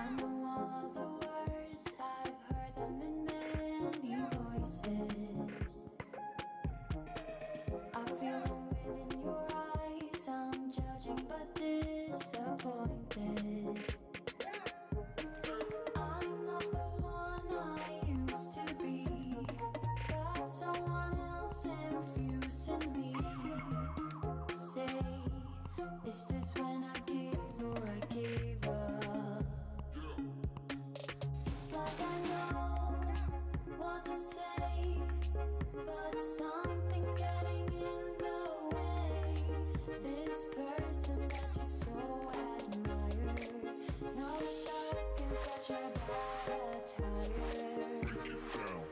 I know all the words, I've heard them in many voices. I feel them within your eyes, I'm judging but disappointed. I'm not the one I used to be, got someone else infusing me. Say, is this when I give or I gave up? It's like I know what to say, but something's getting in the way. This person that you so admire, now it's stuck in such a bad attire. Break it down.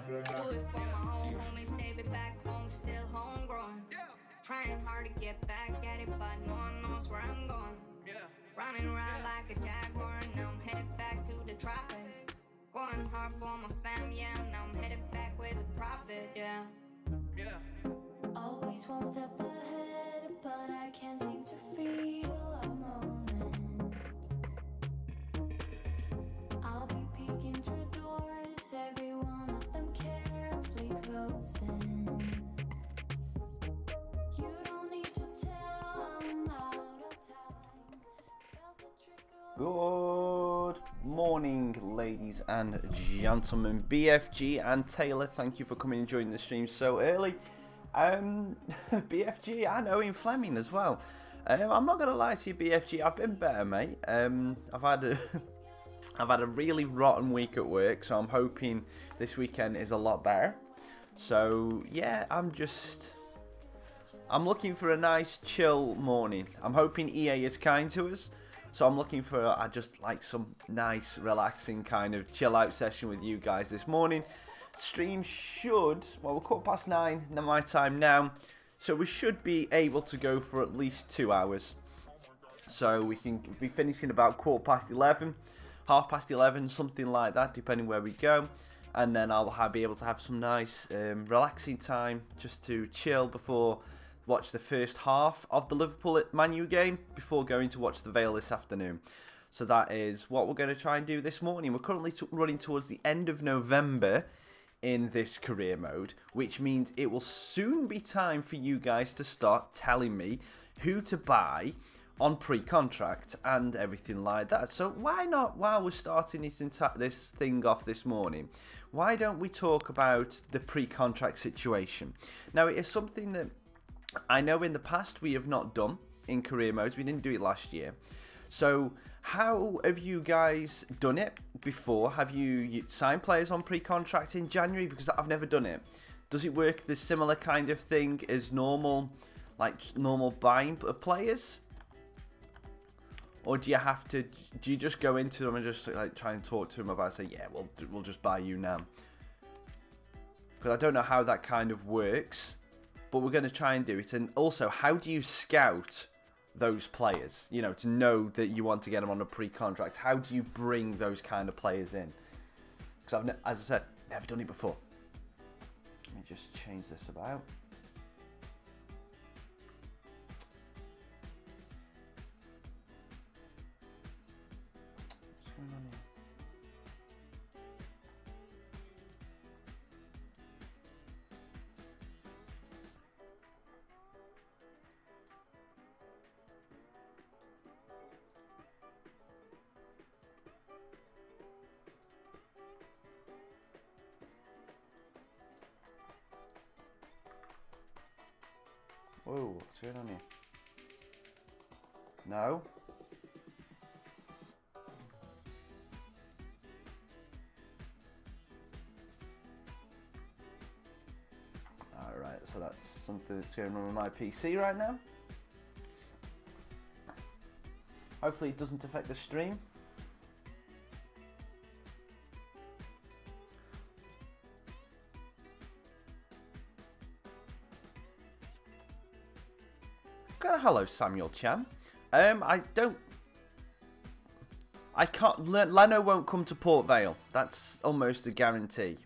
Do it for my own homies, David back home, still homegrown. Trying hard to get back at it, but no one knows where I'm going. Running around like a jaguar, and now I'm headed back to the tropics. Going hard for my fam, yeah, now I'm headed back with a profit, yeah. Always one step ahead, but I can't seem to feel a moment. I'll be peeking through doors, every one of them carefully closing. You don't need to tell, I'm out of time. Felt the trickle. Good morning, ladies and gentlemen. BFG and Taylor, thank you for coming and joining the stream so early. BFG and Owen Fleming as well. I'm not gonna lie to you, BFG. I've been better, mate. I've had a really rotten week at work, so I'm hoping this weekend is a lot better. So yeah, I'm looking for a nice chill morning. I'm hoping EA is kind to us. So I'm looking for just like some nice relaxing kind of chill out session with you guys this morning. Stream should, well, we're 9:15 my time now, so we should be able to go for at least 2 hours. So we can be finishing about 11:15, 11:30, something like that, depending where we go. And then I'll be able to have some nice relaxing time just to chill before watch the first half of the Liverpool Man U game before going to watch the VALE this afternoon. So that is what we're going to try and do this morning. We're currently running towards the end of November in this career mode, which means it will soon be time for you guys to start telling me who to buy on pre-contract and everything like that. So why not, while we're starting this thing off this morning, why don't we talk about the pre-contract situation? Now, it is something that I know in the past we have not done in career modes. We didn't do it last year. So how have you guys done it before? Have you signed players on pre-contract in January? Because I've never done it. Does it work the similar kind of thing as normal, like normal buying of players? Or do you have to, do you just go into them and just like try and talk to them about, say, yeah, we'll just buy you now? Because I don't know how that kind of works, but we're going to try and do it. And also, how do you scout those players, you know, to know that you want to get them on a pre-contract? How do you bring those kind of players in? Because I've, as I said, never done it before. Let me just change this about. What's going on here? Whoa, what's going on here? No. Alright, so that's something that's going on with my PC right now. Hopefully it doesn't affect the stream. Hello, Samuel Chan. I I can't. Leno won't come to Port Vale. That's almost a guarantee.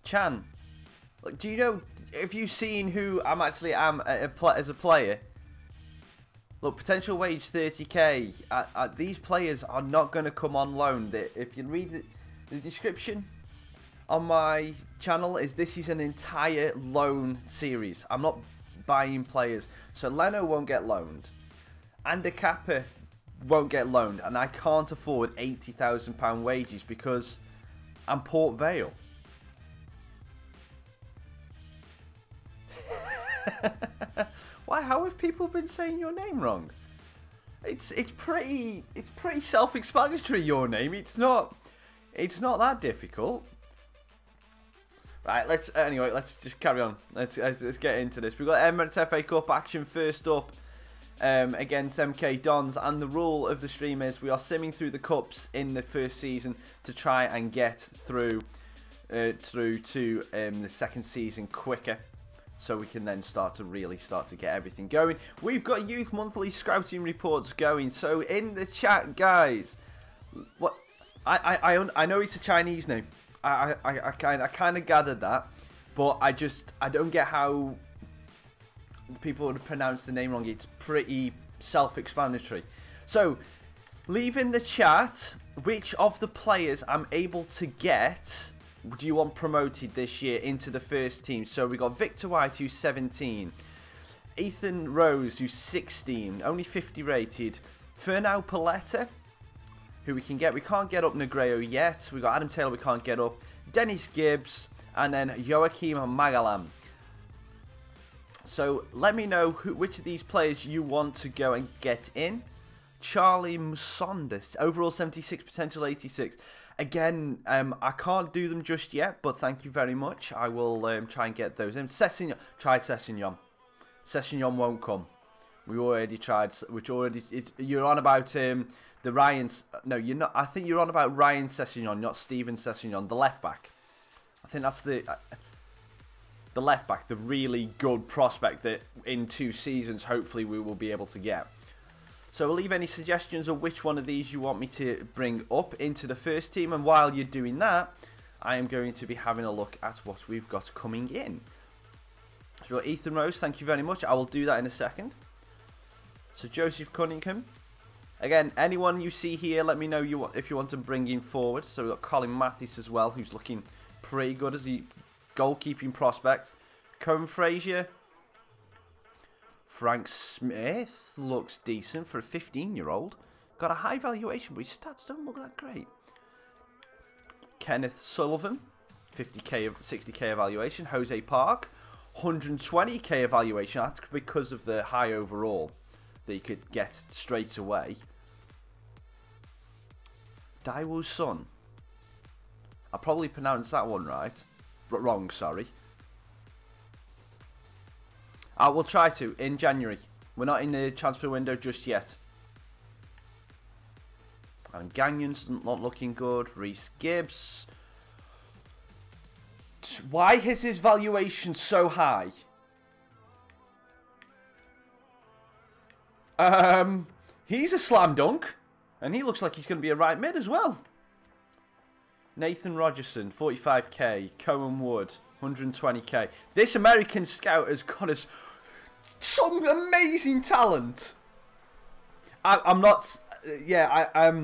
Chan, do you know? Have you seen who I'm actually as a player? Look, potential wage 30k. These players are not going to come on loan. If you read the description on my channel, this is an entire loan series. I'm not buying players. So Leno won't get loaned. And Kappa won't get loaned. And I can't afford £80,000 wages because I'm Port Vale. Why? How have people been saying your name wrong? It's pretty self-explanatory. Your name. It's not that difficult. Right. Let's just carry on. Let's get into this. We've got Emirates FA Cup action first up against MK Dons, and the rule of the stream is we are simming through the cups in the first season to try and get through to the second season quicker. So we can then start to get everything going. We've got Youth Monthly scouting reports going. So in the chat, guys, what I know it's a Chinese name. I kind of gathered that, but I don't get how people would pronounce the name wrong. It's pretty self-explanatory. So leave in the chat which of the players I'm able to get. Do you want promoted this year into the first team? So we got Victor White, who's 17, Ethan Rose, who's 16, only 50 rated, Fernão Paletta, who we can get. We can't get up Negredo yet. We got Adam Taylor, we can't get up, Dennis Gibbs, and then Joachim Magalam. So let me know which of these players you want to go and get in. Charlie Musondas, overall 76, potential 86. Again, I can't do them just yet, but thank you very much. I will try and get those in. Sessignon, try Sessignon. Sessignon won't come. We already tried. You're on about the Ryan's. No, you're not. I think you're on about Ryan Sessignon, not Steven Sessignon, the left back. I think that's the left back, the really good prospect that in 2 seasons hopefully we will be able to get. So leave any suggestions of which one of these you want me to bring up into the first team. And while you're doing that, I am going to be having a look at what we've got coming in. So we've got Ethan Rose, thank you very much. I will do that in a second. So Joseph Cunningham. Again, anyone you see here, let me know if you want to bring him forward. So we've got Colin Mathis as well, who's looking pretty good as a goalkeeping prospect. Cohen Frazier. Frank Smith looks decent for a 15-year-old. Got a high valuation, but his stats don't look that great. Kenneth Sullivan, 60k evaluation. Jose Park, 120k evaluation. That's because of the high overall that you could get straight away. Daewoo Sun. I probably pronounced that one right. But wrong, sorry. We'll try to in January. We're not in the transfer window just yet. And Gagnon's not looking good. Reece Gibbs. Why is his valuation so high? He's a slam dunk. And he looks like he's going to be a right mid as well. Nathan Rogerson, 45k. Cohen Wood, 120k. This American scout has got us some amazing talent. I'm not. Yeah,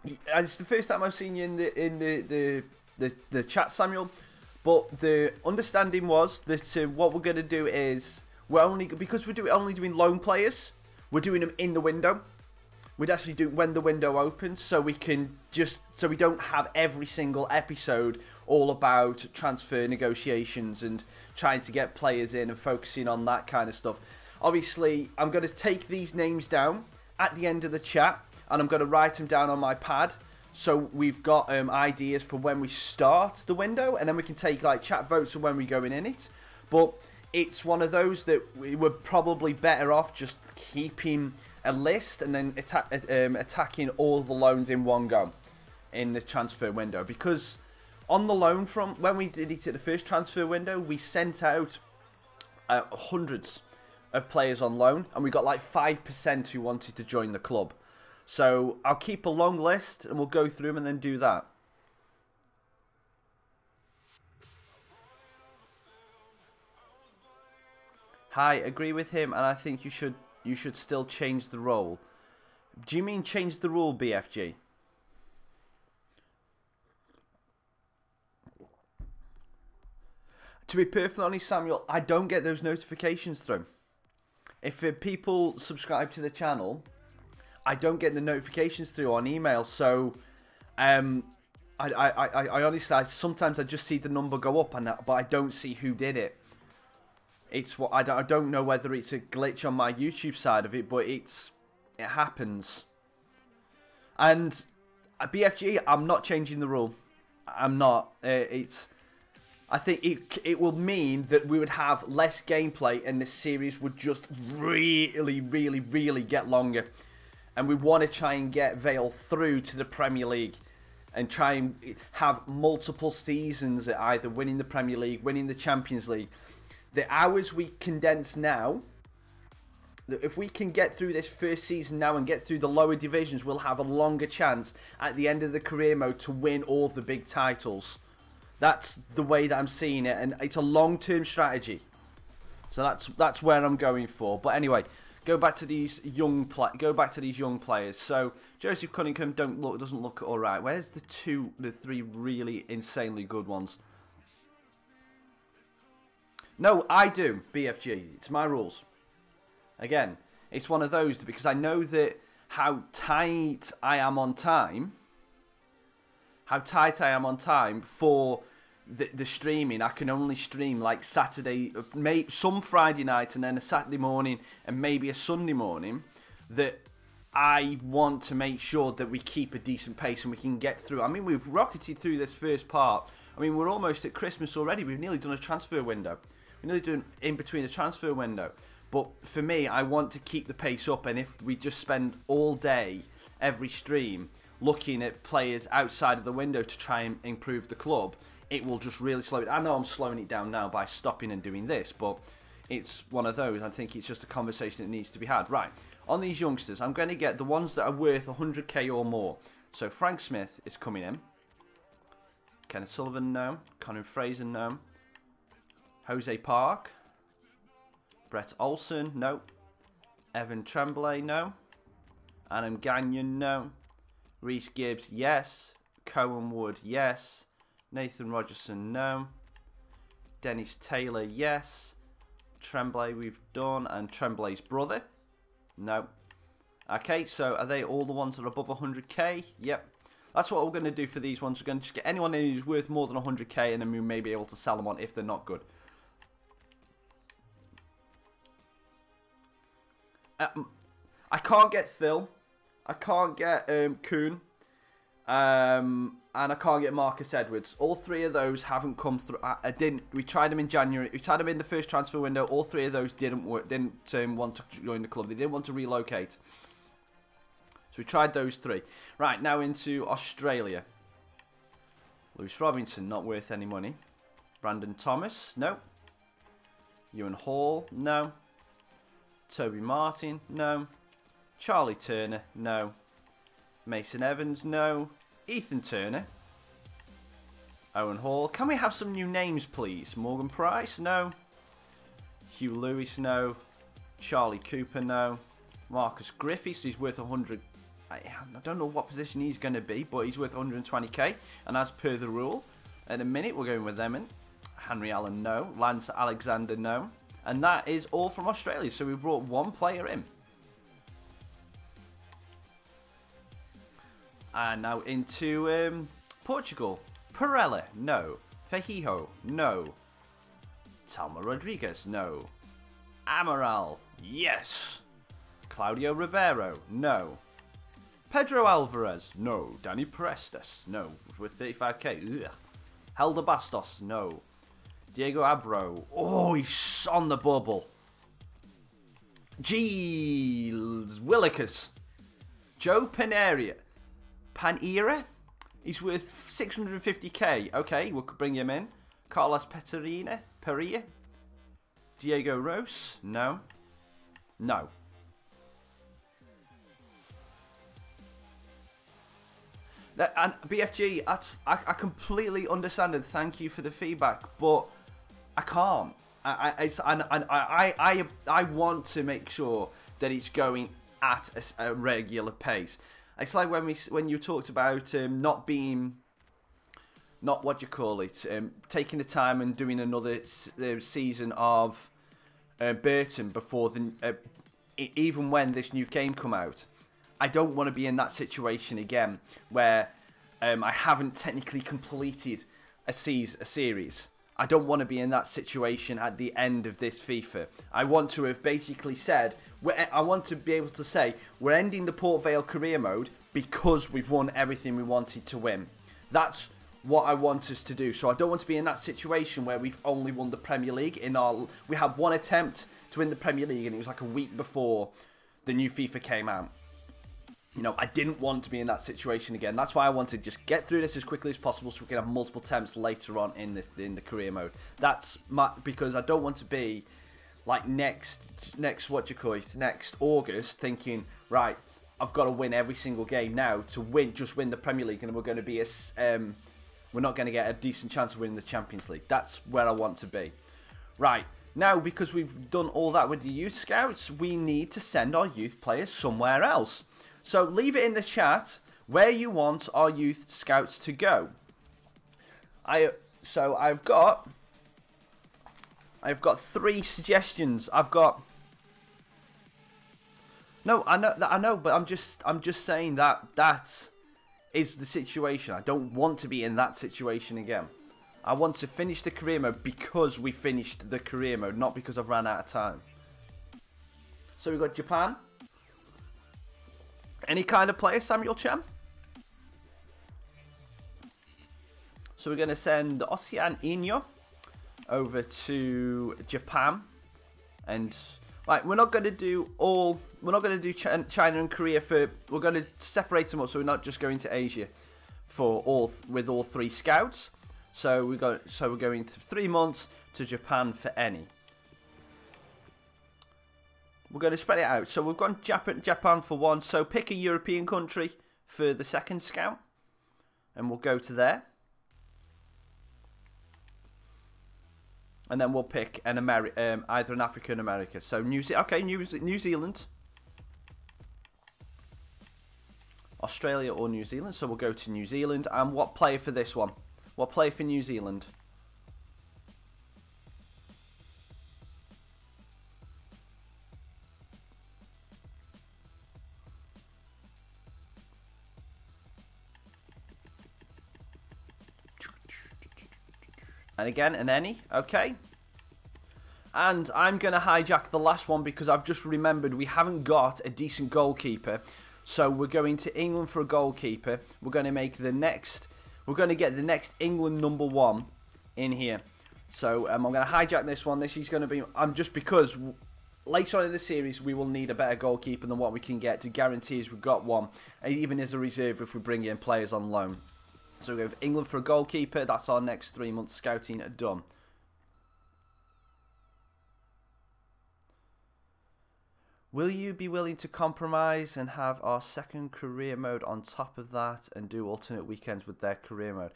it's the first time I've seen you in the chat, Samuel. But the understanding was that what we're going to do is because we're only doing loan players. We're doing them in the window. We'd actually do when the window opens, so we can so we don't have every single episode all about transfer negotiations and trying to get players in and focusing on that kind of stuff. Obviously, I'm going to take these names down at the end of the chat, and I'm going to write them down on my pad, so we've got ideas for when we start the window, and then we can take like chat votes for when we're going in it. But it's one of those that we're probably better off just keeping a list and then attacking all the loans in one go in the transfer window, because On the loan front, when we did it at the first transfer window, we sent out hundreds of players on loan, and we got like 5% who wanted to join the club. So I'll keep a long list, and we'll go through them and then do that. Hi, agree with him, and I think you should still change the role. Do you mean change the rule, BFG? To be perfectly honest, Samuel, I don't get those notifications through. If people subscribe to the channel, I don't get the notifications through on email. So, I honestly, sometimes I just see the number go up, but I don't see who did it. It's what I don't know whether it's a glitch on my YouTube side of it, but it happens. And BFG, I'm not changing the rule. I'm not. I think it will mean that we would have less gameplay and the series would just really, really, really get longer. And we want to try and get VALE through to the Premier League and try and have multiple seasons at either winning the Premier League, winning the Champions League. The hours we condense now, if we can get through this first season now and get through the lower divisions, we'll have a longer chance at the end of the career mode to win all the big titles. That's the way that I'm seeing it, and it's a long-term strategy. So that's where I'm going for. But anyway, go back to these young players. So Joseph Cunningham doesn't look all right. Where's the three really insanely good ones? No, I do, BFG. It's my rules. Again, it's one of those because I know that how tight I am on time. For the streaming. I can only stream like Saturday, some Friday night, and then a Saturday morning, and maybe a Sunday morning. That I want to make sure that we keep a decent pace and we can get through. I mean, we've rocketed through this first part. I mean, we're almost at Christmas already. We've nearly done a transfer window. We're nearly doing in between a transfer window. But for me, I want to keep the pace up, and if we just spend all day, every stream, looking at players outside of the window to try and improve the club, it will just really slow it. I know I'm slowing it down now by stopping and doing this, but it's one of those. I think it's just a conversation that needs to be had. Right, on these youngsters, I'm going to get the ones that are worth 100k or more. So Frank Smith is coming in. Kenneth Sullivan, no. Conor Fraser, no. Jose Park. Brett Olsen, no. Evan Tremblay, no. Adam Gagnon, no. Reece Gibbs, yes. Cohen Wood, yes. Nathan Rogerson, no. Dennis Taylor, yes. Tremblay we've done, and Tremblay's brother, no. Okay, so are they all the ones that are above 100k? Yep. That's what we're going to do for these ones. We're going to just get anyone in who's worth more than 100k, and then we may be able to sell them on if they're not good. I can't get Phil. I can't get Kuhn. And I can't get Marcus Edwards. All three of those haven't come through. We tried them in January. We tried them in the first transfer window. All three of those didn't work. Didn't want to join the club. They didn't want to relocate. So we tried those three. Right, now into Australia. Lewis Robinson, not worth any money. Brandon Thomas, no. Ewan Hall, no. Toby Martin, no. Charlie Turner, no. Mason Evans, no. Ethan Turner. Owen Hall. Can we have some new names, please? Morgan Price, no. Hugh Lewis, no. Charlie Cooper, no. Marcus Griffiths, he's worth 100. I don't know what position he's going to be, but he's worth 120k. And as per the rule, in a minute, we're going with them in. Henry Allen, no. Lance Alexander, no. And that is all from Australia. So we brought one player in. And now into Portugal. Perella, no. Fejijo, no. Talma Rodriguez, no. Amaral, yes. Claudio Ribeiro, no. Pedro Alvarez, no. Danny Prestes, no. With 35k, ugh. Helder Bastos, no. Diego Abro, oh, he's on the bubble. Giles Willikers. Joe Panera. He's worth 650k. Okay, we'll bring him in. Carlos Pereira. Diego Rose. No. No. And BFG, I completely understand and thank you for the feedback, but I can't. I want to make sure that it's going at a regular pace. It's like when you talked about not what do you call it, taking the time and doing another season of Burton before even when this new game come out. I don't want to be in that situation again where I haven't technically completed a series. I don't want to be in that situation at the end of this FIFA. I want to have basically said, I want to be able to say, we're ending the Port Vale career mode because we've won everything we wanted to win. That's what I want us to do. So I don't want to be in that situation where we've only won the Premier League. We had one attempt to win the Premier League and it was like a week before the new FIFA came out. You know, I didn't want to be in that situation again. That's why I wanted to just get through this as quickly as possible so we can have multiple attempts later on in the career mode. That's because I don't want to be like next August thinking, right, I've got to win every single game now to just win the Premier League, and we're going to be we're not going to get a decent chance of winning the Champions League. That's where I want to be. Right. Now, because we've done all that with the youth scouts, we need to send our youth players somewhere else. So leave it in the chat where you want our youth scouts to go. I've got 3 suggestions. No, I know, but I'm just saying that is the situation. I don't want to be in that situation again. I want to finish the career mode because we finished the career mode, not because I've ran out of time. So we've got Japan. Any kind of player, Samuel Chan? So we're going to send Ocean Inyo over to Japan, and right, we're not going to do China and Korea we're going to separate them up, so we're not just going to Asia with all 3 scouts. So we're going to 3 months to Japan for any. We're going to spread it out. So we've gone Japan for 1. So pick a European country for the second scout, and we'll go to there. And then we'll pick an either an Africa and America. So New Zealand, Australia or New Zealand. So we'll go to New Zealand. And what player for this one? What player for New Zealand? And again, an any, okay. And I'm going to hijack the last one because I've just remembered we haven't got a decent goalkeeper. So we're going to England for a goalkeeper. We're going to make the next, we're going to get the next England #1 in here. So I'm going to hijack this one. This is going to be, just because later on in the series we will need a better goalkeeper than what we can get to guarantee us we've got one, even as a reserve if we bring in players on loan. So we go with England for a goalkeeper. That's our next 3 months scouting done. Will you be willing to compromise and have our second career mode on top of that and do alternate weekends with their career mode?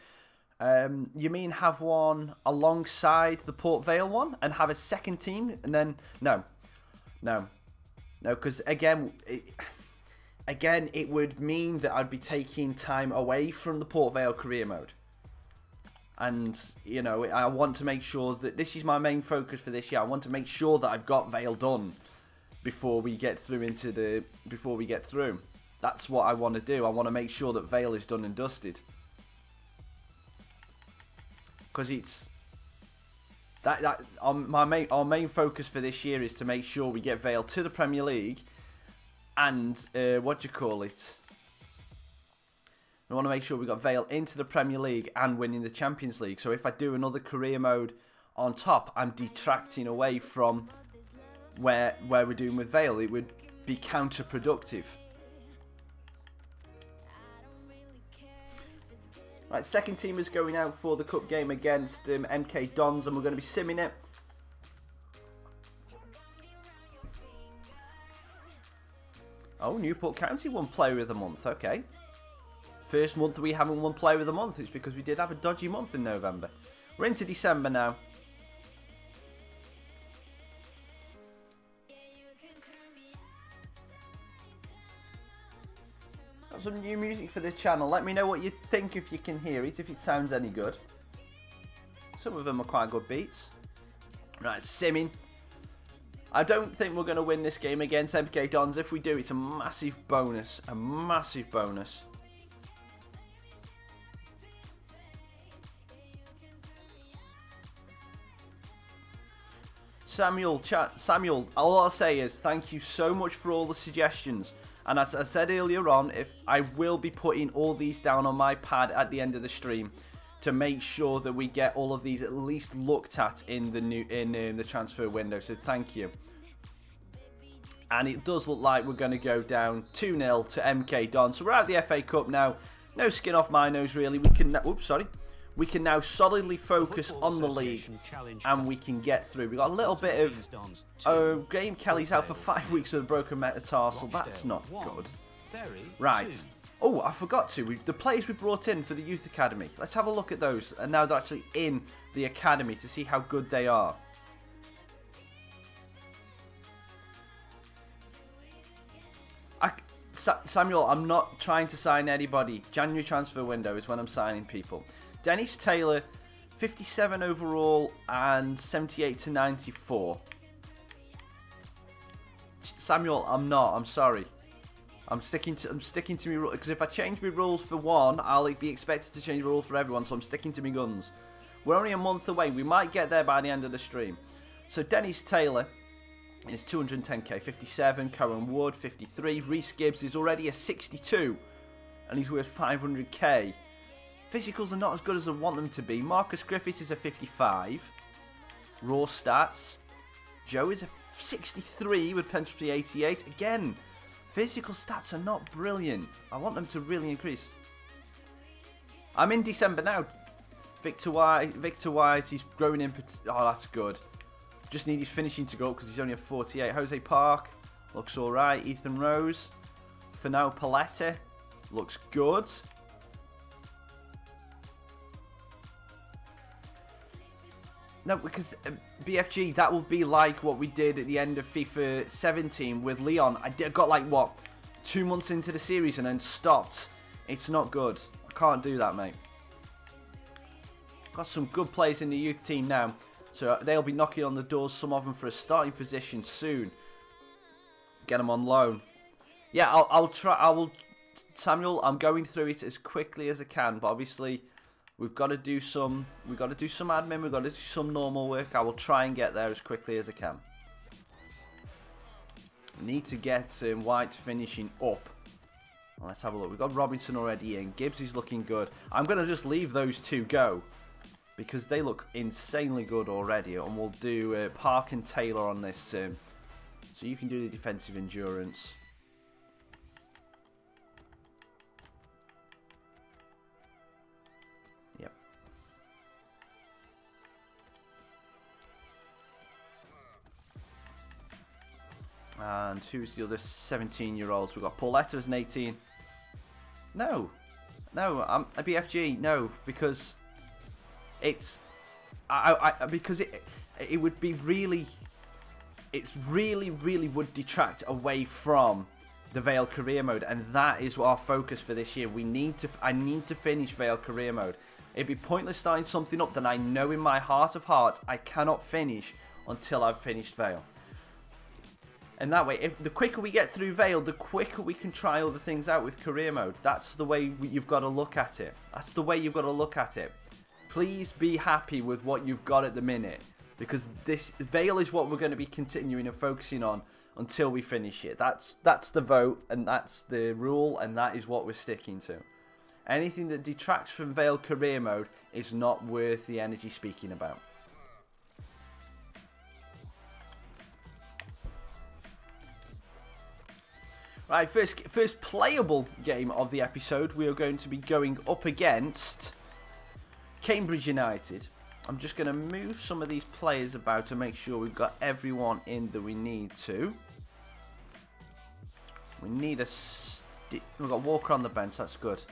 You mean have one alongside the Port Vale one and have a second team and then... No, because again... Again, it would mean that I'd be taking time away from the Port Vale career mode. And, you know, I want to make sure that this is my main focus for this year. I want to make sure that I've got Vale done before we get through That's what I want to do. I want to make sure that Vale is done and dusted. Because it's... Our main focus for this year is to make sure we get Vale to the Premier League. And, what do you call it? We want to make sure we got Vale into the Premier League and winning the Champions League. So if I do another career mode on top, I'm detracting away from where we're doing with Vale. It would be counterproductive. Right, second team is going out for the cup game against MK Dons, and we're going to be simming it. Oh, Newport County won Player of the Month. Okay. First month we haven't won Player of the Month. It's because we did have a dodgy month in November. We're into December now. Got some new music for this channel. Let me know what you think if you can hear it, if it sounds any good. Some of them are quite good beats. Right, simming. I don't think we're going to win this game against MK Dons. If we do, it's a massive bonus. A massive bonus. Samuel, all I'll say is thank you so much for all the suggestions. And as I said earlier on, if I will be putting all these down on my pad at the end of the stream to make sure that we get all of these at least looked at in the transfer window. So thank you. And it does look like we're going to go down 2-0 to MK Dons. So we're out of the FA Cup now. No skin off my nose really. We can we can now solidly focus on the league, and we can get through. We've got a little bit of... Oh, Graham Kelly's out for 5 weeks with a broken metatarsal. That's not good. Right. Oh, I forgot to. The players we brought in for the Youth Academy. Let's have a look at those. And now they're actually in the Academy to see how good they are. Samuel, I'm not trying to sign anybody. January transfer window is when I'm signing people. Dennis Taylor, 57 overall and 78 to 94. Samuel, I'm not. I'm sorry. I'm sticking to my rules, because if I change my rules for one, I'll be expected to change the rule for everyone. So I'm sticking to my guns. We're only a month away. We might get there by the end of the stream. So Dennis Taylor is 210k, 57. Cohen Wood, 53. Reece Gibbs is already a 62, and he's worth 500k. Physicals are not as good as I want them to be. Marcus Griffiths is a 55. Raw stats. Joe is a 63 with potentially 88. Again, physical stats are not brilliant. I want them to really increase. I'm in December now. Victor White, he's growing in. Oh, that's good. Just need his finishing to go up because he's only a 48. Jose Park looks alright. Ethan Rose. Finau Paletta looks good. No, because BFG, that will be like what we did at the end of FIFA 17 with Leon. I got like, what, 2 months into the series and then stopped. It's not good. I can't do that, mate. Got some good players in the youth team now. So they'll be knocking on the doors, some of them for a starting position soon. Get them on loan. Yeah, I'll try. Samuel, I'm going through it as quickly as I can, but obviously we've got to do some admin, we've got to do some normal work. I will try and get there as quickly as I can. Need to get White finishing up. Let's have a look. We've got Robinson already in. Gibbs is looking good. I'm going to just leave those two go, because they look insanely good already. And we'll do Park and Taylor on this. So you can do the defensive endurance. Yep. And who's the other 17-year-olds? We've got Pauletta as an 18. No. No, I'm a BFG. No, because... It's, because it would be really, it really would detract away from the VALE career mode, and that is our focus for this year. I need to finish VALE career mode. It'd be pointless starting something up that I know in my heart of hearts I cannot finish until I've finished VALE. And that way, the quicker we get through VALE, the quicker we can try other things out with career mode. That's the way you've got to look at it. That's the way you've got to look at it. Please be happy with what you've got at the minute, because this VALE is what we're going to be continuing and focusing on until we finish it. That's the vote, and that's the rule, and that is what we're sticking to. Anything that detracts from VALE career mode is not worth the energy speaking about. Right, first playable game of the episode, we are going to be going up against Cambridge United. I'm just going to move some of these players about to make sure we've got everyone in that we need to. We need we've got Walker on the bench, that's good.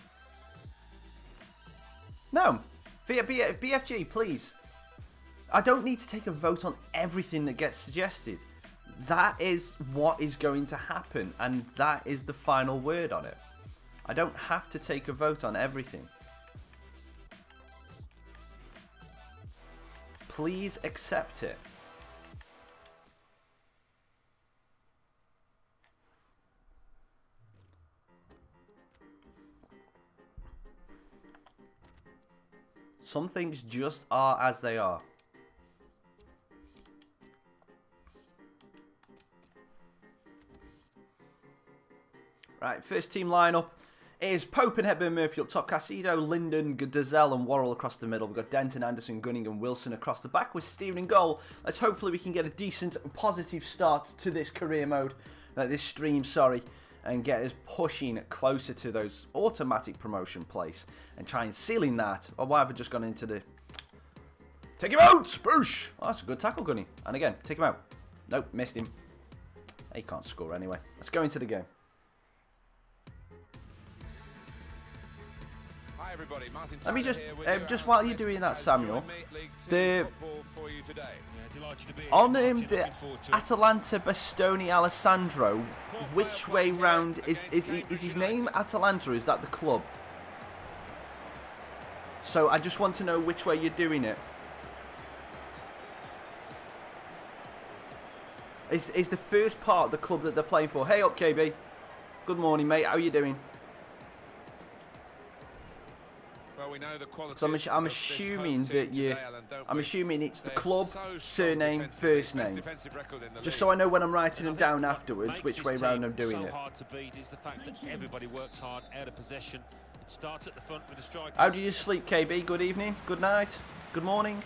No, BFG, please. I don't need to take a vote on everything that gets suggested. That is what is going to happen, and that is the final word on it. I don't have to take a vote on everything. Please accept it. Some things just are as they are. Right, first team lineup is Pope and Hepburn Murphy up top, Casido, Linden, Gazelle and Worrell across the middle. We've got Denton, Anderson, Gunning and Wilson across the back with Stephen in goal. Let's hopefully we can get a decent, positive start to this career mode, this stream, sorry, and get us pushing closer to those automatic promotion place and try and sealing that. Or why have I just gone into the... Take him out! Spoosh! Oh, that's a good tackle, Gunny. And again, take him out. Nope, missed him. He can't score anyway. Let's go into the game. Let me just while you're doing that, Samuel, on the Atalanta Bastoni Alessandro, which way round is his name Atalanta? Is that the club? So I just want to know which way you're doing it. Is the first part the club that they're playing for? Hey up, KB. Good morning, mate. How are you doing? Well, we know the quality. So I'm assuming that I'm assuming it's the club, surname, first name. Just so I know when I'm writing them down afterwards, which way round I'm doing it. Hard to beat is the fact that everybody works hard out of possession. It starts at the front with the striker. How do you sleep, KB? Good evening, good night, good morning.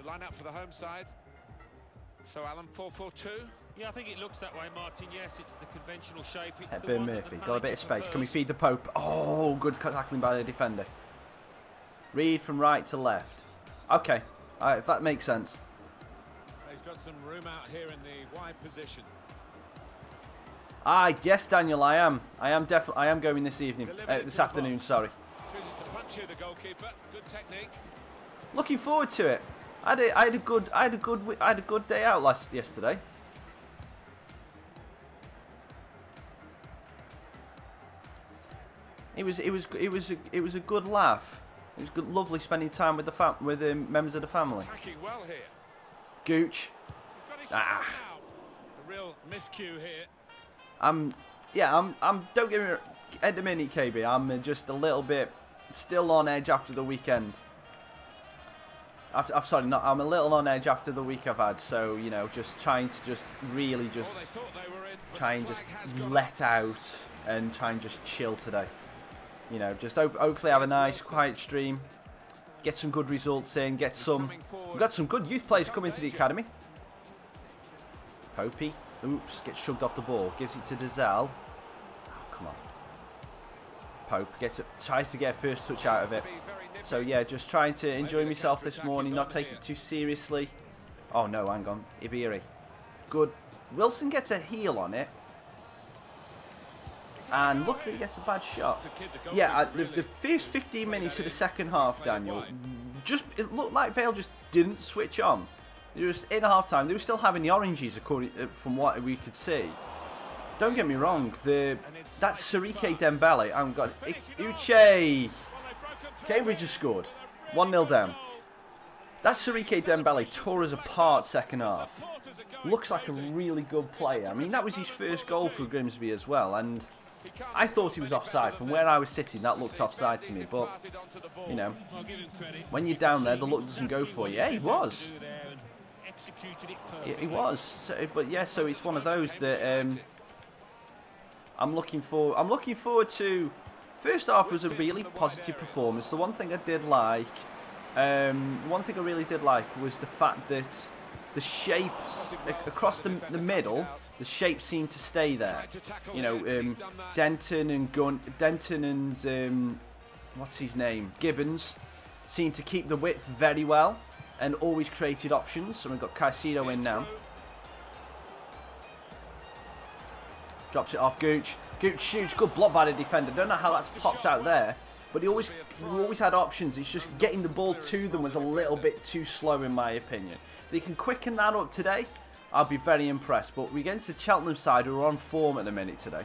The line-up for the home side. So Alan, 4-4-2. Yeah, I think it looks that way, Martin. Yes, it's the conventional shape. It's Hepburn Murphy, got a bit of space. Can we feed the Pope? Oh, good tackling by the defender. Read from right to left. Okay, all right, if that makes sense. He's got some room out here in the wide position. Ah, yes, Daniel, I am going this evening, this afternoon. Sorry. Chooses to punch here, the goalkeeper. Good technique. Looking forward to it. I had a good day out yesterday. It was a good laugh. It was good, lovely spending time with the members of the family. Attacking well here. Gooch. He's got his shot now. A real miscue here. I'm don't get me at the minute, KB. I'm just a little bit still on edge after the weekend. I'm a little on edge after the week I've had, so you know, just trying to really try and just let out and try and just chill today. You know, just hopefully have a nice quiet stream, get some good results in, we've got some good youth players coming to the academy. Popey, oops, gets shoved off the ball, gives it to Dazelle. Oh, come on. Pope tries to get a first touch out of it. So yeah, just trying to enjoy myself this morning, not take it too seriously. Oh no, hang on, Ibiri. Good. Wilson gets a heel on it. And luckily he gets a bad shot. Yeah, the first 15 minutes of the second half, Daniel, it looked like Vale just didn't switch on. It was in half time. They were still having the oranges from what we could see. Don't get me wrong, that's Sarike Dembele. I've got Uche. Cambridge has scored. 1-0 down. That Sarike Dembele tore us apart second half. Looks like a really good player. I mean, that was his first goal for Grimsby as well, and I thought he was offside. From where I was sitting, that looked offside to me, but, you know, when you're down there, the look doesn't go for you. Yeah, he was. He was. So, but yeah, so it's one of those that I'm looking forward to. First half was a really positive performance. The one thing I did like, one thing I really did like was the fact that the shapes across the middle, the shapes seemed to stay there. You know, Denton and what's his name? Gibbons seemed to keep the width very well and always created options. So we've got Caicedo in now. Drops it off Gooch. Gooch shoots. Good block by the defender. Don't know how that's popped out there. But he always had options. It's just getting the ball to them was a little bit too slow in my opinion. If they can quicken that up today, I'll be very impressed. But we're against the Cheltenham side who are on form at the minute today.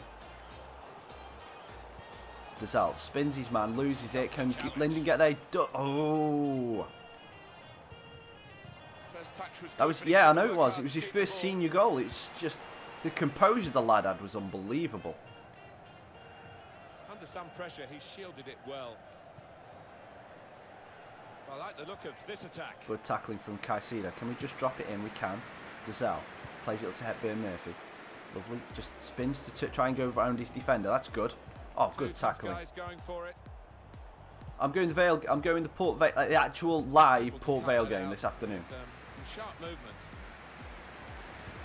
Dazal spins his man, loses it. Can Linden get there? Oh. That was, yeah, I know it was. It was his first senior goal. It's just, the composure the lad had was unbelievable. Under some pressure, he shielded it well. I like the look of this attack. Good tackling from Caicedo. Can we just drop it in? We can. Dazal plays it up to Hepburn Murphy. Lovely. Just spins to try and go around his defender. That's good. Oh, good tackling. Going for it. I'm going the Vale. I'm going the Port Vale, the actual live Port Vale game this afternoon. Some sharp movement.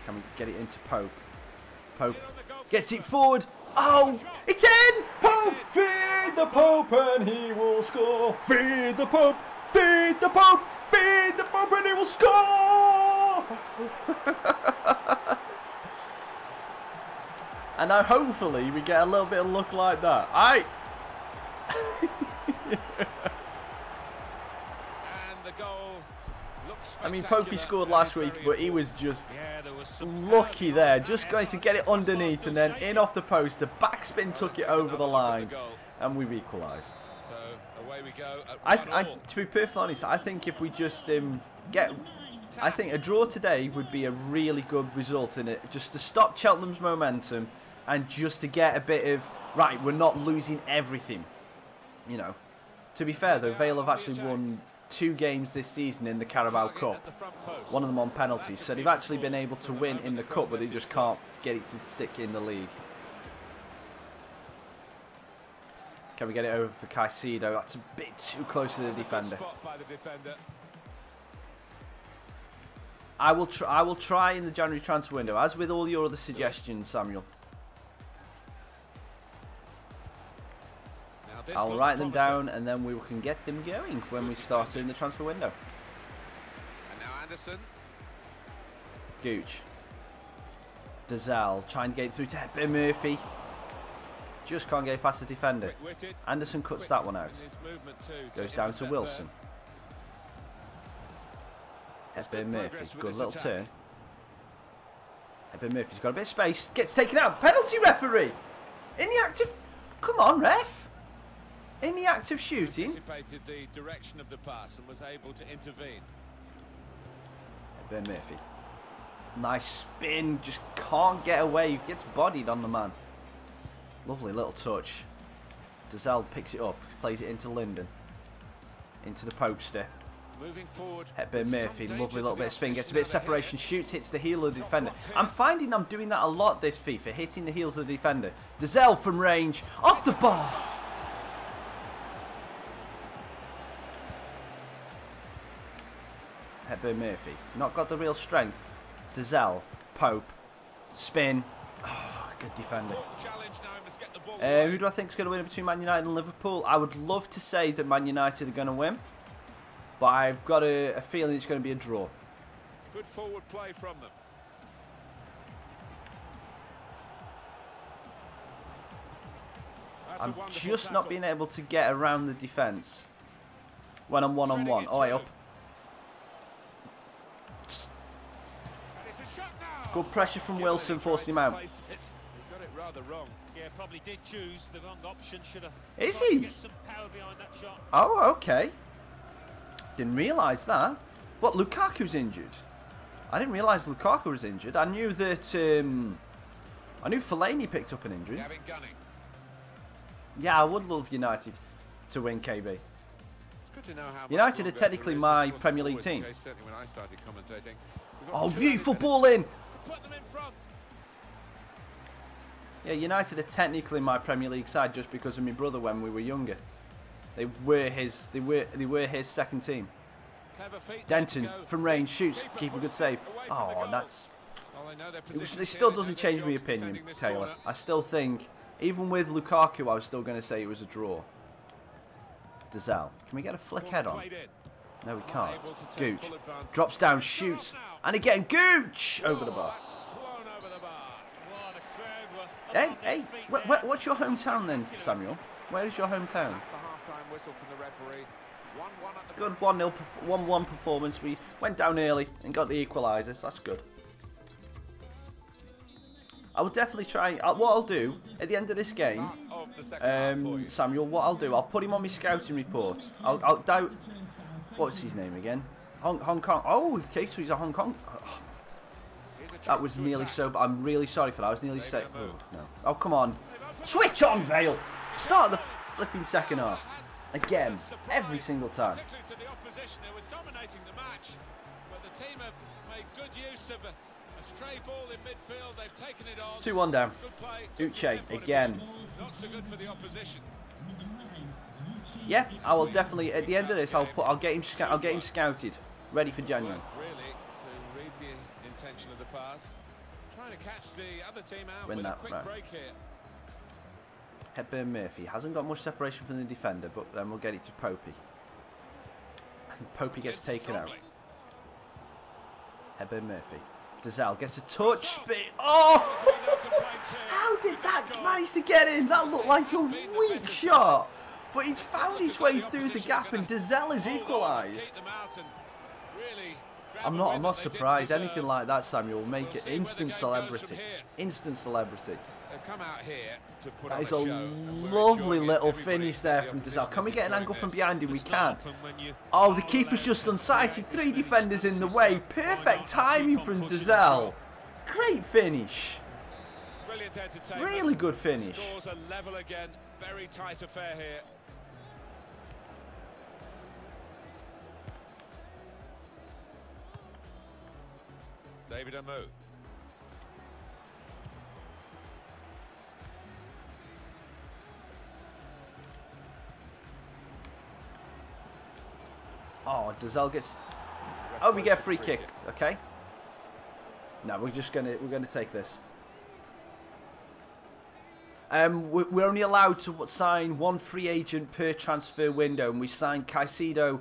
Can we get it into Pope? Pope gets it forward. Oh, it's in! Pope! Feed the Pope and he will score. Feed the Pope! Feed the Pope! Feed the Pope and he will score! And now hopefully we get a little bit of luck like that. And the goal looks I mean, Popey scored last week, but he was just lucky there. Just going to get it underneath and then in off the post. The backspin took it over the line and we've equalised. So away we go. To be perfectly honest, I think if we just I think a draw today would be a really good result in it. Just to stop Cheltenham's momentum and just to get a bit of, right, we're not losing everything. You know. To be fair though, Vale have actually won 2 games this season in the Carabao Cup. One of them on penalties. So they've actually been able to win in the Cup, but they just can't get it to stick in the league. Can we get it over for Caicedo? That's a bit too close to the defender. I will try in the January transfer window, as with all your other suggestions, Samuel. I'll write them down and then we can get them going when we start in the transfer window. And now Anderson. Gooch. Dazal trying to get it through to Hepburn Murphy. Just can't get it past the defender. Anderson cuts that one out. Goes down to Wilson. Hepburn Murphy. Good little turn. Hepburn Murphy's got a bit of space. Gets taken out. Penalty referee! In the act of... Come on, ref! In the act of shooting. Anticipated the direction of the pass and was able to intervene. Hepburn Murphy. Nice spin. Just can't get away. Gets bodied on the man. Lovely little touch. Dazal picks it up. Plays it into Linden. Into the poster. Moving forward. Hepburn Murphy, lovely little bit of spin, gets a bit of separation, shoots, hits the heel of the defender. I'm finding I'm doing that a lot this FIFA, hitting the heels of the defender. Dazal from range, off the bar. Hepburn Murphy, not got the real strength. Dazal, Pope, spin. Oh, good defender. Who do I think is going to win between Man United and Liverpool? I would love to say that Man United are going to win. But I've got a feeling it's going to be a draw. Good forward play from them. I'm just not being able to get around the defence when I'm one-on-one. Oh, up. Good pressure from Wilson, forcing him out. Got it rather wrong. Yeah, probably did choose the wrong option. Should have. Is he? Get some power behind that shot. Oh, okay. Didn't realise that. What, Lukaku's injured? I didn't realise Lukaku was injured. I knew that. I knew Fellaini picked up an injury. Yeah, I would love United to win KB. It's good to know how United are technically my Premier League team. Oh, beautiful ball in. Put them in front. Yeah, United are technically my Premier League side just because of my brother when we were younger. They were his second team. Denton from range shoots, keep a good save. Oh, that's. It still doesn't change my opinion, Taylor. I still think, even with Lukaku, I was still going to say it was a draw. DeZal. Can we get a flick head on? No, we can't. Gooch drops down, shoots, and again, Gooch over the bar. Hey, what's your hometown then, Samuel? Where is your hometown? Good 1-0, 1-1 performance. We went down early and got the equalisers. That's good. I will definitely try. What I'll do at the end of this game, Samuel, what I'll do, I'll put him on my scouting report. I'll doubt. What's his name again? Hong Kong. Oh, okay, so he's a Hong Kong. Oh, that was nearly so. I'm really sorry for that. I was nearly sick. Oh, no. Oh, come on. Switch on, Vale. Start the flipping second half. Again, every single time. 2-1 down. Uche again. Yeah, I will definitely. At the end of this, I'll get him scouted, ready for January. Win that round. Hepburn Murphy hasn't got much separation from the defender, but then we'll get it to Popey. And Popey gets taken out. Hepburn Murphy. DeZal gets a touch. Oh! How did that manage to get in? That looked like a weak shot. But he's found his way through the gap and DeZal is equalised. I'm not surprised. Anything like that, Samuel, will make it instant celebrity. Instant celebrity. That is a lovely little finish there from DeZal. Can we get an angle from behind him? We can. Oh, the keeper's just unsighted. 3 defenders in the way. Perfect timing from DeZal. Great finish. Really good finish. Very tight affair here. David Amu. Oh, DeZal gets. Oh, we get a free kick. Okay. No, we're gonna take this. We're only allowed to sign 1 free agent per transfer window, and we signed Caicedo.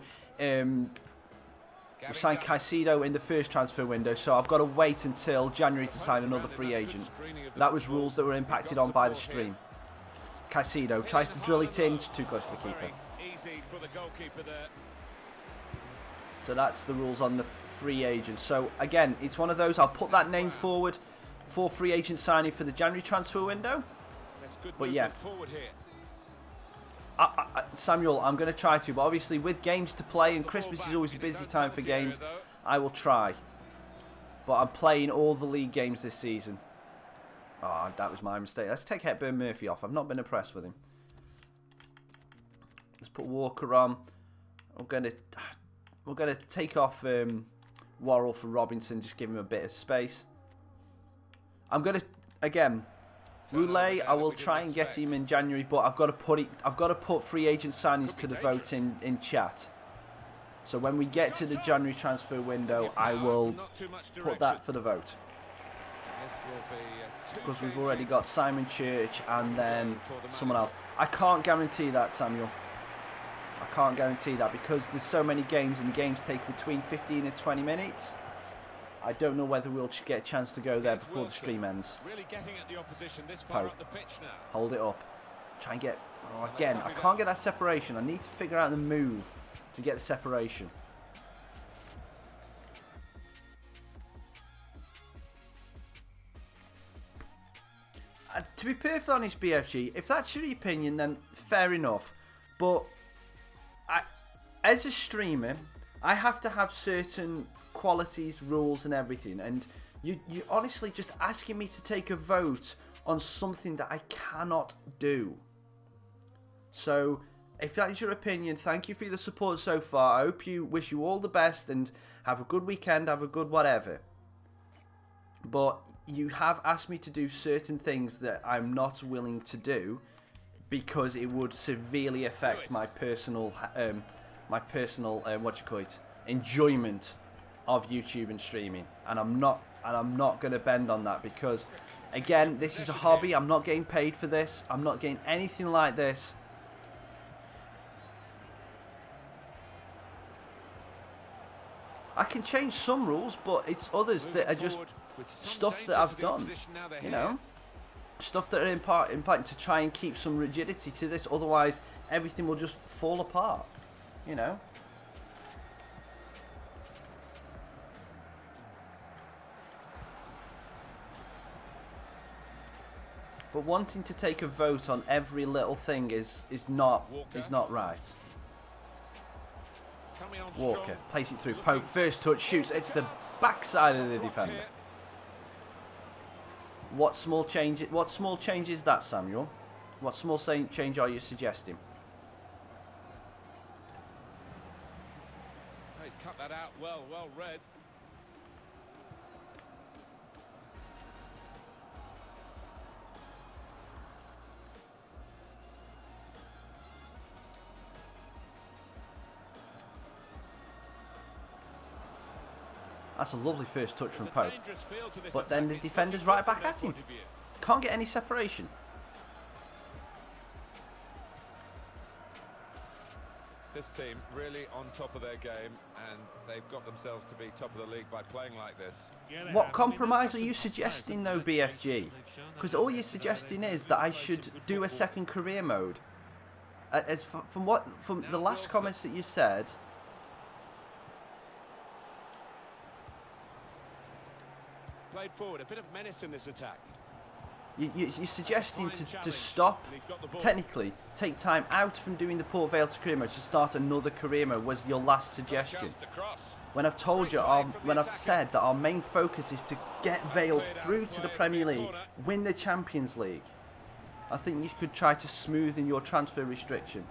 We signed Caicedo in the first transfer window, so I've got to wait until January to sign another free agent. That was rules that were impacted on by the stream. Caicedo tries to drill it in, too close to the keeper. So that's the rules on the free agent. So again, it's one of those. I'll put that name forward for free agent signing for the January transfer window. But yeah, Samuel, I'm going to try to. But obviously, with games to play, and Christmas is always a busy time for games, I will try. But I'm playing all the league games this season. Oh, that was my mistake. Let's take Hepburn Murphy off. I've not been impressed with him. Let's put Walker on. We're going to take off Worrell for Robinson. Just give him a bit of space. I'm going to again. Roulette, I will try and get him in January, but I've got to put free agent signings to the vote in chat. So when we get to the January transfer window, I will put that for the vote. Because we've already got Simon Church and then someone else. I can't guarantee that, Samuel. I can't guarantee that because there's so many games and the games take between 15 and 20 minutes. I don't know whether we'll get a chance to go there before the stream ends. Pope. Hold it up. Try and get... Oh, again, I can't get that separation. I need to figure out the move to get the separation. To be perfectly honest, BFG, if that's your opinion, then fair enough. But as a streamer, I have to have certain qualities, rules and everything, and you honestly just asking me to take a vote on something that I cannot do. So if that is your opinion, thank you for the support so far. I wish you all the best and have a good weekend, have a good whatever. But you have asked me to do certain things that I'm not willing to do because it would severely affect my personal enjoyment of YouTube and streaming, and I'm not going to bend on that because again, this is a hobby. I'm not getting paid for this. I'm not getting anything like this. I can change some rules, but it's others that are just stuff that I've done, you know, stuff that are important to try and keep some rigidity to this. Otherwise, everything will just fall apart, you know. But wanting to take a vote on every little thing is not right. Walker plays it through. Pope, first touch, shoots. It's the backside of the defender. What small change is that, Samuel? What small change are you suggesting? He's cut that out well read. That's a lovely first touch from Pope. But then the defender's right back at him. Can't get any separation. This team really on top of their game, and they've got themselves to be top of the league by playing like this. What compromise are you suggesting though, BFG? Because all you're suggesting is that I should do a second career mode. From the last comments that you said. Played forward, a bit of menace in this attack. You're suggesting to stop, technically, take time out from doing the Port Vale to career mode to start another career mode was your last suggestion. When I've told you, when I've said that our main focus is to get Vale through to the Premier League, win the Champions League. I think you could try to smoothen your transfer restriction.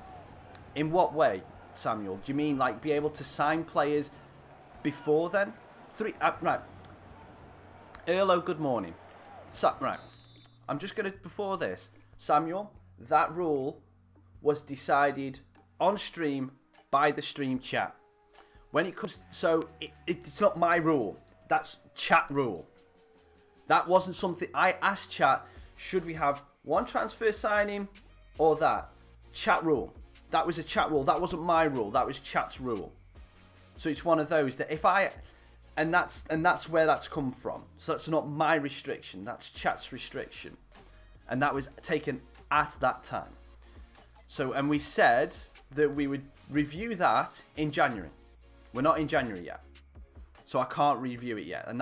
In what way, Samuel? Do you mean like be able to sign players before then? Right. Erlo, good morning. Right. I'm just going to, before this, Samuel, that rule was decided on stream by the stream chat. When it comes, so it's not my rule. That's chat rule. That wasn't something, I asked chat, should we have one transfer signing or that? Chat rule. That was a chat rule. That wasn't my rule. That was chat's rule. So it's one of those that if I... And that's where that's come from. So that's not my restriction. That's chat's restriction. And that was taken at that time. So, and we said that we would review that in January. We're not in January yet. So I can't review it yet. And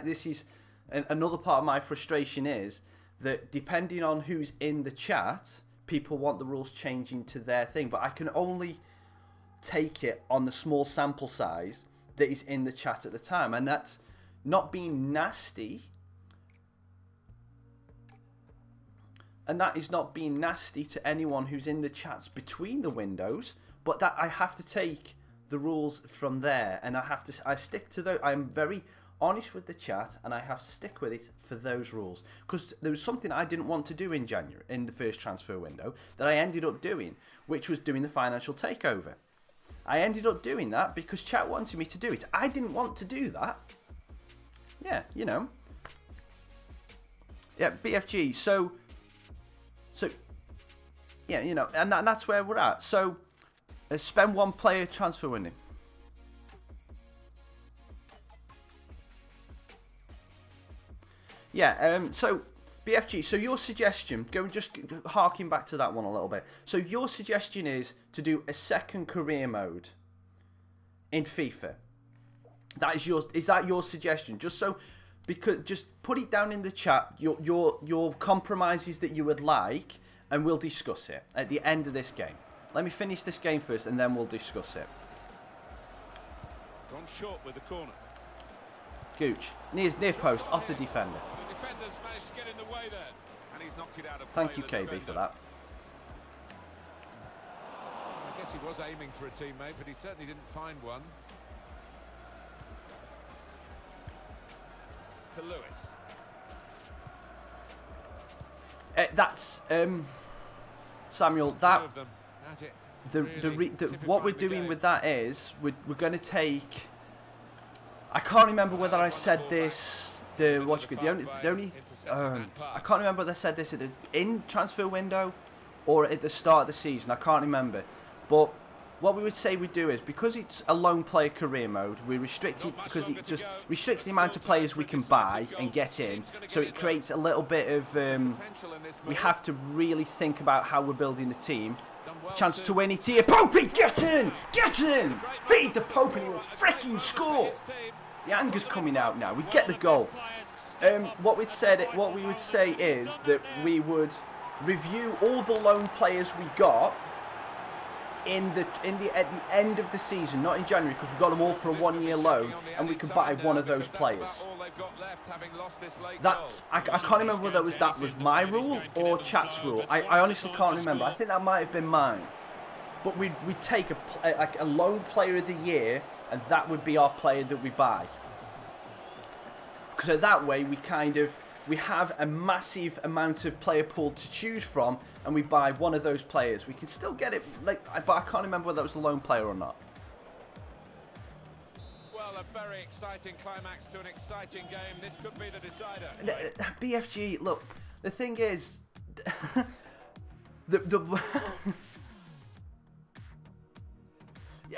this is another part of my frustration is that depending on who's in the chat, people want the rules changing to their thing. But I can only take it on the small sample size that is in the chat at the time, and that's not being nasty, and that is not being nasty to anyone who's in the chats between the windows, but that I have to take the rules from there, and I stick to those. I'm very honest with the chat, and I have to stick with it for those rules, because there was something I didn't want to do in January, in the first transfer window, that I ended up doing, which was doing the financial takeover. I ended up doing that because chat wanted me to do it. I didn't want to do that. Yeah, you know. Yeah, BFG. So yeah, you know, and that's where we're at. So, spend one player transfer winning. Yeah. So BFG. So your suggestion, just harking back to that one a little bit. So your suggestion is to do a second career mode in FIFA. That is yours. Is that your suggestion? Just so, because just put it down in the chat. Your compromises that you would like, and we'll discuss it at the end of this game. Let me finish this game first, and then we'll discuss it. Gone short with the corner. Gooch near post off the defender. The defenders managed to get in the way there, and he's knocked it out of play. Thank you, KB, for that. I guess he was aiming for a teammate, but he certainly didn't find one. To Lewis. That's Samuel. That what we're doing with that is we're going to take. I can't remember whether I said this. I can't remember whether I said this in transfer window or at the start of the season. I can't remember. But what we would say we do is, because it's a lone player career mode, we restrict it because it just restricts the amount of players we can buy and get in. So it creates a little bit of, we have to really think about how we're building the team. Chance to win it here. Popey, get in! Get in! Feed the Pope and he'll freaking score! The anger's coming out now. We get the goal. What we would say is that we would review all the loan players we got at the end of the season, not in January, because we got them all for a 1-year loan, and we could buy one of those players. That's I can't remember whether that was my rule or chat's rule. I honestly can't remember. I think that might have been mine. But we'd take a loan player of the year, and that would be our player that we buy. So that way we have a massive amount of player pool to choose from, and we buy one of those players. We can still get it, but I can't remember whether that was a lone player or not. Well, a very exciting climax to an exciting game. This could be the decider. BFG, look, the thing is,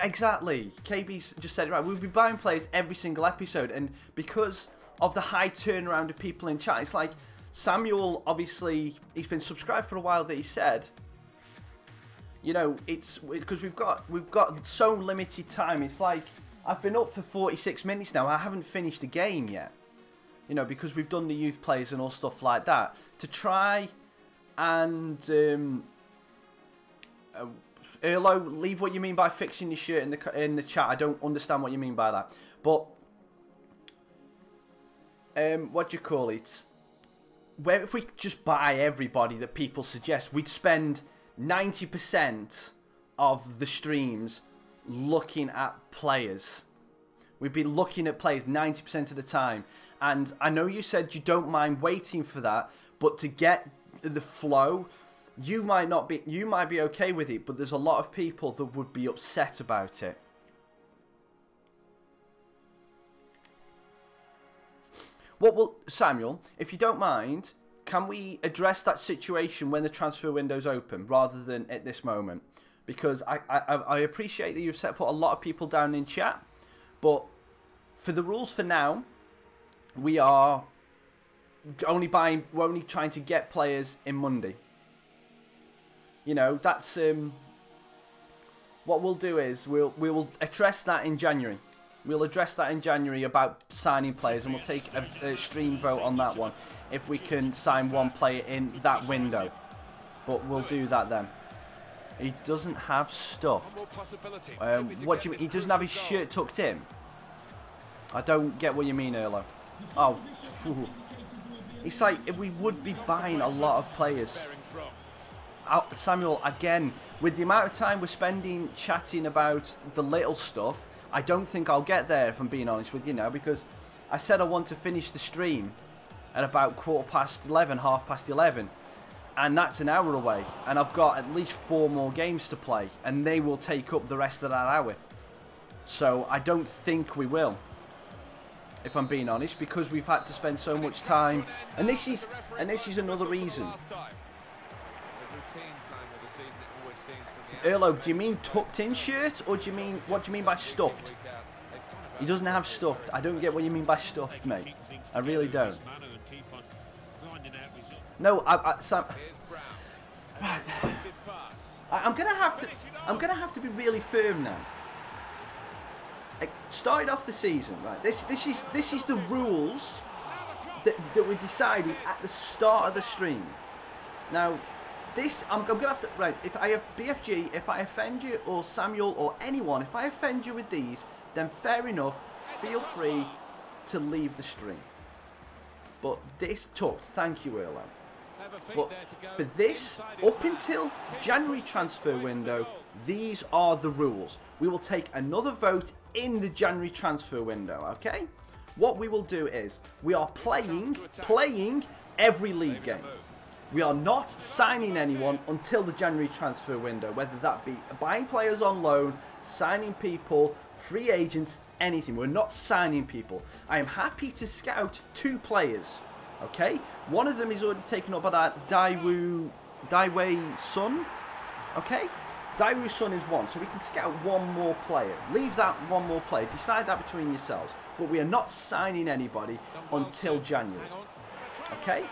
exactly. KB's just said it right. We'll be buying players every single episode, and because of the high turnaround of people in chat, it's like Samuel, obviously he's been subscribed for a while, that he said, you know, it's because we've got so limited time. It's like I've been up for 46 minutes now, I haven't finished the game yet, you know, because we've done the youth players and all stuff like that, to try and Erlo, leave what you mean by fixing your shirt in the chat. I don't understand what you mean by that, but what do you call it? Where if we just buy everybody that people suggest, we'd spend 90% of the streams looking at players. We'd be looking at players 90% of the time. And I know you said you don't mind waiting for that, but to get the flow, you might be okay with it, but there's a lot of people that would be upset about it. Samuel, if you don't mind, can we address that situation when the transfer window's open rather than at this moment? Because I appreciate that you've put a lot of people down in chat, but for the rules for now, we are only we're only trying to get players in Monday. You know, that's what we'll do is we will address that in January. We'll address that in January about signing players, and we'll take a stream vote on that one if we can sign one player in that window. But we'll do that then. He doesn't have stuffed. What do you mean? He doesn't have his shirt tucked in? I don't get what you mean, Erlo. Oh, it's like we would be buying a lot of players. Samuel, again, with the amount of time we're spending chatting about the little stuff, I don't think I'll get there, if I'm being honest with you now, because I said I want to finish the stream at about 11:15, 11:30, and that's an hour away, and I've got at least 4 more games to play, and they will take up the rest of that hour. So I don't think we will, if I'm being honest, because we've had to spend so much time, and this is another reason. Erlo, do you mean tucked in shirt, or do you mean, what do you mean by stuffed? He doesn't have stuffed. I don't get what you mean by stuffed, mate. I really don't. No, Sam, right. I'm gonna have to be really firm now. I started off the season, right? This is the rules that we decided at the start of the stream. Now, I'm going to have to, right, if I have BFG, if I offend you, or Samuel, or anyone, if I offend you with these, then fair enough, feel free to leave the stream. But this tucked, thank you, Erlo. But for this, up until January transfer window, these are the rules. We will take another vote in the January transfer window, okay? What we will do is, we are playing every league game. We are not signing anyone until the January transfer window, whether that be buying players on loan, signing people, free agents, anything. We're not signing people. I am happy to scout 2 players, okay? One of them is already taken up by that Daiwei Sun, okay? Dairu's son is 1, so we can scout one more player. Leave that one more player. Decide that between yourselves. But we are not signing anybody until January. Okay?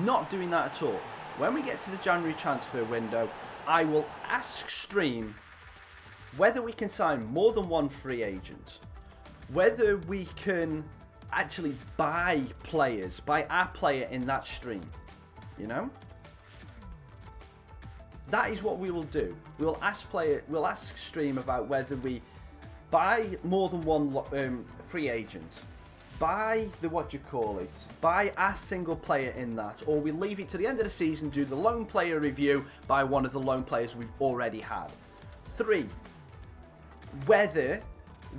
Not doing that at all. When we get to the January transfer window, I will ask Stream whether we can sign more than one free agent. Whether we can actually buy players, buy our player in that stream. You know? That is what we will do. We'll ask Stream about whether we buy more than one free agent, buy the buy a single player in that, or we leave it to the end of the season, do the loan player review by one of the loan players we've already had. 3, whether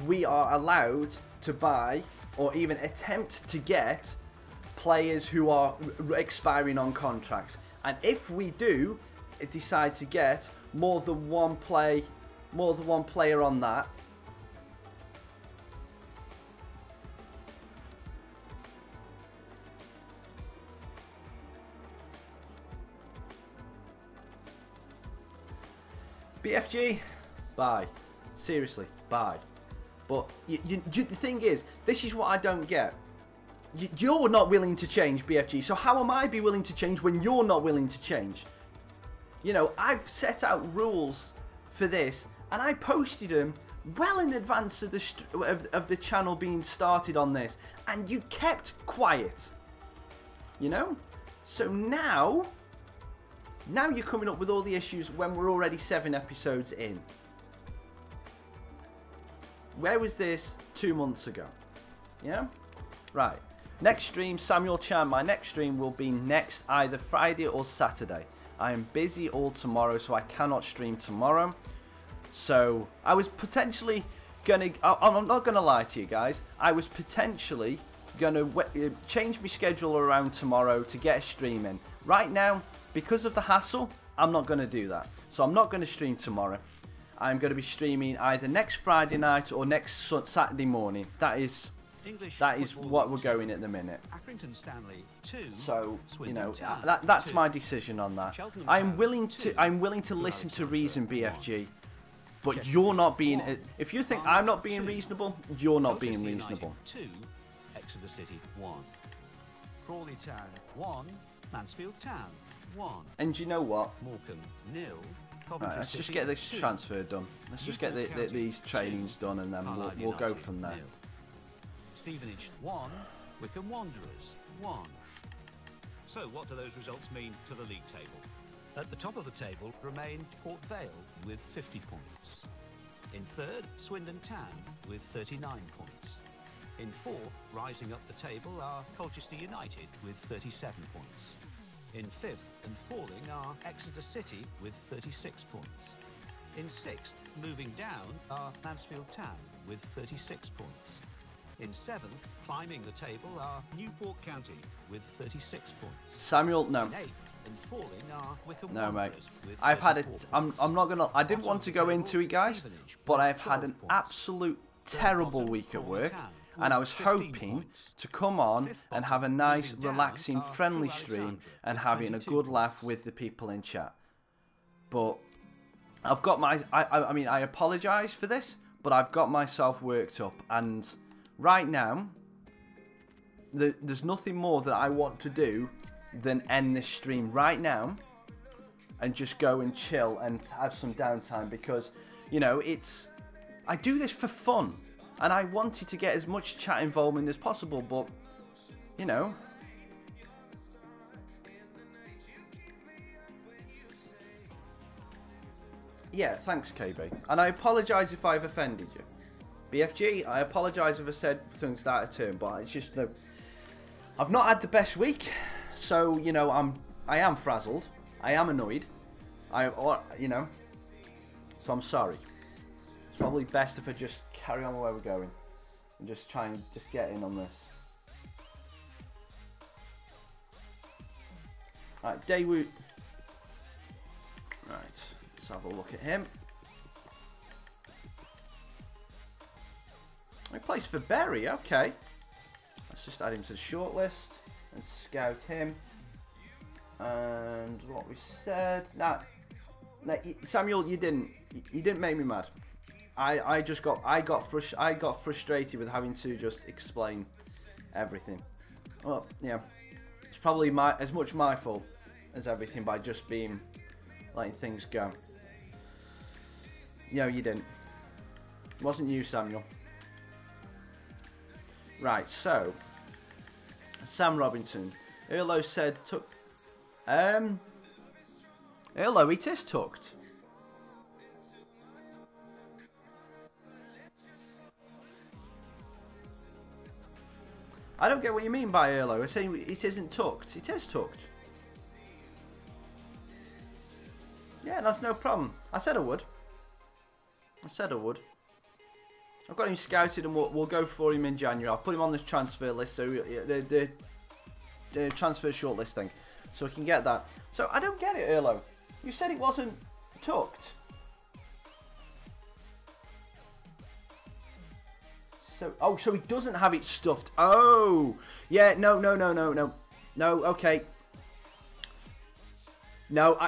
we are allowed to buy or even attempt to get players who are expiring on contracts, and if we do decide to get more than one player on that, BFG, bye. Seriously, bye. But the thing is, this is what I don't get. You're not willing to change, BFG, so how am I be willing to change when you're not willing to change? You know, I've set out rules for this, and I posted them well in advance of the channel being started on this, and you kept quiet. You know? So now you're coming up with all the issues when we're already 7 episodes in. Where was this 2 months ago? Yeah? Right. Next stream, Samuel Chan. My next stream will be next either Friday or Saturday. I am busy all tomorrow, so I cannot stream tomorrow. So, I was potentially gonna... I'm not gonna lie to you guys. I was potentially gonna change my schedule around tomorrow to get a stream in. Right now, because of the hassle, I'm not gonna do that. So, I'm not gonna stream tomorrow. I'm going to be streaming either next Friday night or next Saturday morning. That is what we're going at the minute. So, you know, that's my decision on that. I'm willing to listen to reason, BFG, but you're not being... If you think I'm not being reasonable, you're not being reasonable. 2, Exeter City 1, Crawley Town 1, Mansfield Town 1. And you know what? Morecambe 0. Right, let's just get this transfer done. Let's just get these trainings done, and then we'll go from there. Stevenage 1, Wycombe Wanderers 1. So what do those results mean to the league table? At the top of the table remain Port Vale with 50 points. In 3rd, Swindon Town with 39 points. In 4th, rising up the table, are Colchester United with 37 points. In 5th and falling are Exeter City with 36 points. In 6th, moving down, are Mansfield Town with 36 points. In 7th, climbing the table, are Newport County with 36 points. Samuel, no. In 8th and falling are Wycombe No, mate. Wanderers with I've had 34 it. I'm not gonna. I didn't want to go into it, guys, but I've had an absolute terrible week at work. And I was hoping to come on and have a nice, relaxing, friendly stream and having a good laugh with the people in chat. But I've got my... I mean, I apologise for this, but I've got myself worked up. And right now, there's nothing more that I want to do than end this stream right now and just go and chill and have some downtime. Because, you know, I do this for fun. And I wanted to get as much chat involvement as possible, but, you know. Yeah, thanks, KB. And I apologise if I've offended you. BFG, I apologise if I said things that out of turn, but it's just, I've not had the best week. So, you know, I am frazzled. I am annoyed. You know. So I'm sorry. It's probably best if I just carry on where we're going and just try and just get in on this. Right, Daewoo. Right, let's have a look at him. He plays for Bury, okay. Let's just add him to the shortlist and scout him. And what we said. Nah, Samuel, you didn't. You didn't make me mad. I got frustrated with having to just explain everything. Well, yeah, it's probably as much my fault as everything by just letting things go. No, you didn't. It wasn't you, Samuel. Right, so Sam Robinson. Erlo said Erlo, it is tucked. I don't get what you mean by Erlo. We're saying it isn't tucked. It is tucked. Yeah, that's no problem. I said I would. I've got him scouted and we'll go for him in January. I'll put him on this transfer list, so the transfer shortlist thing, so we can get that. So I don't get it, Erlo. You said it wasn't tucked. So, so he doesn't have it stuffed. Oh, yeah, no, okay. No,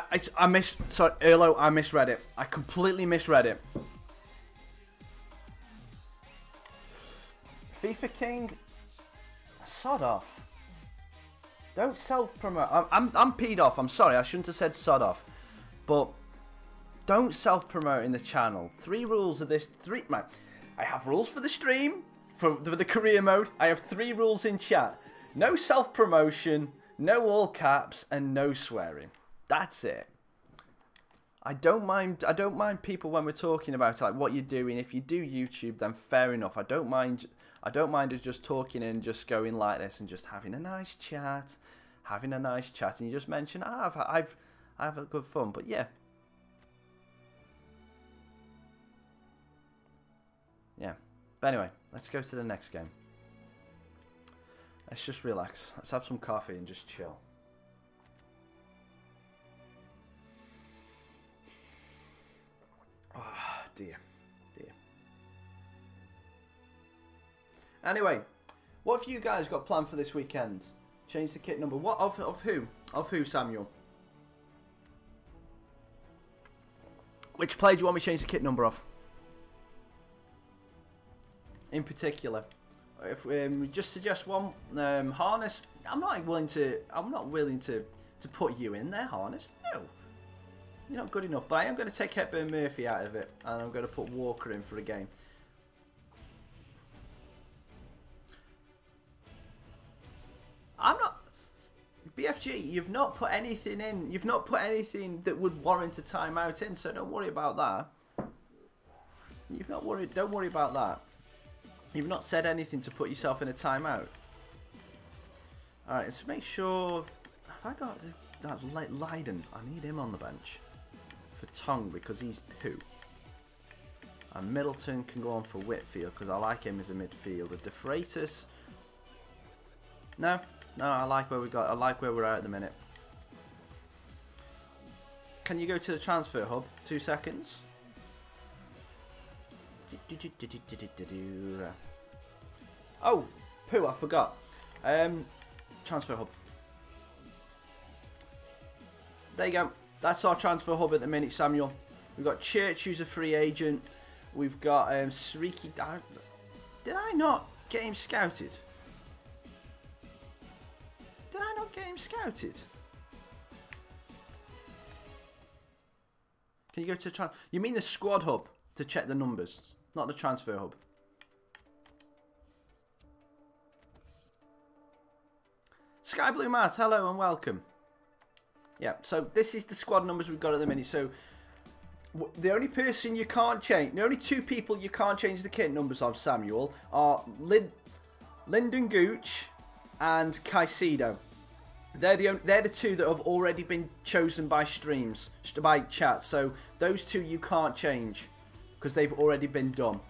sorry, Erlo, I misread it. I completely misread it. FIFA King, sod off. Don't self-promote. I'm peed off. I'm sorry, I shouldn't have said sod off. But don't self-promote in the channel. 3 rules of this. Right. I have rules for the stream, for the career mode. I have 3 rules in chat. No self-promotion, no all caps, and no swearing. That's it. I don't mind people when we're talking about like what you're doing. If you do YouTube, then fair enough. I don't mind us just talking and just going like this and just having a nice chat, and you just mention I've had good fun. But yeah. But anyway, let's go to the next game. Let's just relax. Let's have some coffee and just chill. Oh, dear. Anyway, what have you guys got planned for this weekend? Change the kit number. What of who? Of who, Samuel? Which player do you want me to change the kit number of? In particular, if we just suggest one, Harness. I'm not willing to put you in there, Harness. No, you're not good enough. But I am going to take Hepburn Murphy out of it, and I'm going to put Walker in for a game. I'm not. BFG, you've not put anything in. You've not put anything that would warrant a timeout in. So don't worry about that. You've not worried. Don't worry about that. You've not said anything to put yourself in a timeout. Alright, let's make sure. Have I got that Leiden? I need him on the bench for Tong because he's poo. And Middleton can go on for Whitfield because I like him as a midfielder. De Freitas. No, I like where we're at the minute. Can you go to the transfer hub? 2 seconds. Oh, poo, I forgot. Transfer hub. There you go. That's our transfer hub at the minute, Samuel. We've got Church, who's a free agent. We've got Sriki. Did I not get him scouted? Did I not get him scouted? Can you go to you mean the squad hub to check the numbers, not the transfer hub? Sky Blue Matt, hello and welcome. Yeah, so this is the squad numbers we've got at the minute. So the only person you can't change, the only 2 people you can't change the kit numbers of, Samuel, are Lyndon Gooch and Caicedo. They're the 2 that have already been chosen by streams, by chat. So those 2 you can't change because they've already been done.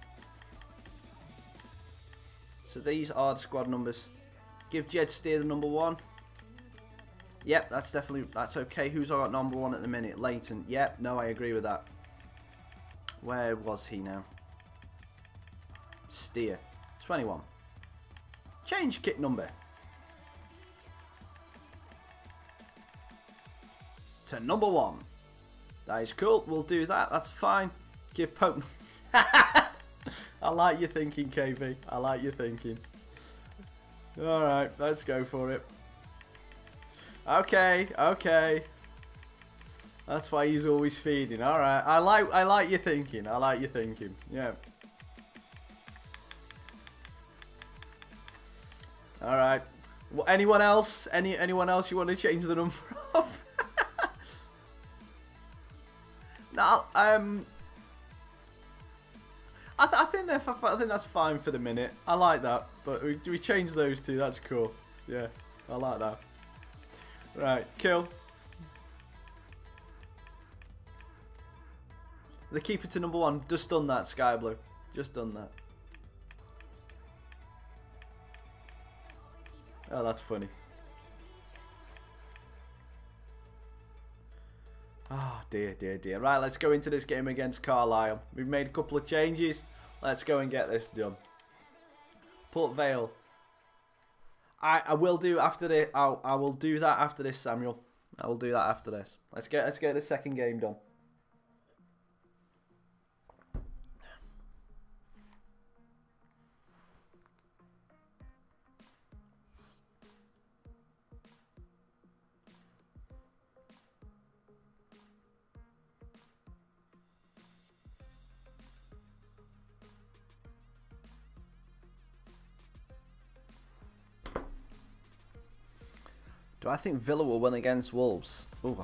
So these are the squad numbers. Give Jed Steer the number 1. Yep, that's okay. Who's our number 1 at the minute? Leighton. Yep, no, I agree with that. Where was he now? Steer. 21. Change kit number to number 1. That is cool. We'll do that. That's fine. Give Pope... I like your thinking, KB. I like your thinking. Alright, let's go for it. Okay, okay. That's why he's always feeding. Alright, I like your thinking. I like your thinking. Yeah. Alright. Well, anyone else? Anyone else you want to change the number of? No, I think that's fine for the minute. I like that, but we change those two. That's cool. Yeah, I like that. Right, kill. The keeper to number 1. Just done that, Sky Blue. Just done that. Oh, that's funny. Oh, dear, dear, dear. Right, let's go into this game against Carlisle. We've made a couple of changes. Let's go and get this done. Port Vale. I will do after this. I will do that after this, Samuel. I will do that after this. Let's get the second game done. Do I think Villa will win against Wolves? Ooh.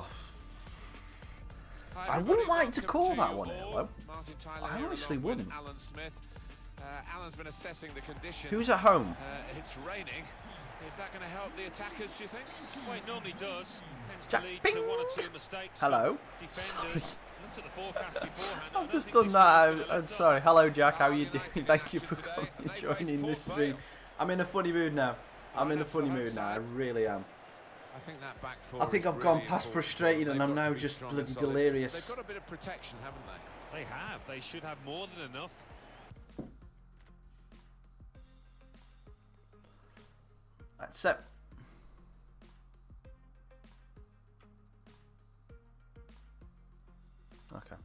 I wouldn't like to call that one, Hello. I honestly wouldn't. Alan Smith. Alan's been assessing the condition. Who's at home? It's raining. Is that going to help the attackers, do you think? Well, it normally does. Tends Jack, to lead bing. to 1 or 2 mistakes. Hello. Defenders. Looked at the forecast beforehand. I've just done that. I'm sorry. Hello, Jack. How are you doing? Thank you for coming and joining this stream. I'm in a funny mood now. I'm in a funny mood now. I really am. I think I've gone past frustrated and I'm now just bloody delirious. They've got a bit of protection, haven't they? They have. They should have more than enough. Except... Okay.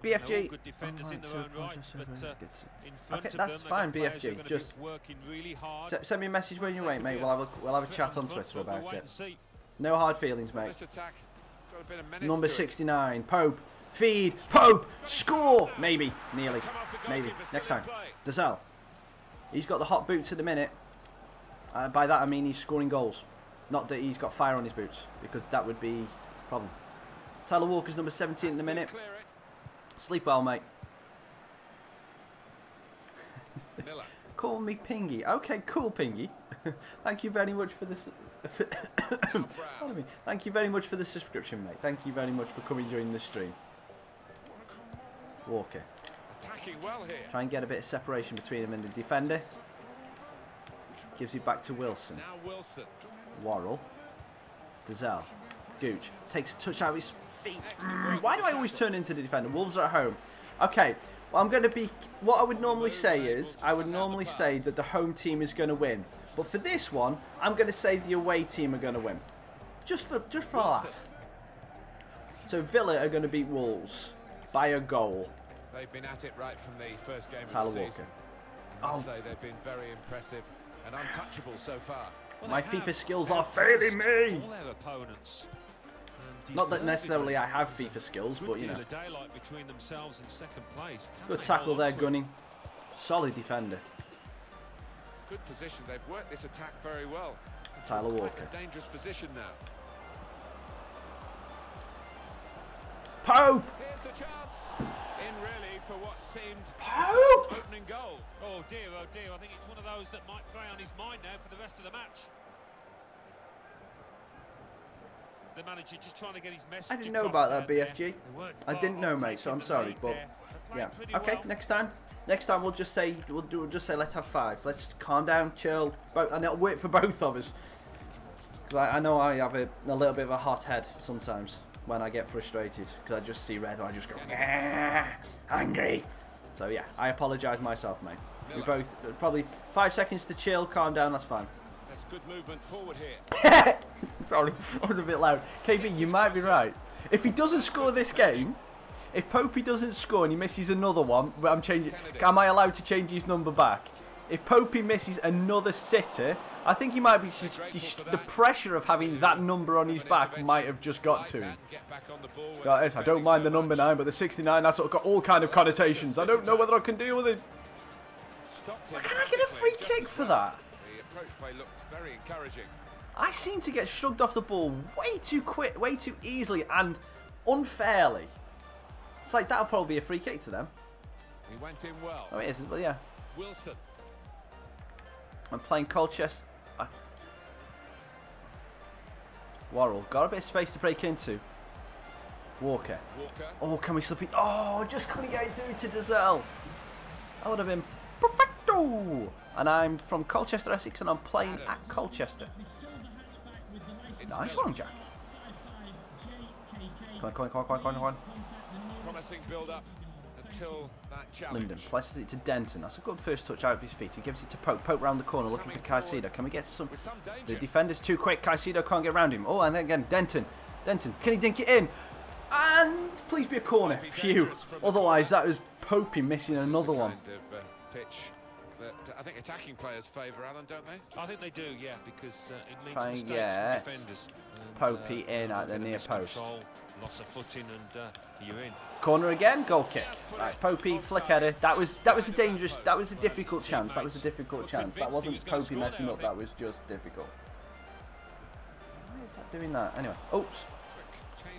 BFG. Good defenders in their own right, but in front okay, of that's them, fine. BFG. Just working really hard. Send me a message when you wait, mate. We'll have a chat on Twitter about it. See. No hard feelings, mate. This attack got a bit of menace Number to it. 69, Pope, feed, Pope, score! Maybe, nearly, maybe. Next time. Dazelle. He's got the hot boots at the minute. By that I mean he's scoring goals. Not that he's got fire on his boots, because that would be a problem. Tyler Walker's number 17 in a minute. Sleep well, mate. Call me Pingy. Okay, cool, Pingy. Thank you very much for this. Thank you very much for the subscription, mate. Thank you very much for coming joining the stream. Walker. Attacking well here. Try and get a bit of separation between him and the defender. Gives it back to Wilson. Now Wilson. Worrell. Dazelle. Gooch. Takes a touch out of his feet. Why do I always turn into the defender? Wolves are at home. Okay. Well, I'm going to be... What I would normally say is... I would normally say that the home team is going to win. But for this one, I'm going to say the away team are going to win. Just for a laugh. So Villa are going to beat Wolves by a goal. They've been at it right from the first game Tyler of the Walker. season. I must say they've been very impressive and untouchable so far. Well, My FIFA skills are failing me. All their opponents. Not that necessarily I have FIFA skills, but you know. Between themselves in second place. Good tackle there, Gunning. Solid defender. Good position. They've worked this attack very well. Tyler Walker. A dangerous position now. Pope! Here's the chance. In really for what seemed Pope! opening goal. Oh dear, oh dear. I think it's one of those that might play on his mind now for the rest of the match. The manager just trying to get his message. I didn't know about that, BFG. I didn't know, mate, so I'm sorry, but yeah. Okay, next time. Next time we'll just say we'll just say let's have 5. Let's calm down, chill, and it'll work for both of us. Because I know I have a little bit of a hot head sometimes when I get frustrated because I just see red and I just go angry. So yeah, I apologise myself, mate. We both probably 5 seconds to chill, calm down. That's fine. That's good movement forward here. Sorry, I was a bit loud. KB, you might be right. If he doesn't score this game, if Popey doesn't score and he misses another one, I'm changing. Am I allowed to change his number back? If Popey misses another sitter, I think he might be. The pressure of having that number on his back might have just got to him. Guys, I don't mind the number 9, but the 69, that's sort of got all kind of connotations. I don't know whether I can deal with it. Can I get a free kick for that? The approach play looked very encouraging. I seem to get shrugged off the ball way too quick, way too easily and unfairly. It's like that'll probably be a free kick to them. He went in well. Oh, it isn't, but yeah. Wilson. I'm playing Colchester. Worrell. Got a bit of space to break into. Walker. Oh, can we slip it? Oh, just couldn't get it through to Dazelle. That would have been perfecto. And I'm from Colchester, Essex, and I'm playing at Colchester. Nice one, Jack. Come on. Promising build-up until that challenge. Linden places it to Denton. That's a good first touch out of his feet. He gives it to Pope. Pope round the corner looking for Caicedo. Can we get some? The defender's too quick. Caicedo can't get round him. Oh, and then again, Denton. Denton, can he dink it in? And please be a corner. Phew. Otherwise, that was Popey missing another one. Kind of, pitch that I think attacking players favour, Alan, don't they? I think they do, yeah, because it means Try and mistakes get from defenders. Popey in at the near post. Loss of footing, and you're in. Corner again, goal kick. Right, Popey, flick header. That was a dangerous. That was a difficult chance. That was a difficult chance. That wasn't Popey messing up. That was just difficult. Why is that doing that? Anyway, oops.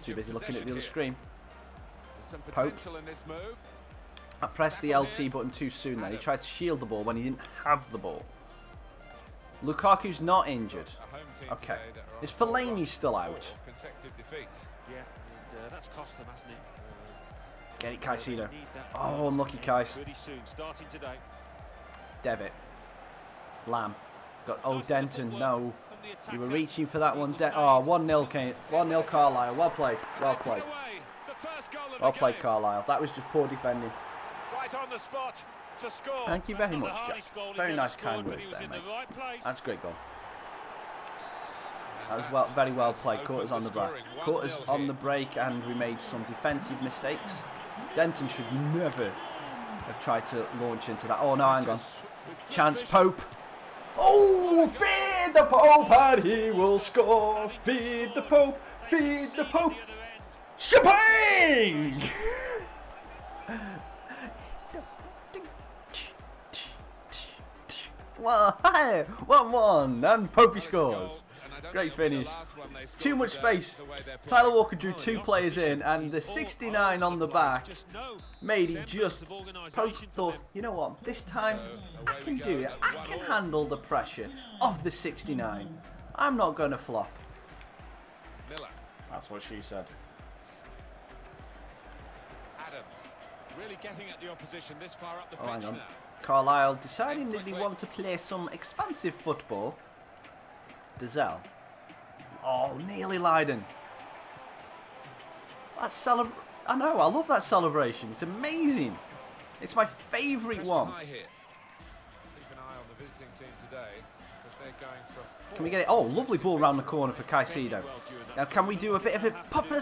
Too busy looking at the other screen. Pope. I pressed the LT button too soon then. He tried to shield the ball when he didn't have the ball. Lukaku's not injured. Okay. Is Fellaini still out? Yeah, and that's cost them, hasn't it? Get it, Caicedo. Oh, unlucky, Kais. Pretty soon, starting today. Devitt. Lamb. Got old Denton. No. You were reaching for that one. Oh, 1-0, Kane. 1-0, Carlisle. Well played. Well played. Well played, Carlisle. That was just poor defending. Right on the spot to score. Thank you very much, Jack. Very nice, kind words there, mate. That's a great goal. That was very well played. Caught us on the break. Caught us on the break, and we made some defensive mistakes. Denton should never have tried to launch into that. Oh no, hang on. Chance, Pope. Oh, feed the Pope and he will score. Feed the Pope. Feed the Pope. Shebang! Well, hey, 1-1, and Popey scores. Great finish. Too much space. Tyler Walker drew 2 players in, and the 69 on the back made it just. Pope thought, you know what, this time I can do it. I can handle the pressure of the 69. I'm not going to flop. That's what she said. Really getting at the opposition this far up the pitch hang on. now. Carlisle deciding that they want to play some expansive football. Dazelle. Oh, nearly Leiden. That's I know, I love that celebration. It's amazing. It's my favourite one. Keep an eye on the visiting team today, because they're going for Can we get it? Oh, lovely ball round the corner for Caicedo. Now, can we do a bit of a popular?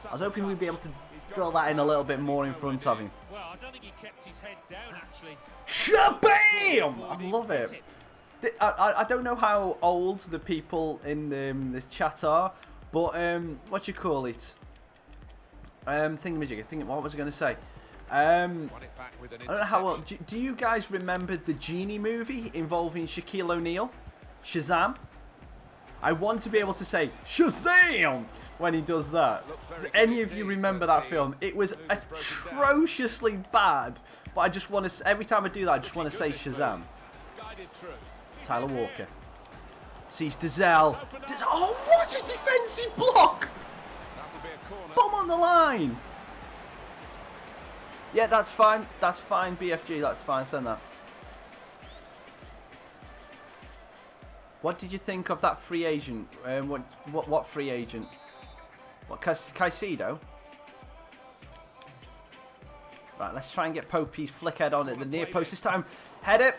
I was hoping we'd be able to drill that in a little bit more in front of him. Well, I don't think he kept his head down, actually. Shabam! I love it. I don't know how old the people in this chat are, but what you call it? Thingamajigger. What was I going to say? I don't know how old. Do you guys remember the Genie movie involving Shaquille O'Neal? Shazam? I want to be able to say Shazam when he does that. Does any of you remember that film? It was atrociously bad, but I just want to. Every time I do that, I just want to say Shazam. Tyler Walker sees Dazelle. Oh, what a defensive block! Put him on the line. Yeah, that's fine. That's fine, BFG. That's fine. Send that. What did you think of that free agent? What free agent? What, Caicedo? Right, let's try and get Popey's flick head on at the near post this time. Head it,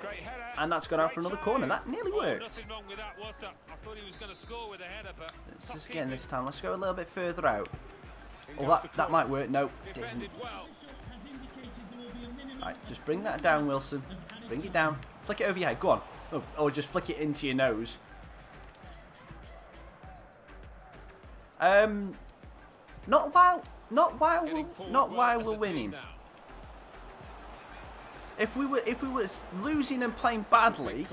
and that's gone out for another corner. That nearly worked. Nothing wrong with that, was there? I thought he was going to score with a header, but Let's just again this time. Let's go a little bit further out. Oh, that might work. No, it doesn't. Right, just bring that down, Wilson. Bring it down. Flick it over your head. Go on. Oh, or just flick it into your nose. Not while we're winning. If we were losing and playing badly.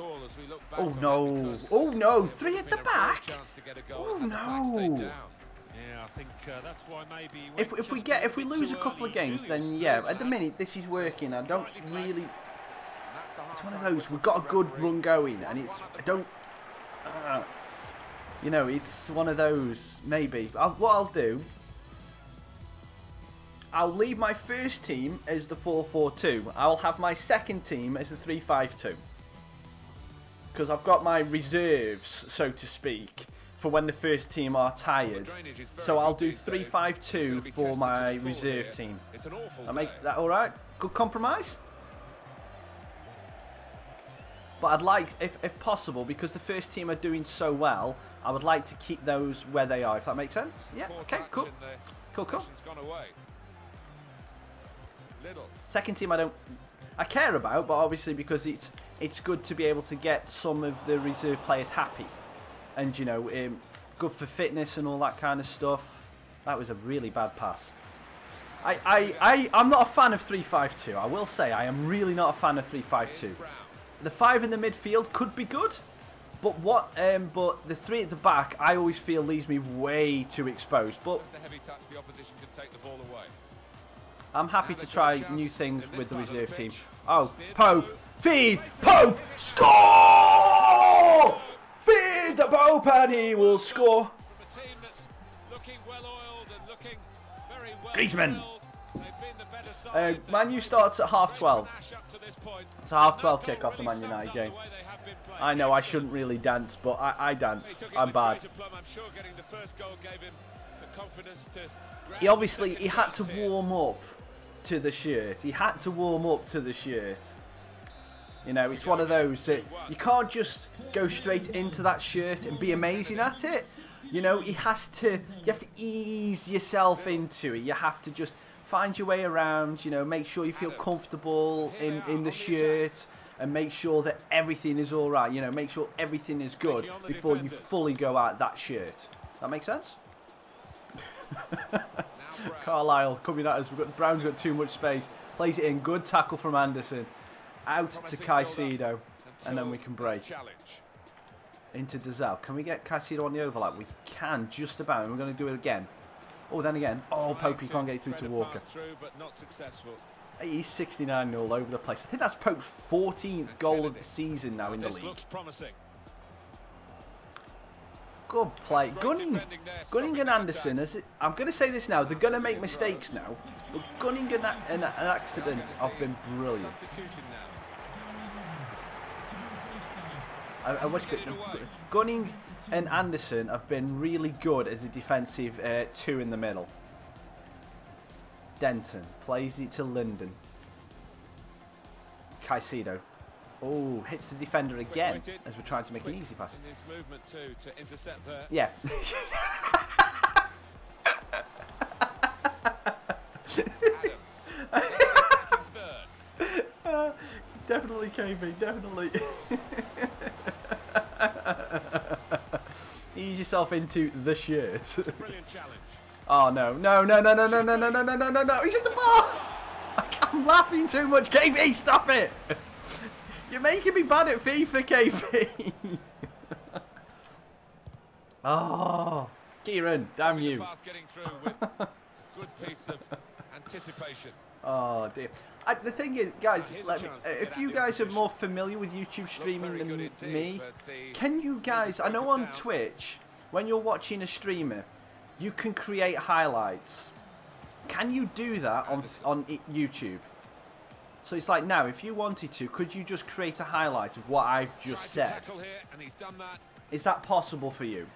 Oh no! Oh no! 3 at the back. Oh no! yeah, I think that's why maybe. If we lose a couple of games, then yeah. At the minute, this is working. I don't really. It's one of those. We've got a good run going, and it's. I don't. You know, it's one of those. Maybe. What I'll do. I'll leave my first team as the 4-4-2. I'll have my second team as the 3-5-2. Because I've got my reserves, so to speak, for when the first team are tired. So I'll do 3-5-2 for my reserve team. I make that alright? Good compromise? But I'd like, if possible, because the first team are doing so well, I would like to keep those where they are, if that makes sense. Yeah, okay, cool. Cool. Second team I care about, but obviously because it's good to be able to get some of the reserve players happy, and you know, good for fitness and all that kind of stuff. That was a really bad pass. I'm not a fan of 3-5-2. I will say I am really not a fan of 3-5-2. The 5 in the midfield could be good, but but the 3 at the back I always feel leaves me way too exposed. But I'm happy to try new things with the reserve team. Oh, Pope! Feed! Pope! Score! Feed the Pope and he will score. Griezmann! Man U starts at half-12. It's a half-12 kick-off the Man United game. I know I shouldn't really dance, but I dance. I'm bad. He had to warm up to the shirt. He had to warm up to the shirt. You know, it's one of those that you can't just go straight into that shirt and be amazing at it. You know, you have to ease yourself into it. You have to just find your way around, you know, make sure you feel comfortable in the shirt and make sure that everything is all right. You know, make sure everything is good before you fully go out that shirt. That makes sense? Carlisle coming at us. Brown's got too much space. Plays it in. Good tackle from Anderson. Out to Caicedo. And then we can break. Into Dazal. Can we get Caicedo on the overlap? We can, just about. And we're going to do it again. Oh, then again. Oh, Pope, you can't get through to Walker. He's 69-0 over the place. I think that's Pope's 14th goal of the season now in the league. Good play. Gunning and Anderson, I'm going to say this now, they're going to make mistakes now, but Gunning and an accident have been brilliant. Gunning and Anderson have been really good as a defensive 2 in the middle. Denton plays it to Linden. Caicedo. Oh, hits the defender again as we're trying to make an easy pass. Yeah. Definitely KB, definitely. Ease yourself into the shirt. Oh no, no, no, no, no, no, no, no, no, no, no, no, no, he's at the ball! I'm laughing too much, KB, stop it! You're making me bad at FIFA, KB. Oh, Kieran, damn you. Oh dear. The thing is, guys, if you guys are more familiar with YouTube streaming than me, can you guys, I know on Twitch, when you're watching a streamer, you can create highlights. Can you do that on YouTube? So it's like now, if you wanted to, could you just create a highlight of what I've just said? Is that possible for you?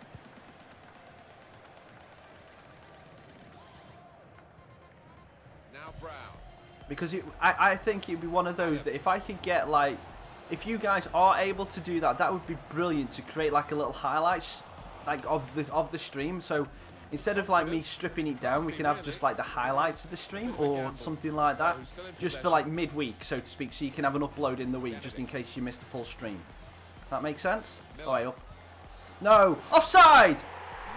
because I think it'd be one of those that if I could get like, if you guys are able to do that, that would be brilliant to create like a little highlights like of the stream. So instead of like me stripping it down, we can have just like the highlights of the stream or something like that, just for like midweek, so to speak, so you can have an upload in the week just in case you missed a full stream. That makes sense? Oh, way up. No, offside.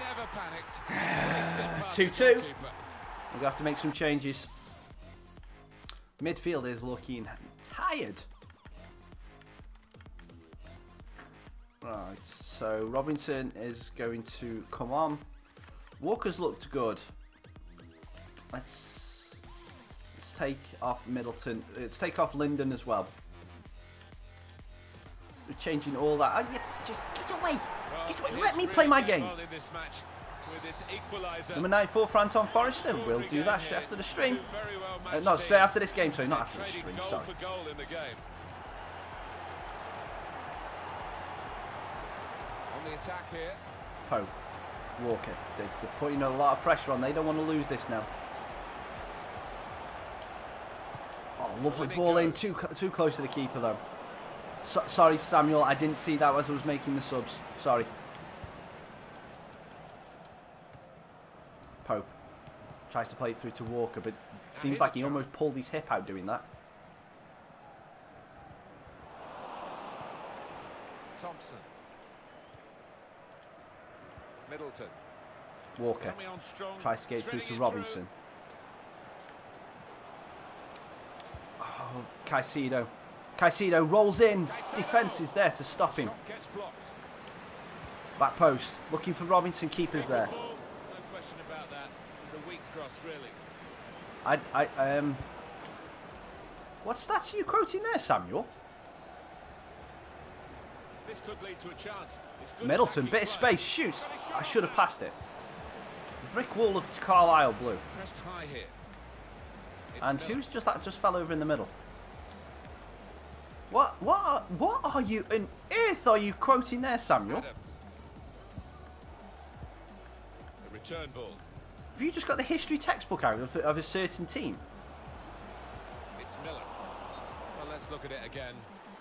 Never panicked. 2-2. We're gonna have to make some changes. Midfield is looking tired. Right, so Robinson is going to come on. Walker's looked good. Let's take off Middleton. Let's take off Linden as well. We're changing all that. Oh, yeah, just get away. Get away. Let me play my game. Number 94 for Anton Forrester. We'll do that straight after the stream. No, straight after this game. Sorry, not after the stream. Sorry. On the attack here. Pope. Walker. They're putting a lot of pressure on. They don't want to lose this now. Oh, lovely ball in. Too close to the keeper, though. Sorry, Samuel. I didn't see that as I was making the subs. Sorry. Pope tries to play it through to Walker, but it seems like he almost pulled his hip out doing that. Thompson. Middleton. Walker tries to get through to Robinson. Oh, Caicedo. Caicedo rolls in. Defence is there to stop him. Back post. Looking for Robinson. Keeper's there. No question about that. It's a weak cross, really. What stats are you quoting there, Samuel? This could lead to a chance. Middleton, bit of space, shoots. I should have passed it. Brick wall of Carlisle blue. Pressed high here. And who's just that just fell over in the middle? What are you on earth are you quoting there, Samuel? A return ball. Have you just got the history textbook out of a certain team? It's Miller. Well, let's look at it again,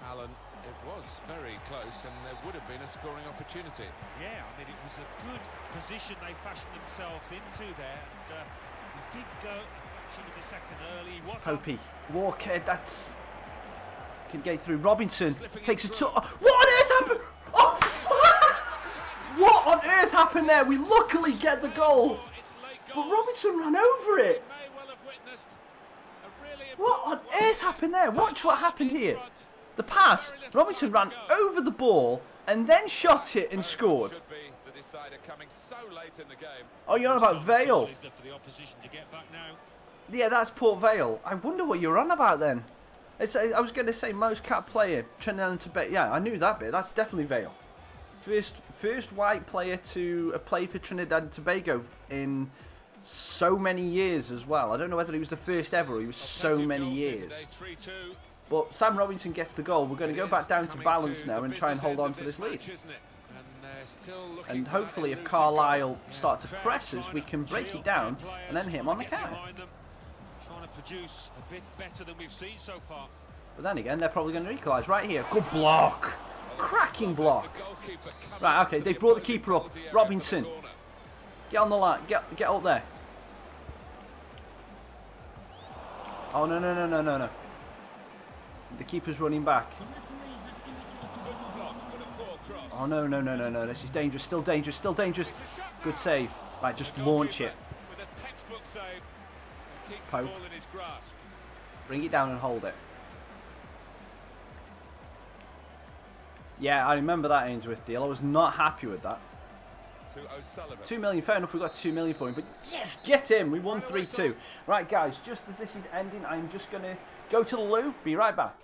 Alan. It was very close, and there would have been a scoring opportunity. Yeah, I mean, it was a good position they fashioned themselves into there. And he did go, should have been second early. Popey, Walker, that's... Can get through. Robinson takes a touch. What on earth happened? Oh, fuck! What on earth happened there? We luckily get the goal. But Robinson ran over it. What on earth happened there? Watch what happened here. The pass, Robinson ran over the ball and then shot it and scored. Oh, you're on about Vale. Yeah, that's Port Vale. I wonder what you're on about then. I was going to say most capped player, Trinidad and Tobago. Yeah, I knew that bit. That's definitely Vale. First white player to play for Trinidad and Tobago in so many years as well. I don't know whether he was the first ever or he was so many years. But Sam Robinson gets the goal. We're going to go back down to balance now and try and hold on to this lead. And hopefully if Carlisle start to press us, we can break it down and then hit him on the counter. Trying to produce a bit better than we've seen so far. But then again, they're probably going to equalise right here. Good block. Cracking block. Right, okay, they brought the keeper up. Robinson. Get on the line. Get up there. Oh, no. The keeper's running back. Oh, no. This is dangerous. Still dangerous. Good save. Right, just launch it. Pope. Bring it down and hold it. Yeah, I remember that Ainsworth deal. I was not happy with that. 2 million, fair enough, we got 2 million for him, but yes, get him. We won 3-2. Right, guys, just as this is ending, I'm just going to go to the loo. Be right back.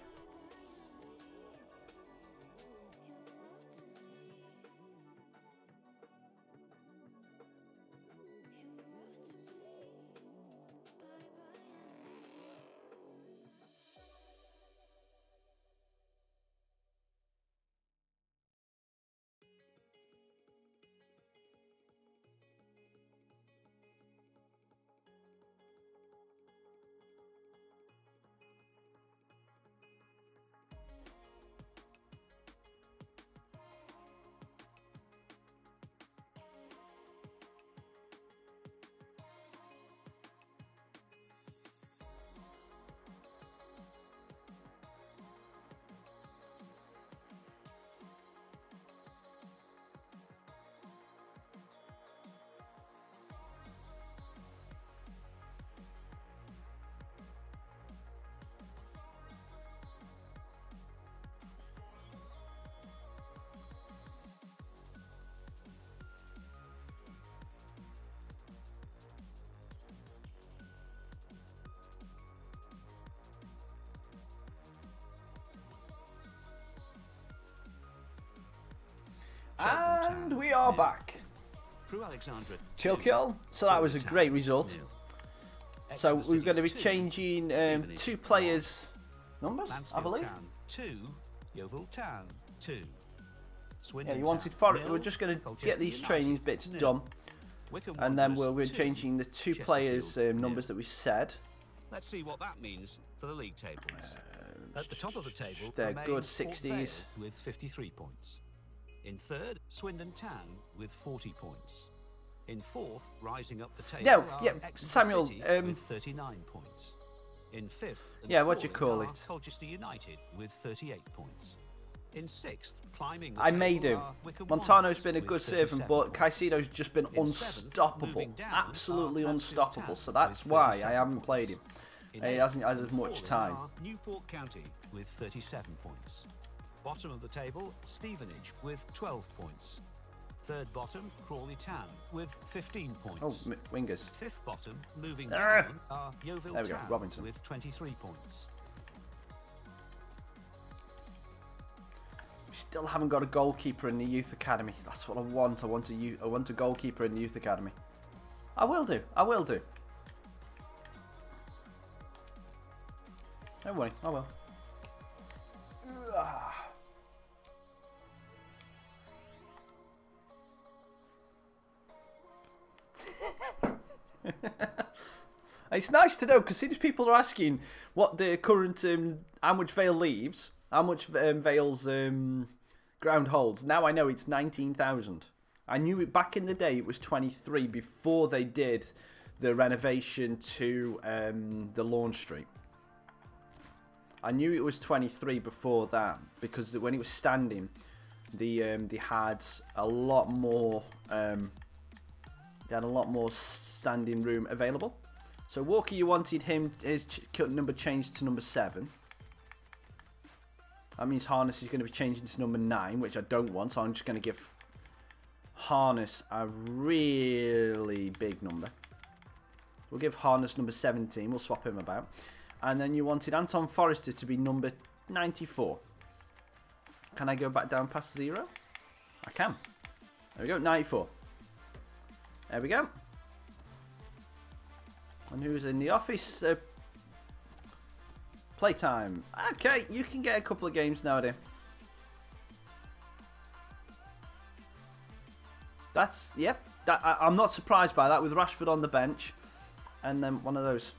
We are back. Crew Alexandra. Kill. So that was a great result. So we're going to be changing 2 players' numbers, I believe. Town 2, Yeovil Town 2. Yeah, you wanted Forest. We're just going to get these training bits done, and then we're changing the 2 players' numbers that we said. Let's see what that means for the league tables. At the top of the table, they're good 60s with 53 points. In third, Swindon Town with 40 points. In fourth, rising up the table, Samuel, with 39 points. In fifth, what do you call it? Colchester United with 38 points. In sixth, climbing the I made him. Montano's been a good servant, but Caicedo's just been unstoppable, absolutely unstoppable. So that's why I haven't played him. He hasn't had as much time. Newport County with 37 points. Bottom of the table, Stevenage with 12 points. Third bottom, Crawley Town with 15 points. Oh, wingers. Fifth bottom, moving down, are Yeovil there we go, Town Robinson. with 23 points. We still haven't got a goalkeeper in the youth academy. That's what I want. I want a goalkeeper in the youth academy. I will do. Don't worry, I will. It's nice to know, because since people are asking what the current how much Vale leaves, how much Vale's ground holds. Now I know it's 19,000. I knew it back in the day. It was 23 before they did the renovation to the Lawn Street. I knew it was 23 before that, because when it was standing, they had a lot more. They had a lot more standing room available. So Walker, you wanted his number changed to number 7. That means Harness is going to be changing to number 9, which I don't want. So I'm just going to give Harness a really big number. We'll give Harness number 17. We'll swap him about. And then you wanted Anton Forrester to be number 94. Can I go back down past 0? I can. There we go, 94. There we go. And who's in the office? Playtime. Okay, you can get a couple of games nowadays. That's, yep. I'm not surprised by that, with Rashford on the bench. And then one of those.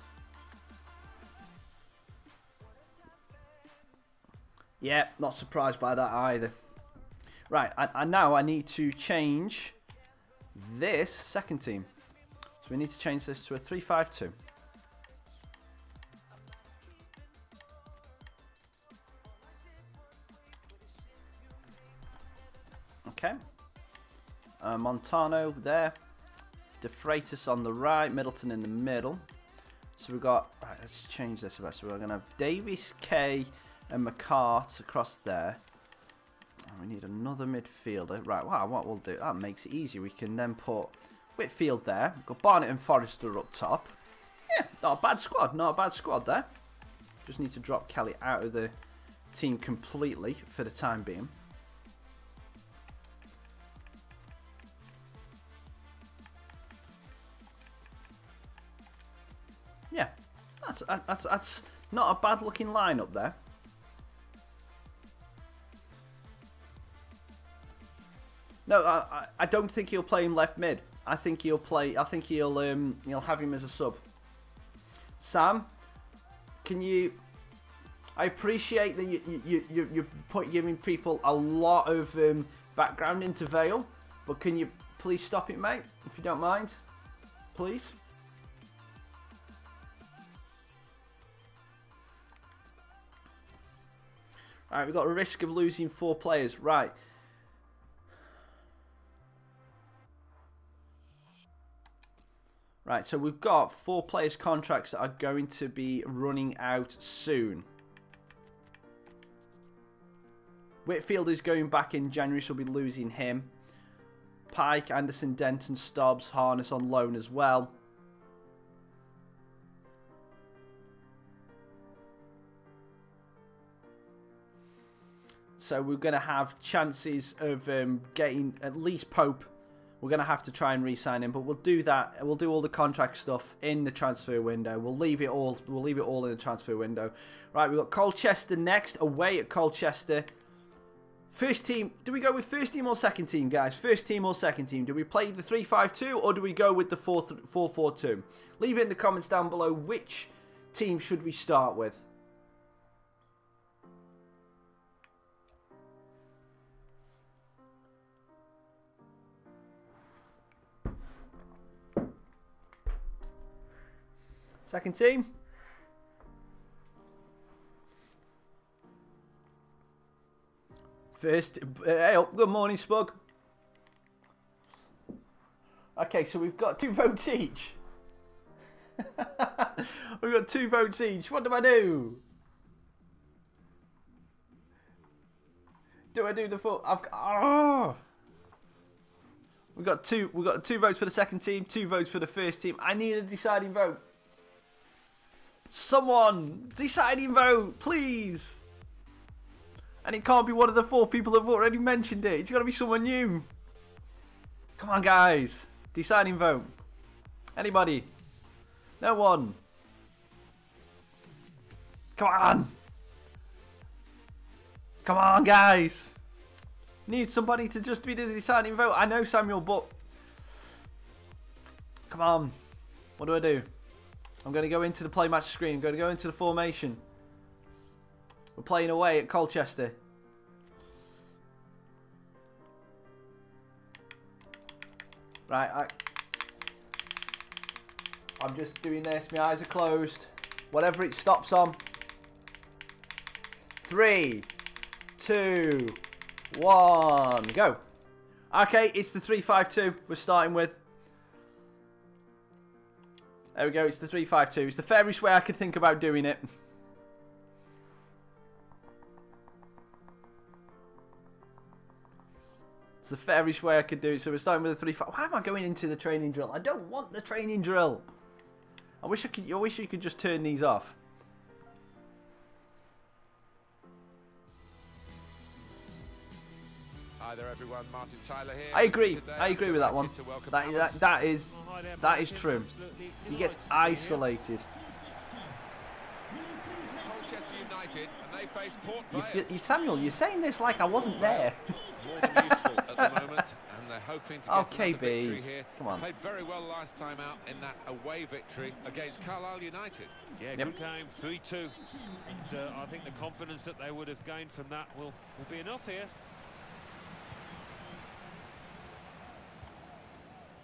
Yeah, not surprised by that either. Right, and now I need to change this second team. So we need to change this to a 3-5-2. Okay. Montano there. De Freitas on the right, Middleton in the middle. So we've got, right, let's change this a bit. So we're going to have Davies, Kay and McCart across there. And we need another midfielder. Right, wow, what we'll do, that makes it easy. We can then put Whitfield there. We've got Barnett and Forrester up top. Yeah, not a bad squad. Not a bad squad there. Just need to drop Kelly out of the team completely for the time being. Yeah, that's not a bad looking lineup there. No, I don't think he'll play him left mid. I think he'll play. I think he'll have him as a sub. Sam, can you? I appreciate that you're giving people a lot of background into Vale, but can you please stop it, mate, if you don't mind, please? All right, we've got a risk of losing 4 players. Right. Right, so we've got 4 players' contracts that are going to be running out soon. Whitfield is going back in January, so we'll be losing him. Pike, Anderson, Denton, Stobbs, Harness on loan as well. So we're going to have chances of getting at least Pope. We're going to have to try and re-sign him, but we'll do that. We'll do all the contract stuff in the transfer window. We'll leave it all in the transfer window. Right, we've got Colchester next, away at Colchester. First team, do we go with first team or second team, guys? First team or second team? Do we play the 3-5-2 or do we go with the 4-4-2? Leave it in the comments down below. Which team should we start with? Second team. First, hey up, good morning, Spug. Okay, so we've got 2 votes each. We've got 2 votes each. What do I do? Do I do the full? We've got two votes for the second team, 2 votes for the first team. I need a deciding vote. Someone, deciding vote, please. And it can't be one of the 4 people that have already mentioned it. It's got to be someone new. Come on, guys. Deciding vote. Anybody? No one. Come on. Come on, guys. Need somebody to just be the deciding vote. I know Samuel, but... Come on. What do I do? I'm going to go into the play match screen. I'm going to go into the formation. We're playing away at Colchester. Right, I'm just doing this. My eyes are closed. Whatever it stops on. 3, 2, 1, go. Okay, it's the 3-5-2 we're starting with. There we go, it's the 3-5-2. It's the fairest way I could think about doing it. It's the fairest way I could do it. So we're starting with a 3-5. Why am I going into the training drill? I don't want the training drill. I wish you could just turn these off. Hi there, everyone. Martin Tyler here. I agree. I agree with that one. That is true. He gets isolated. Colchester United, and they face Port Vale. Samuel, you're saying this like I wasn't there. More than useful at the moment, and they're hoping to get another victory here. Come on. Played very well last time out in that away victory against Carlisle United. Yeah, good game, 3-2. And I think the confidence that they would have gained from that will be enough here.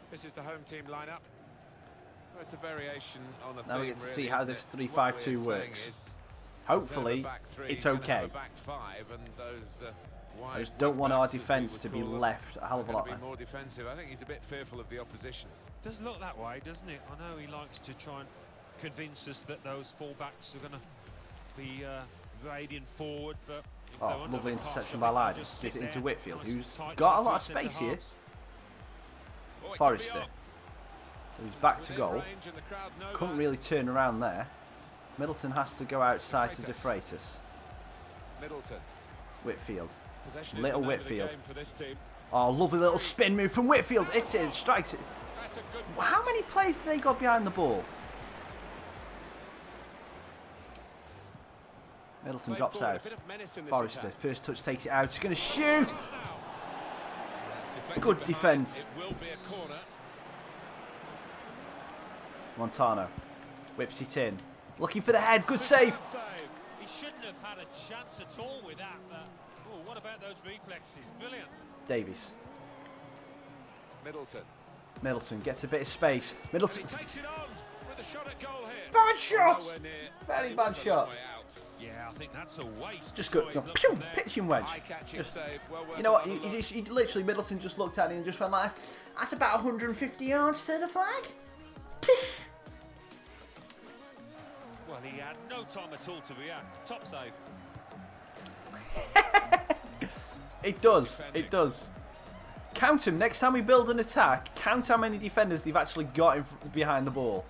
This is the home team lineup. Well, it's a variation on a Now theme, we get to really, see how isn't this it? 3-5-2 works. Hopefully, it's okay. I just don't want our defence to be left a hell of a lot there. More defensive. I think he's a bit fearful of the opposition. Does look that way, doesn't it? I know he likes to try and convince us that those fullbacks are going to be radiant forward, but oh, lovely interception by Lyden. Gives it into Whitfield, who's got a lot of space here. Forrester. He's back to goal. Couldn't really turn around there. Middleton has to go outside to De Freitas. Whitfield. Little Whitfield. Oh, lovely little spin move from Whitfield. It's in, strikes it. How many players do they got behind the ball? Middleton drops out. Forrester, first touch, takes it out. He's going to shoot. Good defence. Montano whips it in. Looking for the head. Good save. He shouldn't have had a chance at all with that. But oh, what about those reflexes? Brilliant. Davies. Middleton. Middleton gets a bit of space. Middleton. He takes it on with a shot at goal here. Bad shot. Very bad shot. Yeah, I think that's a waste. Just good. Pew, pitching wedge. Just, you know what? He literally, Middleton just looked at it and just went like, that's about 150 yards to the flag. Well, he had no time at all to react. Top save. It does. It does. Count them. Next time we build an attack, count how many defenders they've actually got behind the ball.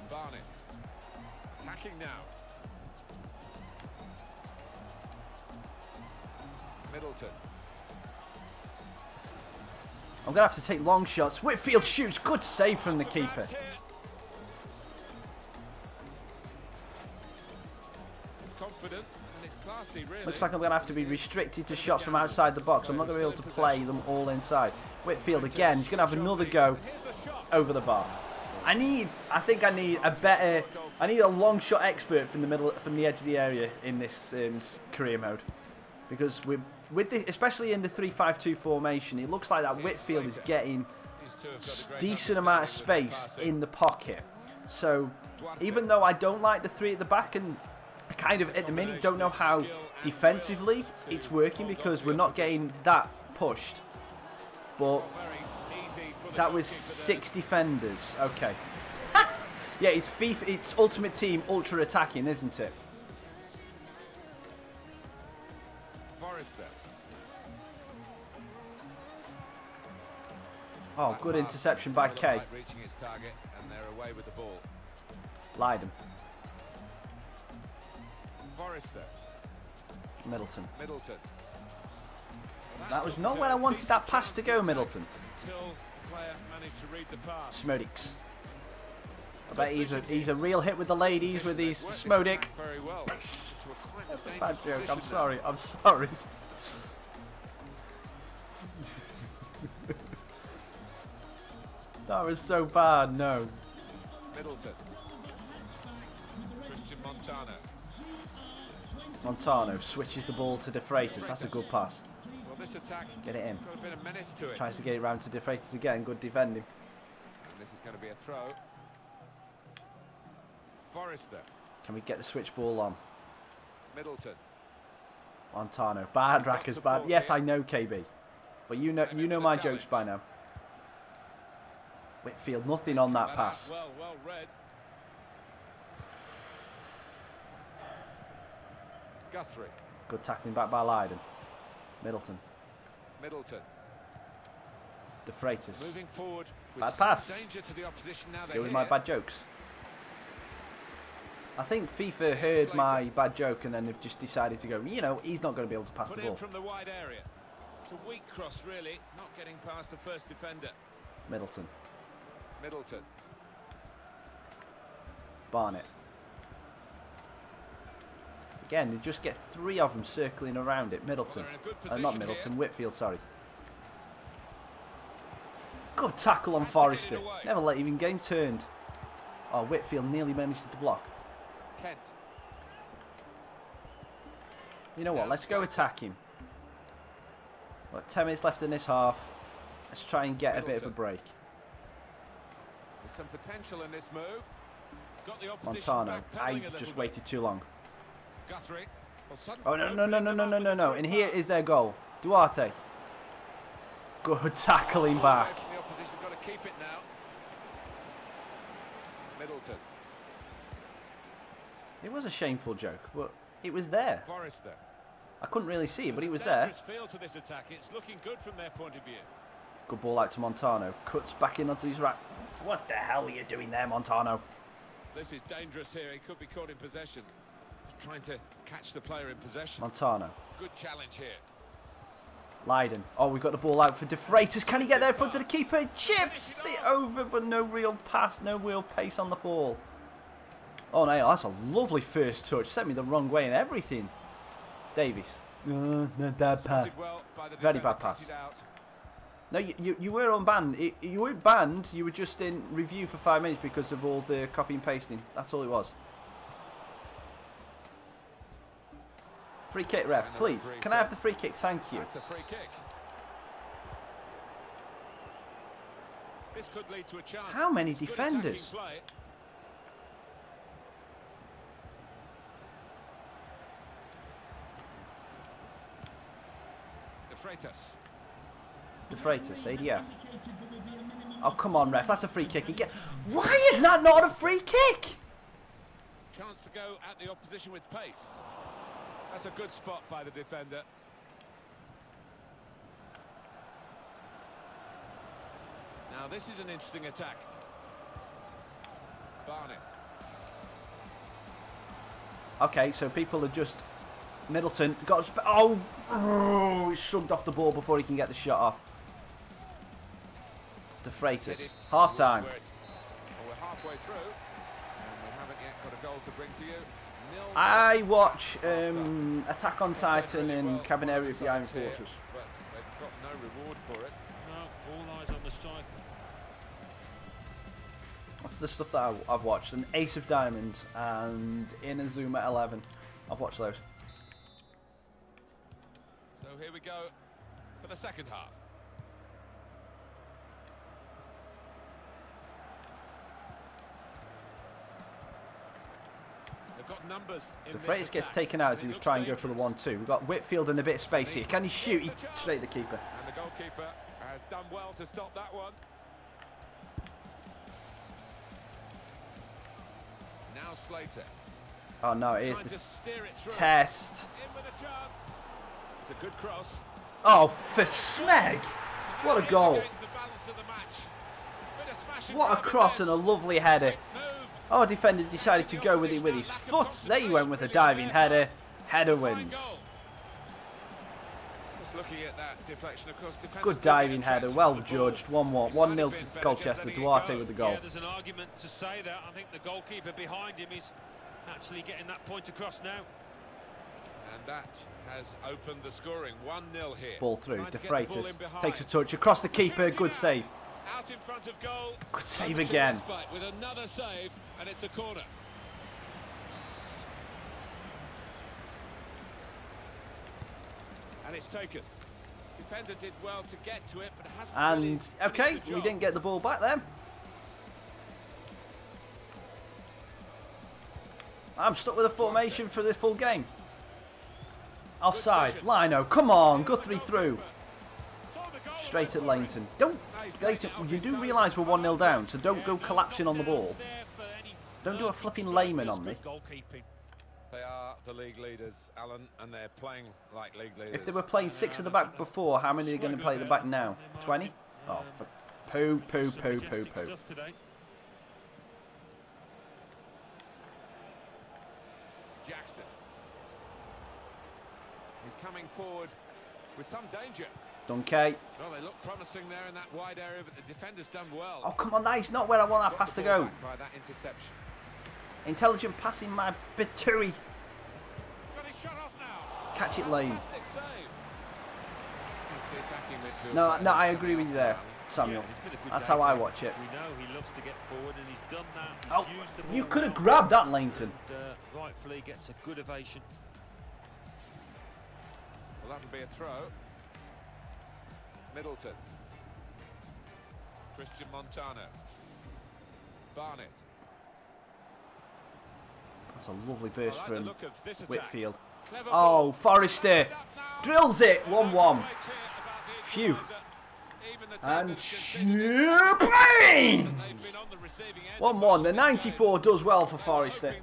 Barney. Attacking now. Middleton. I'm going to have to take long shots. Whitfield shoots. Good save from the keeper. It's confident and it's classy, really. Looks like I'm going to have to be restricted to shots from outside the box. I'm not going to be able to play them all inside. Whitfield again. He's going to have another go over the bar. I think I need a long shot expert from the middle, from the edge of the area in this career mode, because especially in the 3-5-2 formation, it looks like that Whitfield is getting decent amount of space in the pocket. So even though I don't like the three at the back, and I kind of at the minute don't know how defensively it's working because we're not getting that pushed, but that was 6 defenders. Okay. Yeah, it's FIFA, it's Ultimate Team ultra attacking, isn't it? Oh, good interception by Kay. Reaching its target, and they're away with the ball. Leiden. Forrester. Middleton. Middleton. That was not where I wanted that pass to go, Middleton. Until the player managed to read the pass. Smodics. I bet he's a real hit with the ladies with his Smodic. Very well. That's a bad joke. I'm sorry. I'm sorry. That was so bad. No. Middleton. Christian Montano switches the ball to De Freitas. That's a good pass. Well, this attack Get it in. got a bit of menace to it. Tries to get it round to De Freitas again. Good defending. And this is going to be a throw. Forrester. Can we get the switch ball on? Middleton. Montano. Bad, Raccas, bad. Yes, I know, KB. But you know my jokes by now. Whitfield, nothing on that pass. Well read. Guthrie. Good tackling back by Leiden. Middleton. De Freitas. Moving forward. Bad pass. Danger to the opposition now. Go with my bad jokes. I think FIFA heard my bad joke and then they've just decided to go, you know, he's not going to be able to pass the ball. From the wide area. It's a weak cross, really. Not getting past the first defender. Middleton. Barnett. Again, you just get 3 of them circling around it. Middleton. Not Middleton, here. Whitfield, sorry. Good tackle on Forrester. Never let even game turned. Oh, Whitfield nearly managed to block. Kent. You know what? Let's go attacking. Got 10 minutes left in this half. Let's try and get a bit of a break. There's some potential in this move. Got the Montano. I just waited too long. Guthrie. Oh no! And here is their goal. Duarte. Good tackling back. The opposition got to keep it now. Middleton. It was a shameful joke, but it was there. Forrester. I couldn't really see it, but it was there. Feel to this attack. It's looking good from their point of view. Good ball out to Montano. Cuts back in onto his right. What the hell were you doing there, Montano? This is dangerous here. He could be caught in possession. He's trying to catch the player in possession. Montano. Good challenge here. Leiden. Oh, we've got the ball out for De Freitas. Can he get there in front of the keeper? Chips it over, but no real pass, no real pace on the ball. Oh, no, that's a lovely first touch. Sent me the wrong way and everything. Davies. Bad pass. Very bad pass. No, you were unbanned. You weren't banned. You were just in review for 5 minutes because of all the copy and pasting. That's all it was. Free kick, ref, please. Can I have the free kick? Thank you. That's a free kick. This could lead to a chance. How many defenders? De Freitas, ADF. Oh, come on, ref. That's a free kick again. Why is that not a free kick? Chance to go at the opposition with pace. That's a good spot by the defender. Now this is an interesting attack. Barnett. Okay, so people are just Middleton got. Oh, he shrugged off the ball before he can get the shot off. De Freitas. Half time. Well, we're halfway through, and we haven't yet got a goal to bring to you. I watch Attack on Titan and Cabaneri of the Iron Fortress. But they've got no reward for it. No, all eyes on the striker. That's the stuff that I've watched. And Ace of Diamond and Inazuma 11. I've watched those. So here we go for the second half. They've got numbers. De Freitas gets taken out as he was trying to go for the 1-2. We've got Whitfield in a bit of space here. Can he shoot? He straight the keeper. And the goalkeeper has done well to stop that one. Now Slater. Oh no, it is Trying the to steer it through. test. In with a chance. It's a good cross. Oh, for Smeg! What a goal! Against the balance of the match. Bit of smashing What a from the cross and a bench. lovely header. Move. Our defender decided to go with it with his foot. There he went with a diving header. Header wins. Just looking at that deflection, of course. Good diving header, well judged. 1-1, 1-0 to Colchester. Duarte with the goal. Yeah, there's an argument to say that. I think the goalkeeper behind him is actually getting that point across now. And that has opened the scoring. 1-0 here. Ball through. Trying De to get the ball Freitas in behind. takes a touch across the keeper. Good save. Out in front of goal. Good save Over to again. Respite with another save, and it's a corner. And it's taken. Defender did well to get to it, but hasn't really And finished okay, the we job. didn't get the ball back then. I'm stuck with a formation for the full game. Offside. Lino, come on, Guthrie through. Straight at Leighton. Don't, Leighton, you do realise we're 1-0 down, so don't go collapsing on the ball. Don't do a flipping layman on me. They are the league leaders, Alan, and they're playing like league leaders. If they were playing 6 at the back before, how many are going to play at the back now? 20? Oh, poo. Jackson. He's coming forward with some danger. Dunkey. Well, they look promising there in that wide area, but the defender's done well. Oh, come on, that is not where I want that pass to go. By that interception. Intelligent passing, my Bituri. Got his shot off now. Catch it lane. Fantastic save. It's the attacking midfield No, player. I agree with you there, Samuel. That's how I watch it. We know he loves to get forward, and he's done that. He's Oh, used the ball you could have well, grabbed that, Leighton. and, rightfully gets a good ovation. Well, that'll be a throw. Middleton. Christian Montano. Barnett. That's a lovely burst I like from the look of this attack. Whitfield. Clever Oh, ball. Forrester drills it. 1-1. Phew. And Champagne! 1-1. The 94 does well for Forrester.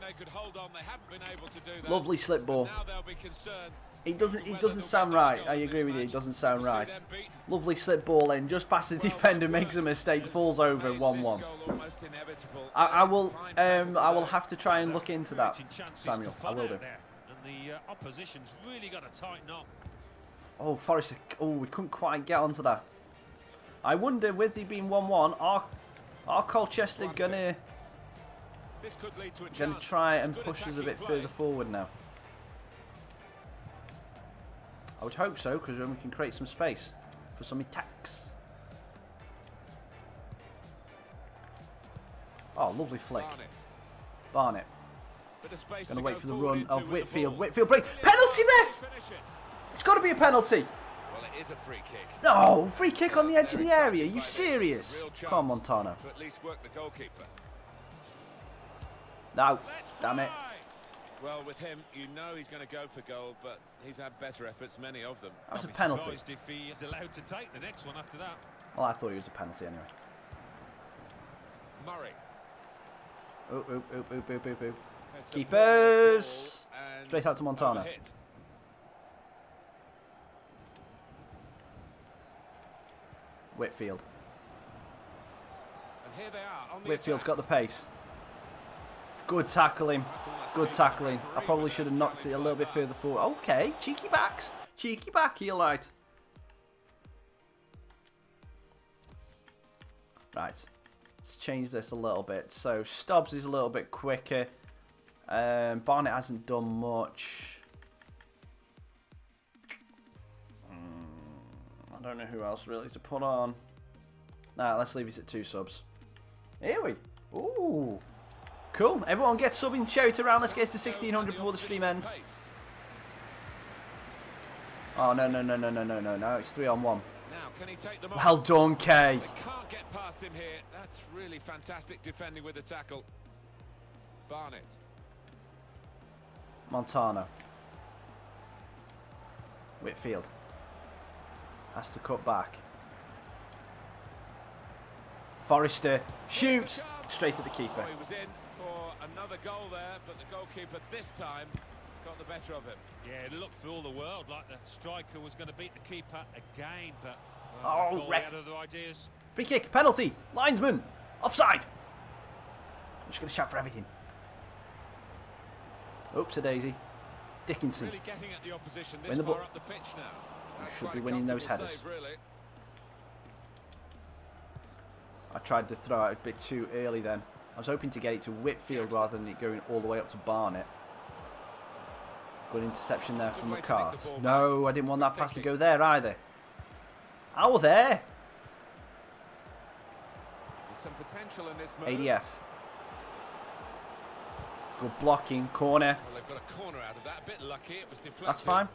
Lovely slip ball. It doesn't sound right. I agree with you. It doesn't sound right. Lovely slip ball in. Just past the defender, makes a mistake, falls over. 1-1. I will have to try and look into that, Samuel. I will do. And the opposition's really got to tighten up. Oh, Forrester. Oh, we couldn't quite get onto that. I wonder, with it being 1-1, are Colchester gonna try and push us a bit further forward now? I would hope so, because then we can create some space for some attacks. Oh, lovely flick. Barnett. Going to wait for the run of Whitfield. Whitfield break. Penalty, ref! It's got to be a penalty. Well, it is a free kick. No, free kick on the edge of the area. Are you serious? Come on, Montano. To at least work the goalkeeper. No, damn it. Well, with him, you know he's going to go for goal, but he's had better efforts, many of them. That was a I'd be penalty. surprised if he is allowed to take the next one after that. Well, I thought it was a penalty anyway. Murray. Oop, oop, oop, oop, oop, oop, oop. It's a Keepers. ball and Straight out to Montano. overhit. Whitfield. And here they are on the Whitfield's attack. got the pace. Good tackling. Good tackling. I probably should have knocked it a little bit further forward. Okay, cheeky backs. Cheeky back, you're right. Right. Let's change this a little bit. So Stubbs is a little bit quicker. Barnett hasn't done much. I don't know who else really to put on. Nah, let's leave it at 2 subs. Here we. Ooh. Cool. Everyone get subbing. Shout around. Let's get to 1600 before the stream ends. Oh, no. It's 3-on-1. Now, can he take them Well done, Kay. They can't get past him here. That's really fantastic defending with the tackle. Barnett. Montano. Whitfield. Has to cut back. Forrester shoots straight at the keeper. He was in for another goal there, but the goalkeeper this time got the better of him. Yeah, it looked for all the world like the striker was going to beat the keeper again, but Oh, ref. had other ideas. Free kick, penalty, linesman, offside. I'm just going to shout for everything. Oops, a daisy. Dickinson. Really getting at the opposition this Win the ball. far up the pitch now. That's Should quite be a winning those comfortable headers. save, really. I tried to throw it a bit too early then. I was hoping to get it to Whitfield rather than it going all the way up to Barnett. Good interception there from McCart. No, I didn't want that pass to go there either. Ow, there. There's some potential in this move. ADF. Good blocking, corner. Well, they've got a corner out of that. A bit lucky. It was deflected. That's fine.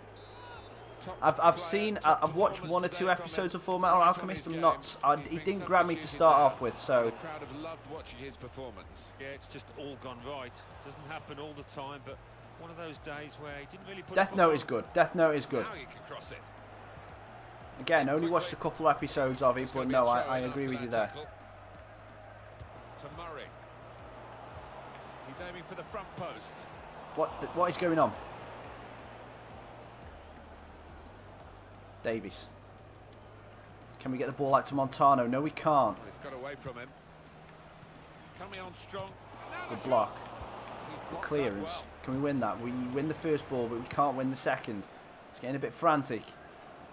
I've watched 1 or 2 episodes of Full Metal Alchemist. It didn't grab me to start off with, so. The crowd have loved watching his performance. Yeah, it's just all gone right. Doesn't happen all the time, but one of those days where he didn't really put. Death Note is good. Death Note is good. Now you can cross it. Again, only watched a couple episodes of it, but no, I agree with you there. To Murray. He's aiming for the front post. What is going on? Davies. Can we get the ball out to Montano? No, we can't. He's got away from him. Coming on strong. Good block. Good clearance. Can we win that? We win the first ball, but we can't win the second. It's getting a bit frantic.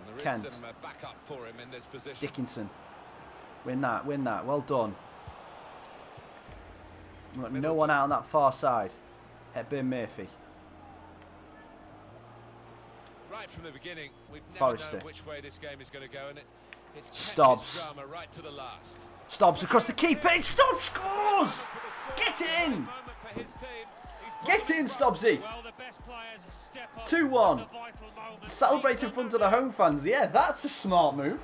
There is Kent. some backup for him in this position. Dickinson. Win that, win that. Well done. No one out on that far side. Hepburn Murphy. Right from the beginning, we've never Forrester. known which way this game is going to go, and it's kept Stubbs. its drama right to the last. Stubbs across the keeper. Stubbs scores! Get in! Moment for his team. He's Get in, Stubbsy! Well, the best players step up 2-1. at the vital moment. Celebrate in front of the home fans. Yeah, that's a smart move.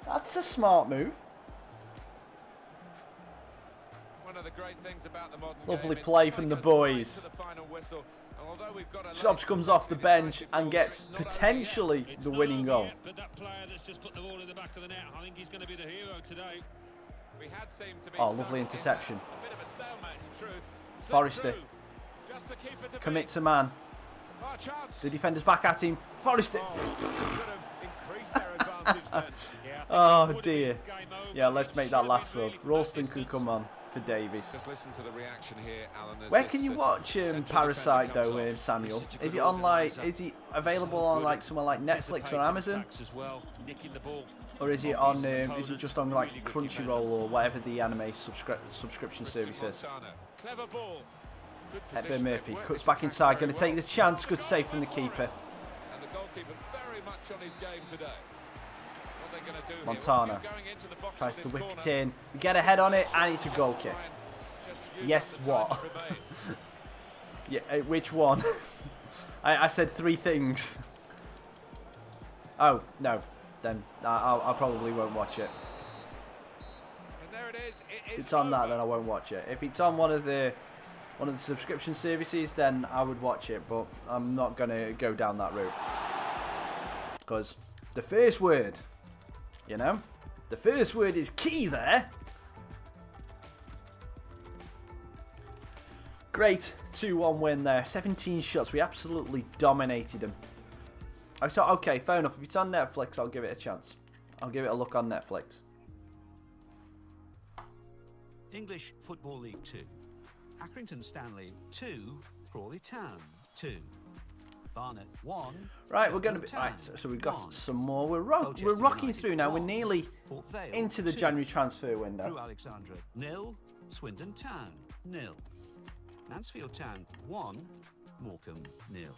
That's a smart move. One of the great things about the modern Lovely game is play it from the goes boys. right to the final whistle. And although we've got a Stubbs late comes off the it's bench decisive and goal, gets but it's not over potentially It's the not winning over goal. yet, but that player that's just put the ball in the back of the net, I think he's going to be the hero today. yet. We had seemed to be Oh, stuck lovely in interception. A bit of a stalemate in truth. Slip Forrester. through. Just to keep it to Commit beat. to man. Oh, chance. The defender's back at him. Forrester. Oh, could have increased their advantage then. Yeah, I think Oh, it would have dear. been game over. Yeah, let's It make should that have last been sub. really from that Ralston can distance. come on for Davies. Just listen to the reaction here, Alan. As Where this, can you watch central Parasite defender though, comes off. Samuel? He's such a Is good it on like? organiser. Is he available on like somewhere like Netflix or Amazon, As well, nicking the ball. or is it on? Is it just on like Really good Crunchyroll or whatever the anime subscription service is? Montano. Clever ball. Good Hepburn position. Murphy It worked cuts the back track inside. very Going to take well. the chance. Good save from the keeper. And the goalkeeper very much on his game today. What they're going to do here? Montano Well, going into the box tries for to this whip it corner. in. We get a head on it, and it's a goal kick. Just use Yes, the time what? that remains. Yeah, which one? I said 3 things. Oh no, then I probably won't watch it. And there it is. It If is it's on that, over. then I won't watch it. If it's on one of the subscription services, then I would watch it. But I'm not gonna go down that route because the first word, you know, the first word is key there. Great 2-1 win there. 17 shots. We absolutely dominated them. I thought, okay, fair enough. If it's on Netflix, I'll give it a chance. I'll give it a look on Netflix. English Football League 2. Accrington Stanley 2, Crawley Town 2. Barnet 1. Right, we're going to be right. So we've got some more. We're rocking through now. We're nearly into the January transfer window. Crewe Alexandra 0, Swindon Town 0. Mansfield Town 1, Morecambe 0.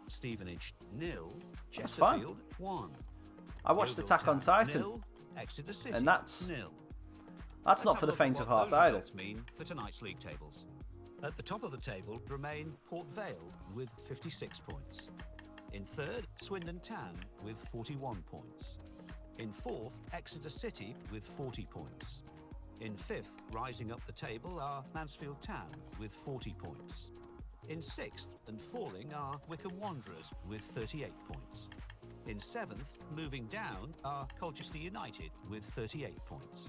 Stevenage 0, Chesterfield 1. I watched Attack on Titan, 0, Exeter City, and that's 0. That's not for the faint of heart either. Mean for tonight's league tables. At the top of the table remain Port Vale with 56 points. In third, Swindon Town with 41 points. In fourth, Exeter City with 40 points. In fifth, rising up the table, are Mansfield Town with 40 points. In sixth and falling are Wycombe Wanderers with 38 points. In seventh, moving down, are Colchester United with 38 points.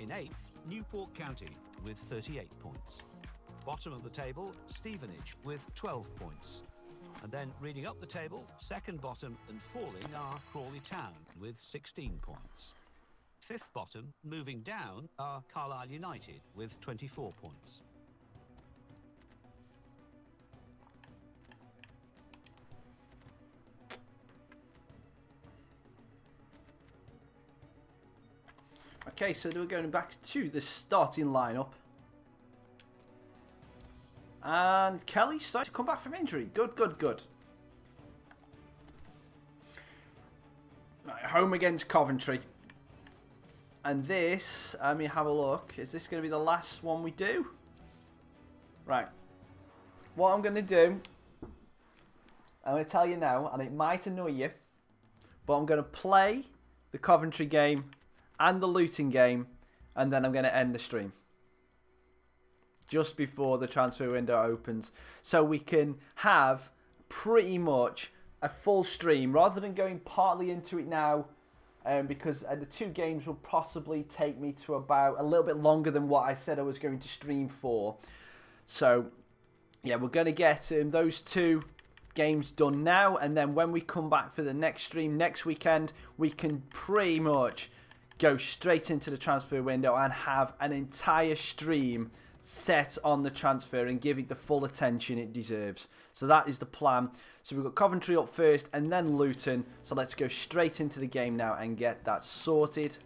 In eighth, Newport County with 38 points. Bottom of the table, Stevenage with 12 points. And then reading up the table, second bottom and falling are Crawley Town with 16 points. Fifth bottom, moving down, are Carlisle United with 24 points. Okay, so we're going back to the starting lineup. And Kelly's starting to come back from injury. Good, good, good. Right, home against Coventry. And this, let me have a look. Is this going to be the last one we do? Right. What I'm going to do, I'm going to tell you now, and it might annoy you, but I'm going to play the Coventry game and the Luton game, and then I'm going to end the stream just before the transfer window opens, so we can have pretty much a full stream rather than going partly into it now, because the two games will possibly take me to about a little bit longer than what I said I was going to stream for. So yeah, we're going to get those two games done now, and then when we come back for the next stream next weekend, we can pretty much go straight into the transfer window and have an entire stream set on the transfer and give it the full attention it deserves. So that is the plan. So we've got Coventry up first and then Luton. So let's go straight into the game now and get that sorted,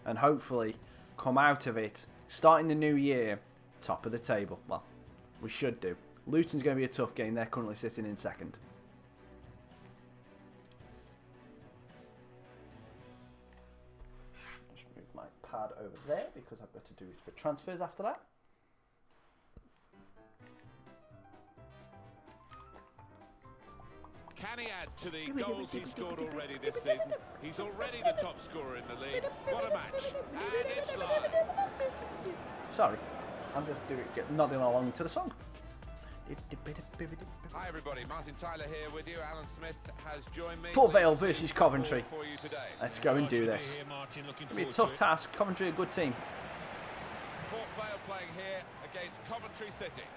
and hopefully come out of it starting the new year top of the table. Well, we should do. Luton's going to be a tough game. They're currently sitting in second. Just move my pad over there because I've got to do it for transfers after that. Can he add to the goals he's scored already this season? He's already the top scorer in the league. What a match. And it's live. Sorry, I'm just nodding along to the song. Hi everybody, Martin Tyler here with you. Alan Smith has joined me. Port Vale versus Coventry. For you today. Let's go and do this. It'll be a tough task. Coventry a good team. Port Vale playing here against Coventry City.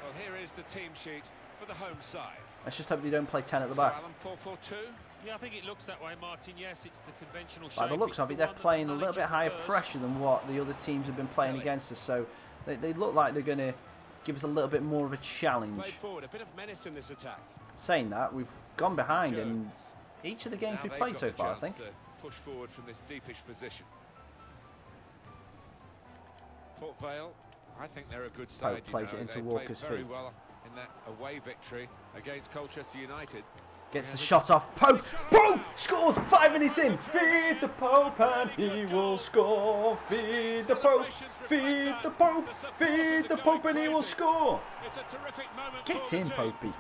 Well, here is the team sheet for the home side. Let's just hope they don't play 10 at the back. Alan, 4-4-2. Yeah, I think it looks that way, Martin. Yes, it's the conventional shape. By the looks of it, they're playing a little bit higher pressure than what the other teams have been playing against us. So they look like they're going to give us a little bit more of a challenge. Played forward, a bit of menace in this attack. Saying that, we've gone behind in each of the games we've played so far, I think. Push forward from this deepish position. Port Vale, I think they're a good side. Plays it into Walker's very feet. Well in that away victory against Colchester United. Gets the shot off. Pope! Pope! Scores! 5 minutes in! Feed the Pope and he will score! Feed the Pope! Feed the Pope! Feed the Pope and he will score! Get in, Popey.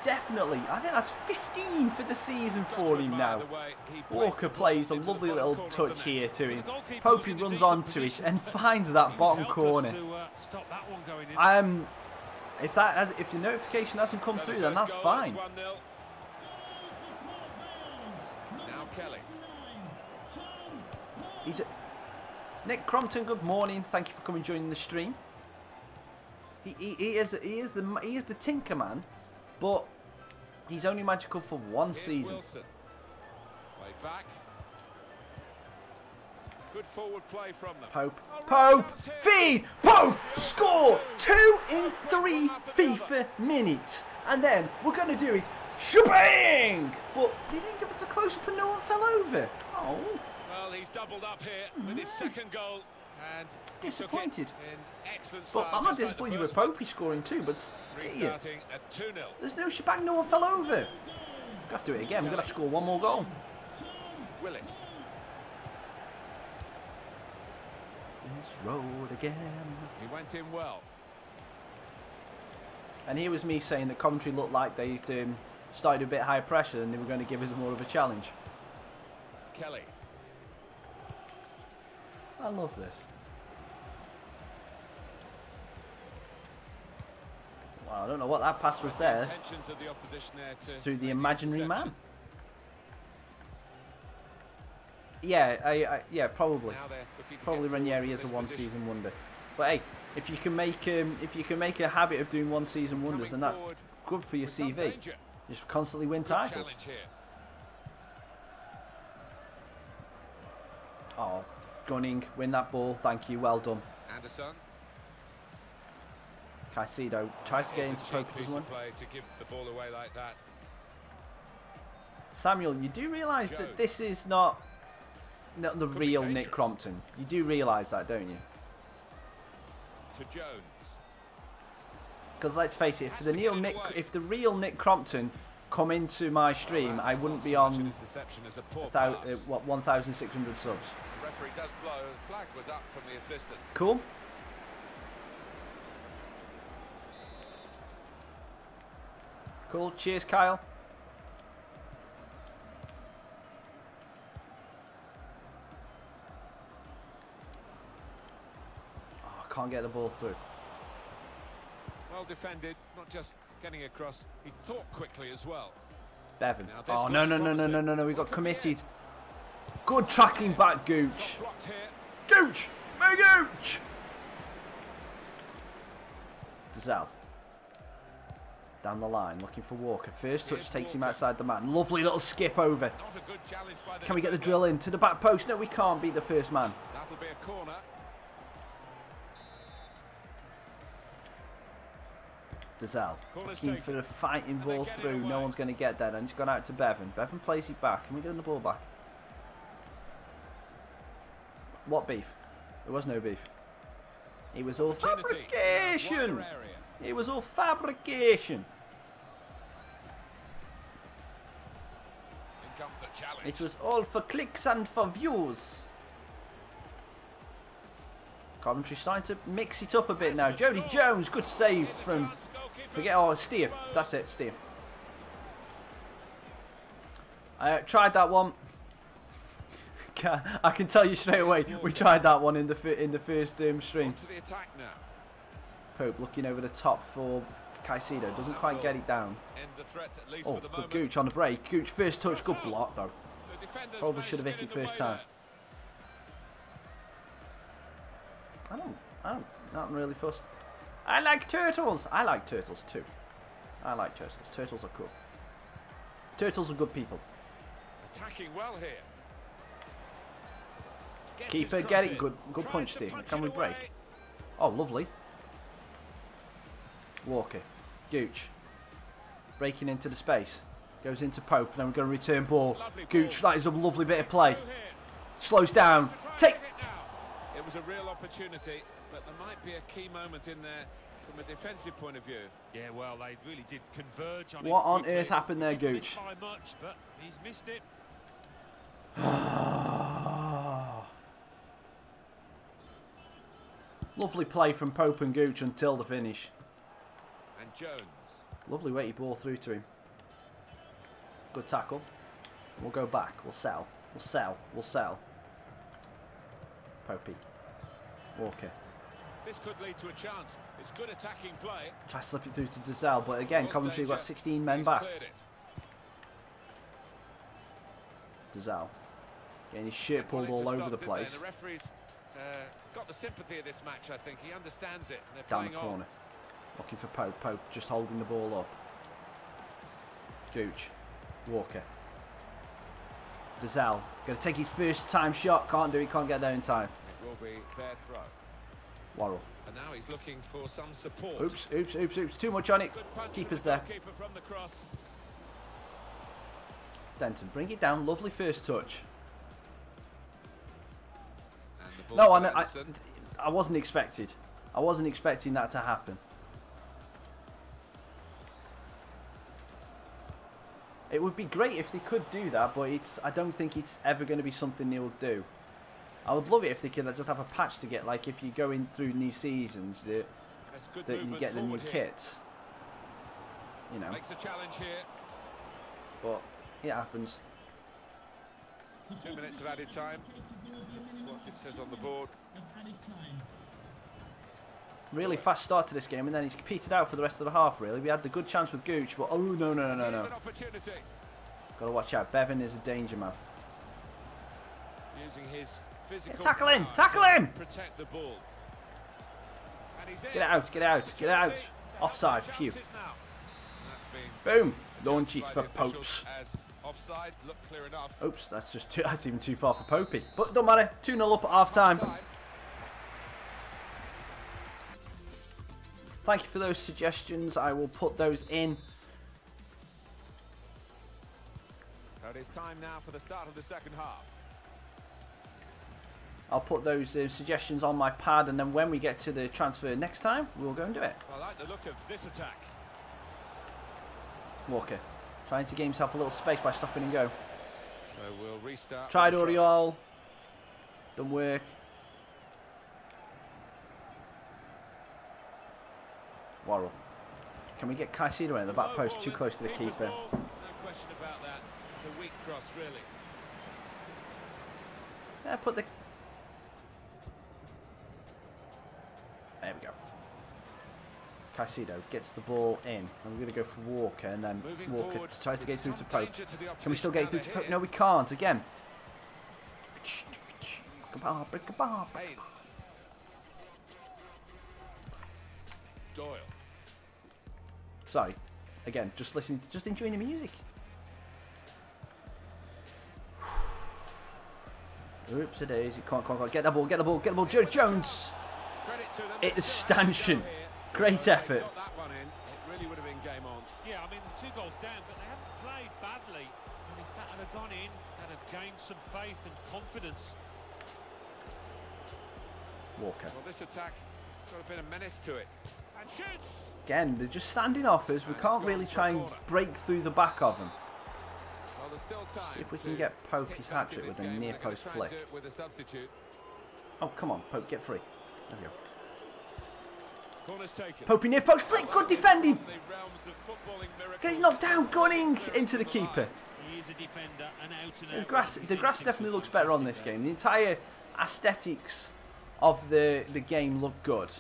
Definitely. I think that's 15 for the season for him now. Walker plays a lovely little touch here to him. Popey runs onto it and finds that bottom corner. If the notification hasn't come through, then that's fine. Now Kelly. Nick Crompton, good morning. Thank you for coming and joining the stream. He is the Tinker Man, but he's only magical for one season. Wilson. Way back. Good forward play from them. Pope. Oh, Pope. Raccas here. Feed. Pope. Score. 2 in 3 FIFA minutes. And then we're going to do it. Shebang! But they didn't give us a close-up and no one fell over. Oh. Well, he's doubled up here with his second goal. And he took it Disappointed. in excellent But style, I'm not just like the disappointed with first one. Popey scoring too, but still. Restarting at 2-0. There's no shebang, no one fell over. We're going to have to do it again. We're going to have to score one more goal. Willis. This road again. He went in well. And here was me saying that Coventry looked like they started a bit higher pressure and they were going to give us more of a challenge. Kelly. I love this. Wow, I don't know what that pass was there. Intentions of the opposition there to It's through the make imaginary interception. man. Yeah, yeah, probably. Now they're looking to Probably get forward Ranieri from is a this one-season wonder. But hey, if you can make a habit of doing one-season wonders, then that's forward good for your with some CV. danger. Just constantly win Good titles. challenge here. Oh, Gunning, win that ball. Thank you. Well done. Anderson. Caicedo tries to get It's into a cheap Pope, piece doesn't of one. play to give the ball away like that. Samuel, you do realise that Jones. this is not the Could be real Nick dangerous. Crompton. You do realise that, don't you? To Jones. Because let's face it, Has to get it away. if the real Nick Crompton come into my stream, Well, I that's wouldn't not be so much an on interception as a poor without pass. 1,600 subs. The referee does blow. The flag was up from the assistant. Cool. Cool. Cheers, Kyle. Oh, I can't get the ball through. Well defended, not just getting across. He thought quickly as well. Bevan. Now this Oh, looks no, no, no, no, promising. no, no, no. We got What could be committed. it? Good tracking back, Gooch. Got blocked here. Gooch! My Gooch! Dazal. Down the line, looking for Walker. First touch Here's takes him Walker. outside the man. Lovely little skip over. Not a good challenge by the Can we get the defender. drill in to the back post? No, we can't beat the first man. That'll be a corner. Dazal Corner's looking taken. for the fighting And they ball get it through. No away. one's going to get that, and it's gone out to Bevan. Bevan plays it back. Can we get the ball back? What beef? There was no beef. It was all Opportunity. fabrication. Wider area. It was all fabrication. In comes the challenge. It was all for clicks and for views. Coventry starting to mix it up a bit now. Jody Jones, good save from. Forget, oh, Steer. That's it, Steer. I tried that one. I can tell you straight away, we tried that one in the first stream. To the attack now. Pope looking over the top for Caicedo. Doesn't quite get it down. End the threat, at least Oh, for the good moment. Gooch on the break. Gooch first touch, good block though. The defenders Probably managed should have to hit get it in the first way time. there. I'm not really fussed. I like turtles. I like turtles too. I like turtles. Turtles are cool. Turtles are good people. Attacking well here. Gets Keeper, his get cross it. in. Good Tries punch, to Steve. punch Can it we away. break? Oh, lovely. Walker. Gooch. Breaking into the space. Goes into Pope. And then we're going to return ball. Lovely Gooch, ball. that is a lovely bit of play. Through here. Slows down. To try and Take. hit it now. It was a real opportunity, but there might be a key moment in there from a defensive point of view. Yeah, well, they really did converge on it What on quickly. earth happened there, He didn't Gooch? miss by much, but he's missed it. Lovely play from Pope and Gooch until the finish. And Jones. Lovely weighty ball through to him. Good tackle. We'll go back. We'll sell. We'll sell. We'll sell. Popey. Walker. This could lead to a chance. It's good attacking play. Try to slip it through to Dazal, but again, Was Coventry got danger. 16 men He's back. cleared it. Dazal. Getting his shirt Wanted pulled to all over stop, the didn't they? place. The referee's got the sympathy of this match, I think. He understands it. And they're Down the playing corner. on. Looking for Pope. Pope just holding the ball up. Gooch. Walker. Dazelle. Going to take his first time shot. Can't do it. Can't get there in time. It will be their throw. Worrell. And now he's looking for some support. Oops, oops, oops, oops. Too much on it. Keeper's there. Keeper from the cross. Denton, bring it down. Lovely first touch. And the ball No, to Anderson. I wasn't expected. I wasn't expecting that to happen. It would be great if they could do that, but I don't think it's ever going to be something they will do. I would love it if they could just have a patch to get, like if you go in through new seasons, that you get the new kits. You know. Makes a challenge here. But it happens. 2 minutes of added time. That's what it says on the board. Really fast start to this game, and then he's petered out for the rest of the half, really. We had the good chance with Gooch, but oh, no. Got to watch out. Bevan is a danger man. Using his physical Tackle him! power Tackle to him! Protect the ball. And he's in. Get out, get out, get out. Offside, phew. Boom! Launch it for Popes. Offside, look clear enough. Oops, that's even too far for Popey. But don't matter, 2-0 up at half time. Thank you for those suggestions. I will put those in. So it is time now for the start of the second half. I'll put those suggestions on my pad, and then when we get to the transfer next time, we'll go and do it. I like the look of this attack. Walker, trying to gain himself a little space by stopping and go. So we'll restart. Tried Oriol. Don't work. Worrell. Can we get Caicedo in at the back post? Too close to the keeper. No question about that. It's a weak cross, really. Yeah, put the... There we go. Caicedo gets the ball in. I'm going to go for Walker, and then Walker tries to get through to Pope. Can we still get through to Pope? No, we can't. Again. Doyle. Sorry. Again, just listening, just enjoying the music. Oops, it is. You can't. Get the ball, get the ball, get the ball. Joe Jones. It's a stanchion. Great effort. Got that one in. It really would have been game on. Yeah, I mean, 2 goals down, but they haven't played badly. And if that had have gone in, they'd have gained some faith and confidence. Walker. Well, this attack got a bit of menace to it. And shoots! Again, they're just standing off us. We can't really try and break through the back of them. Well, there's still time. See if we can get Pope his hat-trick with a near post flick. Oh, come on, Pope, get free. There we go. Pope near post flick, good defending. He's knocked down, Gunning into the keeper. He is a defender, an out-and-out. The grass definitely looks better on this game. The entire aesthetics of the game look good.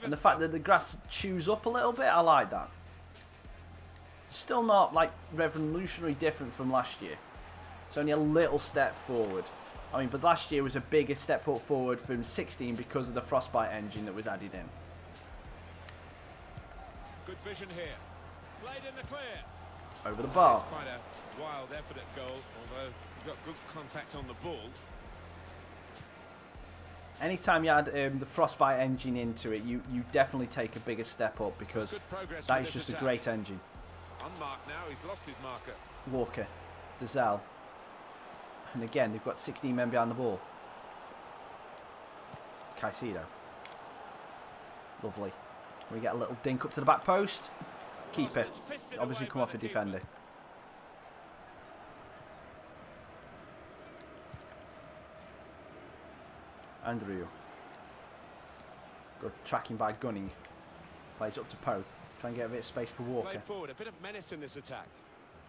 And the fact that the grass chews up a little bit, I like that. Still not like revolutionary different from last year. It's only a little step forward. I mean, but last year was a bigger step forward from 16 because of the Frostbite engine that was added in. Good vision here. Played in the clear. Over the bar. It's quite a wild effort at goal, although he got good contact on the ball. Anytime you add the Frostbite engine into it, you definitely take a bigger step up because that is just a great engine. Unmarked now, he's lost his marker. Walker, Dazelle, and again they've got 16 men behind the ball. Caicedo, lovely. We get a little dink up to the back post. Keeper, obviously come off a defender. Andrew. Good tracking by Gunning. Plays up to Poe. Try and get a bit of space for Walker. Play forward, a bit of menace in this attack.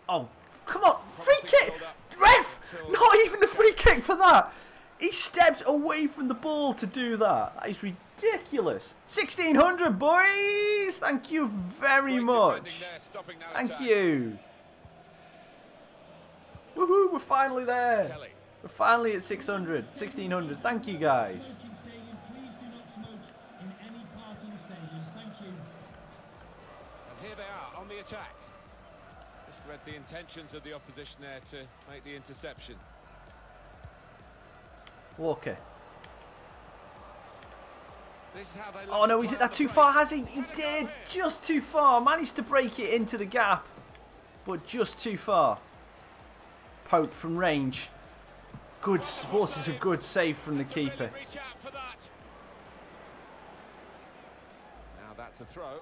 Oh, come on! Free kick! Ref! Not even the free kick for that! He stepped away from the ball to do that. That is ridiculous. 1600, boys! Thank you very much. Thank you. Woohoo, we're finally there. We're finally at 600, 1600. Thank you, guys. And here they are on the attack. Just read the intentions of the opposition there to make the interception. Walker. This is how they Oh no, he's hit that too far, has he? He did, just too far. Managed to break it into the gap, but just too far. Pope from range. Good, forces a good save from the keeper. Now that's a throw.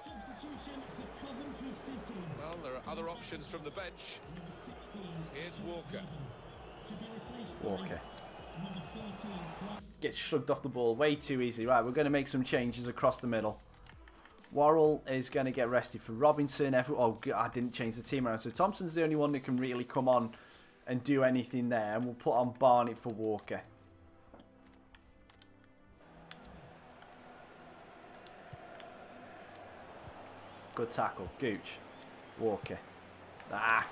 Well, there are other options from the bench. Here's Walker. Walker. Gets shrugged off the ball way too easy. Right, we're going to make some changes across the middle. Worrell is going to get rested for Robinson. Oh, I didn't change the team around. So Thompson's the only one that can really come on and do anything there. And we'll put on Barnett for Walker. Good tackle. Gooch. Walker. Ah.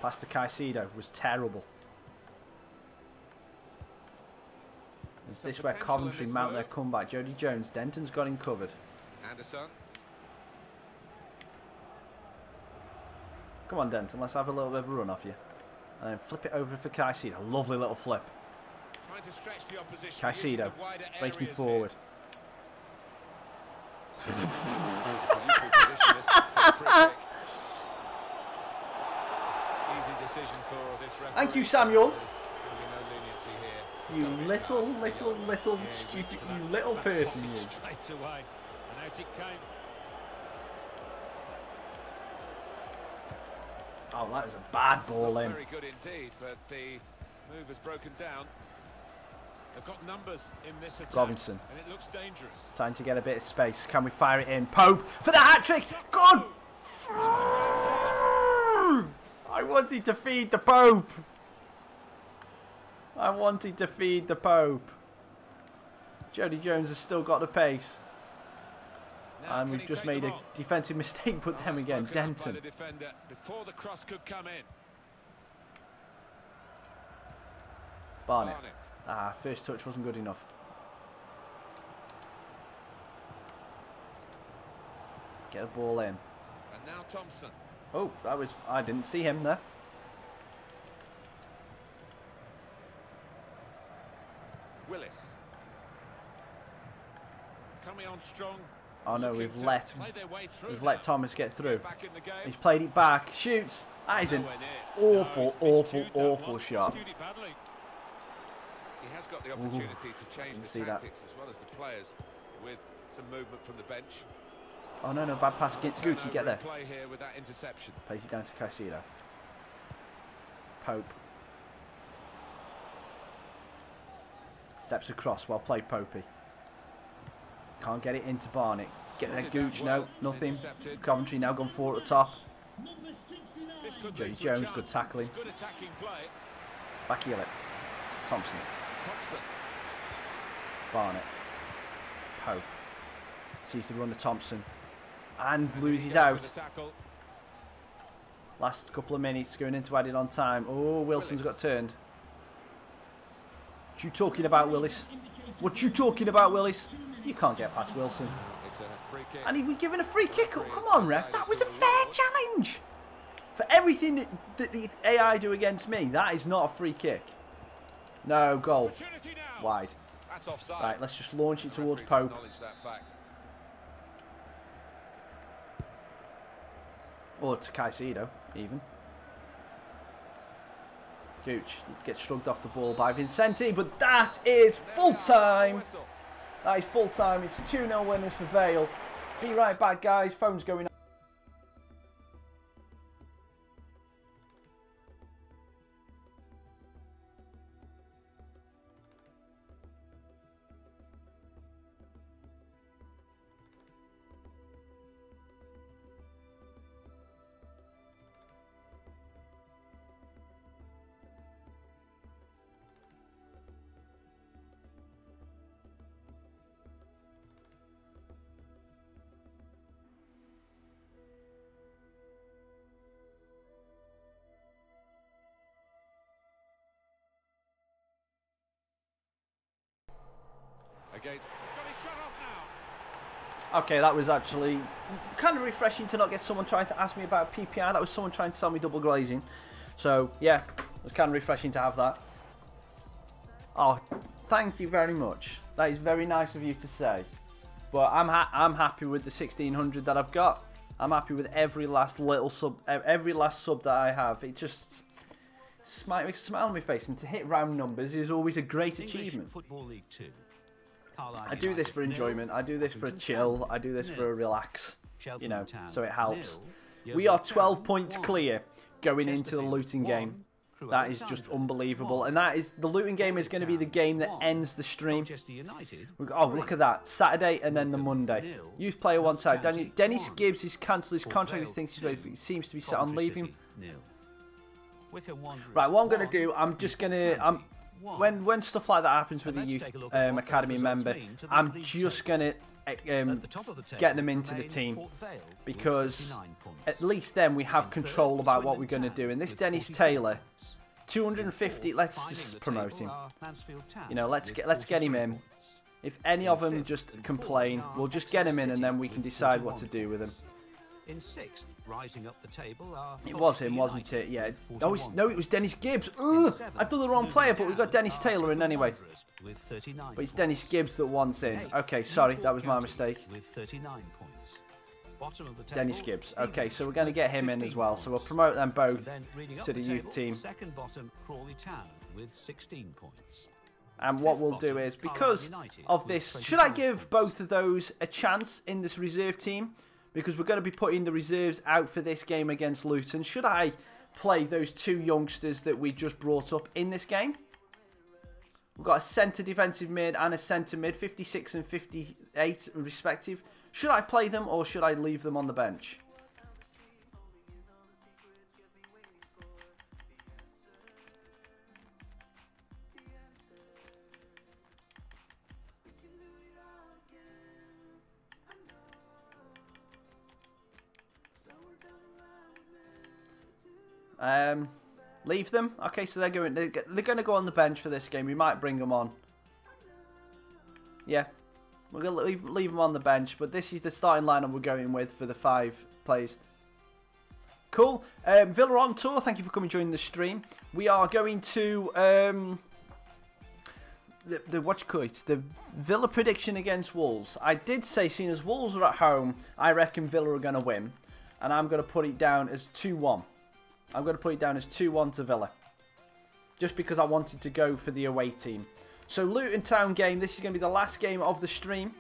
Pass to Caicedo was terrible. Is this where Coventry mount their comeback? Jody Jones. Denton's got him covered. Anderson. Come on, Denton. Let's have a little bit of a run off you. And then flip it over for Caicedo. Lovely little flip. Trying to stretch the opposition. Caicedo breaking forward. Thank you, Samuel. You little stupid, you little person, you. Straight away, and out it came. Oh, that was a bad ball in. Very good indeed, but the move has broken down. They've got numbers in this attack, Robinson. and it looks dangerous. Trying to get a bit of space. Can we fire it in? Pope for the hat-trick. Good. I wanted to feed the Pope. I wanted to feed the Pope. Jody Jones has still got the pace. Now, and we've just made a defensive mistake, but then again, Denton. Before the cross could come in. Barnett. Ah, first touch wasn't good enough. Get the ball in. And now Thompson. Oh, that was... I didn't see him there. Willis. Coming on strong. Oh no, we've let Thomas get through. Back in the game. He's played it back. Shoots. That is an awful, awful shot. He has got the opportunity to change the tactics as well as the players with some movement from the bench. Oh no, no, bad pass. Gucci, get there. Play here with that interception. Plays it down to Caicedo. Pope. Steps across. Well played, Popey. Can't get it into Barnett. Get there, Gooch. No, nothing. Coventry now gone forward at the top. Jody Jones, good tackling. Back heel it. Thompson. Barnett. Pope. Sees the run to Thompson. And loses out. Last couple of minutes going into added on time. Oh, Wilson's got turned. What you talking about, Willis? What you talking about, Willis? You can't get past Wilson. And he was given a free kick. Come on, ref. That was a fair challenge. For everything that the AI do against me, that is not a free kick. No, goal. Wide. Right, let's just launch it towards Pope. Or to Caicedo, even. Gooch gets shrugged off the ball by Vincenti, but that is full time. That is full time. It's 2-0 winners for Vale. Be right back, guys. Phone's going on. Okay, that was actually kind of refreshing to not get someone trying to ask me about PPI. That was someone trying to sell me double glazing. So, yeah, it was kind of refreshing to have that. Oh, Thank you very much. That is very nice of you to say. But I'm happy with the 1600 that I've got. I'm happy with every last little sub, every last sub that I have. It just makes a smile on my face, and to hit round numbers is always a great achievement. Football League 2. I do this for enjoyment. I do this for a chill. I do this for a relax. You know, so it helps. We are 12 points clear going into the Luton game. That is just unbelievable. And that is, the Luton game is going to be the game that ends the stream. Oh, look at that. Saturday and then the Monday. Youth player one side. Dennis Gibbs has cancelled his contract. He thinks he seems to be set on leaving. Right, what I'm going to do, I'm just going to... When stuff like that happens with a youth academy member, I'm just going to get them into the team, because at least then we have control about what we're going to do. And this Dennis Taylor, 250, let's just promote him. You know, let's get him in. If any of them just complain, we'll just get him in, and then we can decide what to do with him. In sixth, rising up the table are... It was him, wasn't it? Yeah. No, it was Dennis Gibbs. Ugh, I've done the wrong player, but we've got Dennis Taylor in anyway. But it's Dennis Gibbs that wants in. Okay, sorry, that was my mistake. With 39 points. Bottom of the table, Dennis Gibbs. Okay, so we're going to get him in as well. So we'll promote them both to the youth team. Second bottom, Crawley Town with 16 points. And what we'll do is, because of this, should I give both of those a chance in this reserve team? Because we're going to be putting the reserves out for this game against Luton. Should I play those two youngsters that we just brought up in this game? We've got a centre defensive mid and a centre mid, 56 and 58 respective. Should I play them, or should I leave them on the bench? Leave them. Okay, so they're going to go on the bench for this game. We might bring them on. Yeah, we're going to leave them on the bench, but this is the starting lineup we're going with for the 5 players. Cool. Villa on tour. Thank you for coming joining the stream. We are going to the Villa prediction against Wolves. I did say, seeing as Wolves are at home, I reckon Villa are going to win, and I'm going to put it down as 2-1. I'm going to put it down as 2-1 to Villa, just because I wanted to go for the away team. So Luton Town game, this is going to be the last game of the stream.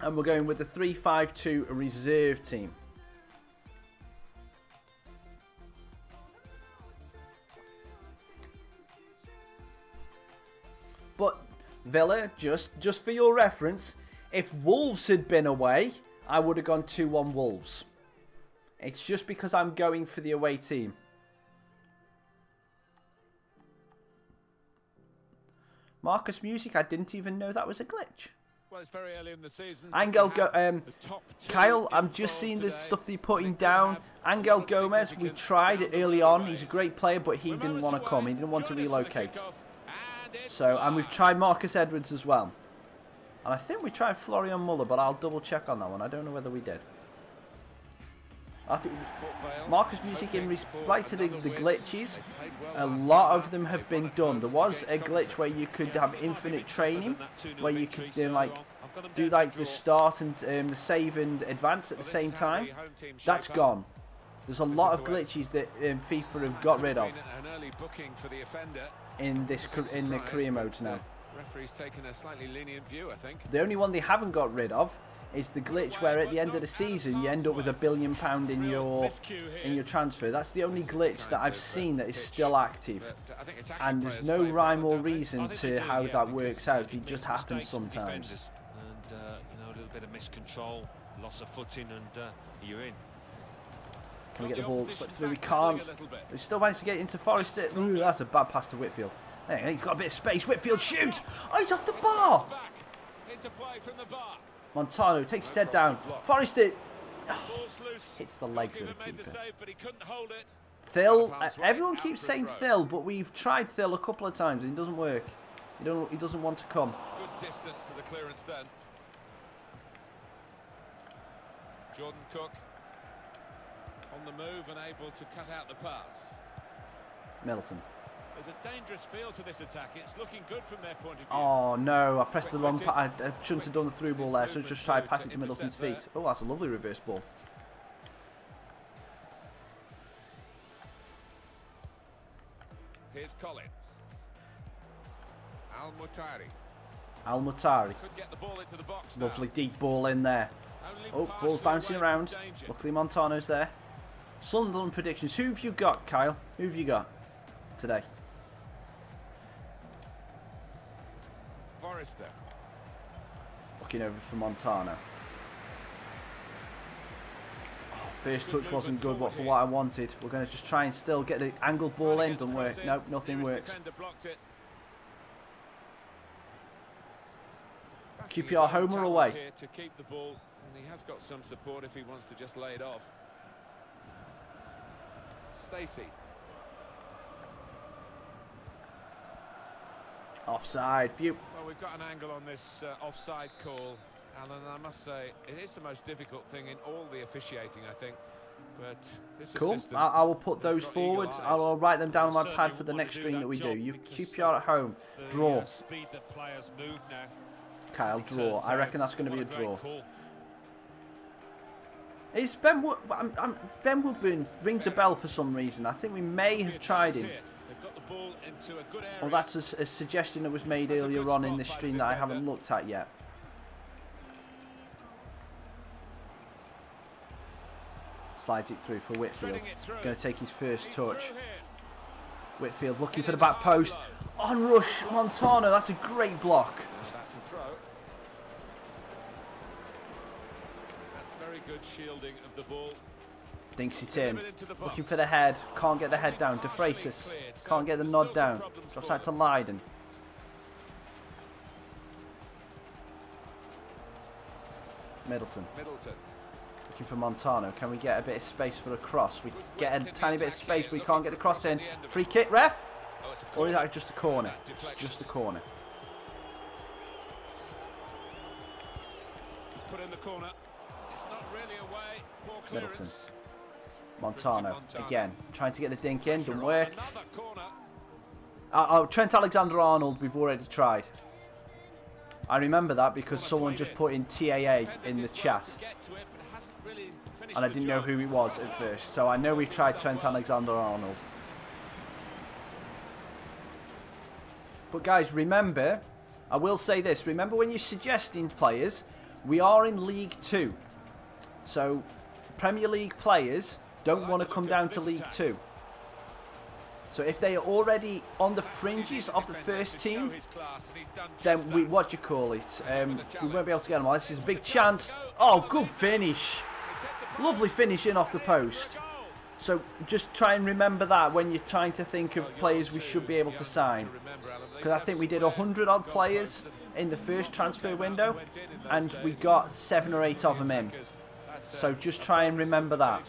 And we're going with the 3-5-2 reserve team. But Villa, just for your reference, if Wolves had been away, I would have gone 2-1 Wolves. It's just because I'm going for the away team. Marcus Music, I didn't even know that was a glitch. Well, it's very early in the season. Kyle, I'm just seeing the stuff that you're putting down. Angel Gomez, we tried it early on. He's a great player, but he didn't want to come. He didn't want to relocate. So, and we've tried Marcus Edwards as well. And I think we tried Florian Muller, but I'll double check on that one. I don't know whether we did. I think Marcus Music, in respect to the glitches, a lot of them have been done. There was a glitch where you could have infinite training, where you could do like the start and the save and advance at the same time. That's gone. There's a lot of glitches that FIFA have got rid of in the career modes now. Referee's taken a slightly lenient view, I think. The only one they haven't got rid of is the glitch where at the end of the season you end up with £1 billion in your transfer. That's the only glitch that I've seen that is still active, and there's no rhyme or reason to how that works out. It just happens sometimes. And you know, a little bit of miscontrol, loss of footing, and you're in. Can we get the ball slipped through? We can't. We still managed to get into Forrester. Ooh, that's a bad pass to Whitfield. Hey, he's got a bit of space. Whitfield shoots. Oh, he's off the bar. Montano takes his head down. Forrester hits the legs of the keeper. Thill. Everyone keeps saying Thill, but we've tried Thill a couple of times and it doesn't work. He doesn't want to come. Good distance to the clearance then. Jordan Cook on the move and able to cut out the pass. Milton. There's a dangerous feel to this attack. It's looking good from their point of view. Oh no, I pressed the wrong I shouldn't have done the through ball there. I should have just tried to pass it to Middleton's feet. Oh, that's a lovely reverse ball. Here's Collins. Al-Muhtari. Could get the ball into the box. Lovely deep ball in there. Oh, ball's bouncing around. Luckily Montano's there. Sunderland predictions. Who have you got, Kyle? Who have you got today? Forrester. Looking over for Montano. Oh, first touch wasn't good, but for what I wanted. We're going to just try and still get the angled ball in. Doesn't work. Nope, nothing works. QPR home or away? To keep the ball, and he has got some support if he wants to just lay it off. Stacey. Offside. Phew. Well, we've got an angle on this offside call, Alan, and I must say it is the most difficult thing in all the officiating, I think. But this cool. I will put those forward. I'll write them down on my pad for the next stream that we do. You QPR at home. Draw. Speed that players move now. Kyle, draw. I reckon that's going to be a draw. Is Ben Woodburn rings a bell for some reason. I think we may have tried him. Well, that's a suggestion that was made earlier on in the stream that I haven't looked at yet. Slides it through for Whitfield. Going to take his first touch. Whitfield looking for the back post. On rush, Montano. That's a great block. Good shielding of the ball. Dinks it in. Looking for the head. Can't get the head down. De Freitas. Can't get the nod down. Drops out to Leiden. Middleton. Looking for Montano. Can we get a bit of space for a cross? We get a tiny bit of space, but we can't get the cross in. Free kick, ref? Or is that just a corner? It's just a corner. He's put in the corner. Middleton. Montano again, trying to get the dink in, doesn't work. Oh, Trent Alexander-Arnold, we've already tried. I remember that because someone just put in TAA in the chat, and I didn't know who he was at first. So I know we've tried Trent Alexander-Arnold. But guys, remember, I will say this: remember when you're suggesting players, we are in League 2. So, Premier League players don't want to come down to League 2. So if they are already on the fringes of the first team, then we, what do you call it? We won't be able to get them. Well, this is a big chance. Oh, good finish. Lovely finish in off the post. So just try and remember that when you're trying to think of players we should be able to sign. Because I think we did 100 odd players in the first transfer window, and we got 7 or 8 of them in. So just try and remember that.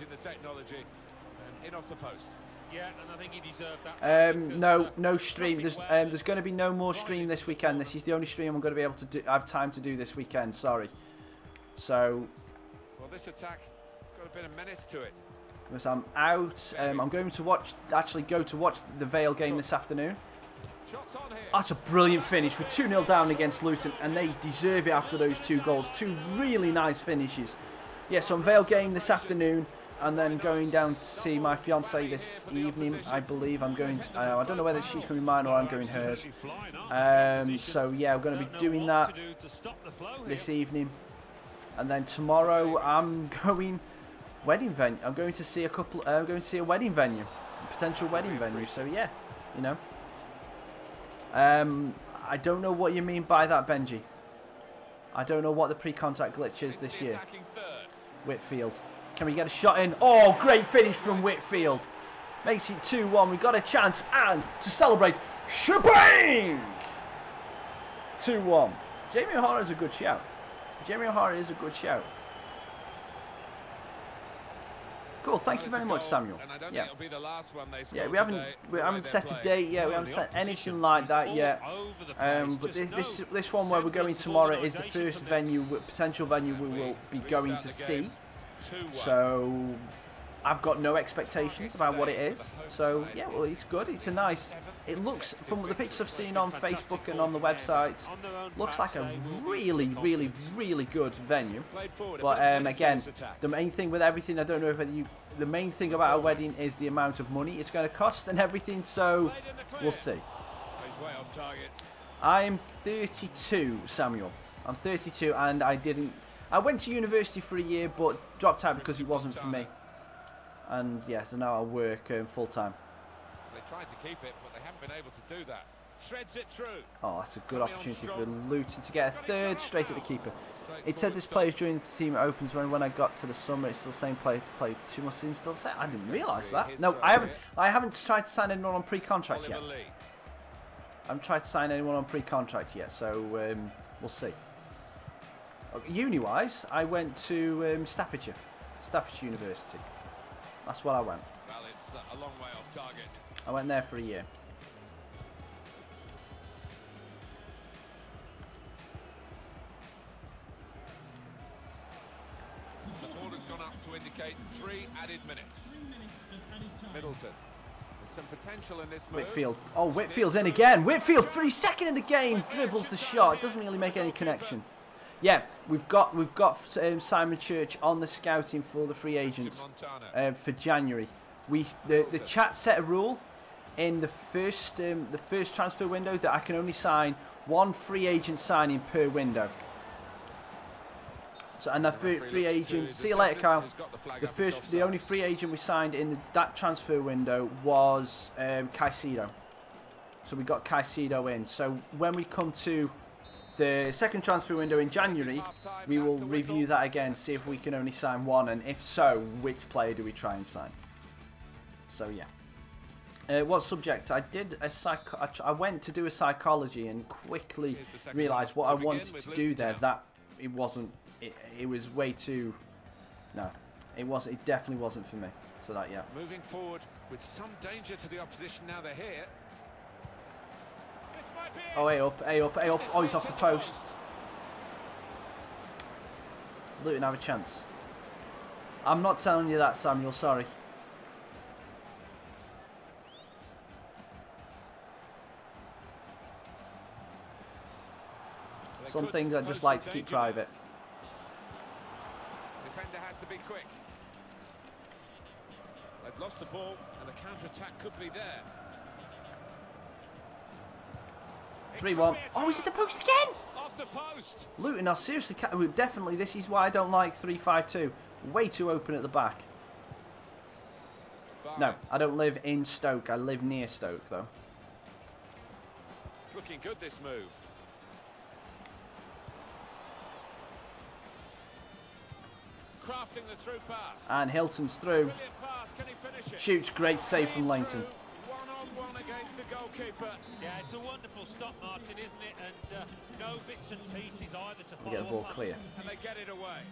Yeah, and I think he deserved that. No stream. There's going to be no more stream this weekend. This is the only stream I'm going to be able to do. I have time to do this weekend. Sorry. So. Well, this attack has got a bit of menace to it. Because I'm out. I'm going to watch the VALE game this afternoon. That's a brilliant finish. We're 2-0 down against Luton, and they deserve it after those 2 goals. 2 really nice finishes. Yes, so VALE game this afternoon, and then going down to see my fiancée this evening. I believe I'm going. I don't know whether she's going to be mine or I'm going hers. So yeah, we're going to be doing that this evening, and then tomorrow I'm going wedding venue. I'm going to see a couple. I'm going to see a wedding venue, a potential wedding venue. So yeah, you know. I don't know what you mean by that, Benji. I don't know what the pre-contact glitch is this year. Whitfield. Can we get a shot in? Oh, great finish from Whitfield. Makes it 2-1. We've got a chance. And to celebrate, shebang! 2-1. Jamie O'Hara is a good shout. Jamie O'Hara is a good shout. Cool, thank you very much, Samuel. Yeah, yeah, we haven't set a date yet. We haven't set anything like that yet. But this one where we're going tomorrow is the first venue, potential venue we will be going to see. So I've got no expectations about what it is. So yeah, well, it's good. It's a nice. It looks, from the pictures I've seen on Facebook and on the website, looks like a really, really, really good venue. But again, the main thing with everything, I don't know whether you. The main thing about a wedding is the amount of money it's going to cost and everything. So we'll see. I'm 32, Samuel. I'm 32, and I went to university for a year, but dropped out because it wasn't for me. And yeah, so now I work full time. They tried to keep it, but they haven't been able to do that. Threads it through. Oh, that's a good opportunity for Luton to get a third straight at the keeper. It said this player's joined the team opens when I got to the summer. It's still the same player to play 2 months in. Still the same. I didn't realise that. No, I haven't tried to sign anyone on pre-contract yet. I haven't tried to sign anyone on pre-contract yet, so we'll see. Uni-wise, I went to Staffordshire University. That's what I went. Well, it's a long way off target. I went there for a year. The ball has gone up to indicate 3 added minutes. Middleton. There's some potential in this move. Whitfield. Oh, Whitfield's in again. Whitfield, 32nd in the game, dribbles the shot. It doesn't really make any connection. Yeah, we've got Simon Church on the scouting for the free agents for January. The chat set a rule in the first transfer window that I can only sign 1 free agent signing per window. So, and the free agent, see you later, Kyle. The only free agent we signed in that transfer window was Caicedo. So we got Caicedo in. So when we come to the second transfer window in January, we will review that again, see if we can only sign 1, and if so, which player do we try and sign. So yeah. What subject? I did I went to do a psychology and quickly realised what I wanted to do there. That it wasn't. It was way too. No, it wasn't. It definitely wasn't for me. So that yeah. Moving forward with some danger to the opposition now they're here. Oh, A up. Oh, he's off the post. Luton have a chance. I'm not telling you that, Samuel, sorry. Some things I just like to keep private. Defender has to be quick. They've lost the ball and the counter-attack could be there. 3-1. Oh, he's at the post again! Off the post. Luton are seriously... Definitely, this is why I don't like 3-5-2. Way too open at the back. No, I don't live in Stoke. I live near Stoke, though. It's looking good, this move. Crafting the through pass. And Hilton's through. Pass. Can he finish it? Shoots, great save from Langton. One-on-one against the goalkeeper. Yeah, it's a wonderful stop, Martin, isn't it? And no bits and pieces either to follow. We get the ball clear. And they get it away.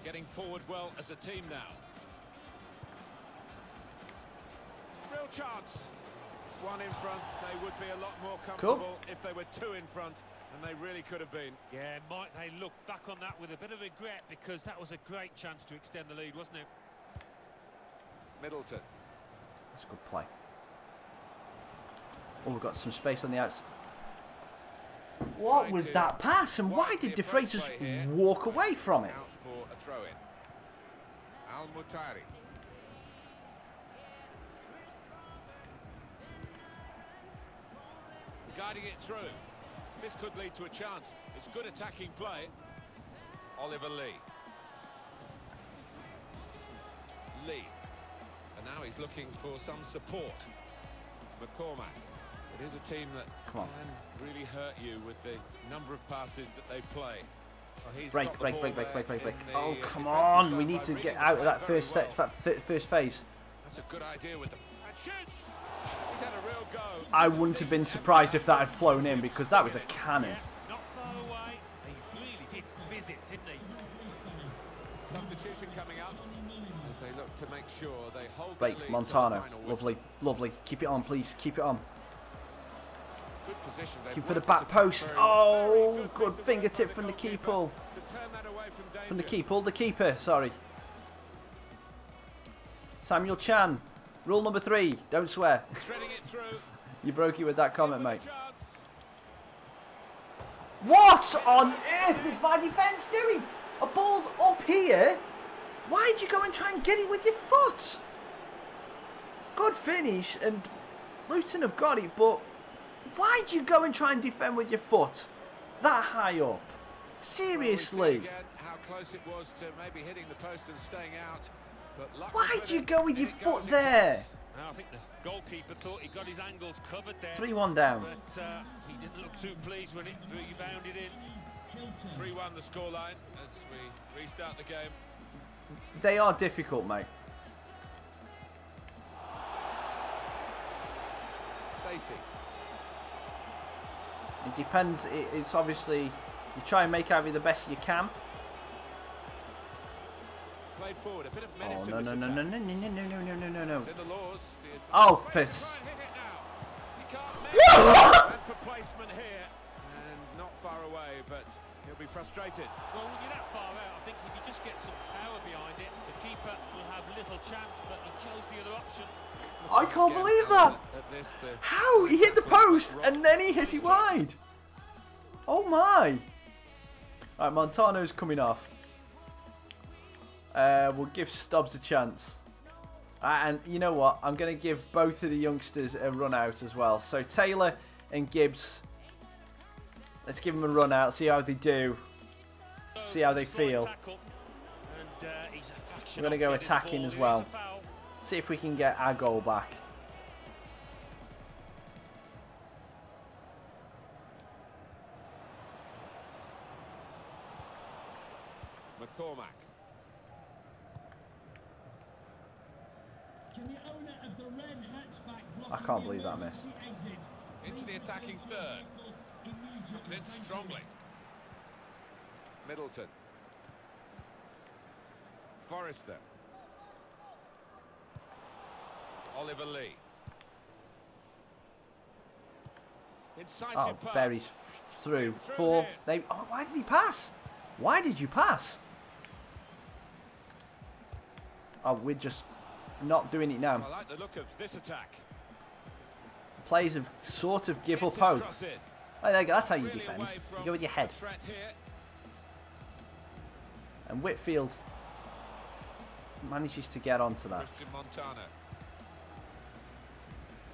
Getting forward well as a team now. Real chance. 1 in front. They would be a lot more comfortable if they were 2 in front. And they really could have been. Yeah, might they look back on that with a bit of regret, because that was a great chance to extend the lead, wasn't it? Middleton. That's a good play. Oh, we've got some space on the outside. What was that pass? And why did De Vrij just walk away from it? Out for a throw-in. Al-Mutari. Guiding it through. This could lead to a chance. It's good attacking play. Oliver Lee. Lee. And now he's looking for some support. McCormack. It is a team that can really hurt you with the number of passes that they play. Well, break. Oh, come on. We need to get out of that first phase. That's a good idea with them. And shoots! He's had a real go. I wouldn't have been surprised if that had flown in, because that was a cannon. Not far away. He really did visit, didn't he? Substitution coming up as they look to make sure they hold Blake, the lead. Montano, lovely. Keep it on, please. Keep it on. Good position. Looking for the back post. Oh, good fingertip from the keeper. The keeper, sorry. Samuel Chan, rule number 3, don't swear. Threading it through. You broke it with that comment, mate. Chance. What on earth is my defence doing? A ball's up here. Why'd you go and try and get it with your foot? Good finish, and Luton have got it, but why'd you go and try and defend with your foot that high up? Seriously. Well, we see again how close it was to maybe hitting the post and staying out. But why'd you go with your foot there? I think the goalkeeper thought he got his angles covered there. 3-1 down. But he didn't look too pleased when it rebounded in. 3-1 the scoreline as we restart the game. They are difficult, mate. Stacey. It depends. It's obviously you try and make out of it the best you can. Played forward, a bit of menace Oh in no this no no attack. no no no no no no no no. It's in the laws. Oh, fist. Hit it now. He can't miss. And for placement here, and not far away, but he'll be frustrated. Well, when you're that far out, I think if you just get some power behind it, the keeper will have little chance, but he chose the other option. I can't believe that. How? He hit the post and then he hit it wide. Oh my. Right, Montano's coming off. We'll give Stubbs a chance. And you know what? I'm going to give both of the youngsters a run out as well. So Taylor and Gibbs, let's give them a run out, see how they do, see how they feel. We're going to go attacking as well. See if we can get our goal back. McCormack. I can't believe that miss. Into the attacking third. Comes in strongly. Middleton. Forrester. Oliver Lee. Incisive Oh, pass. Berry's through. Four. They. Oh, why did he pass? Why did you pass? Oh, we're just not doing it now. I like the look of this attack. Players have sort of give up hope. Oh, there you go. That's how you defend. You go with your head. And Whitfield manages to get onto that.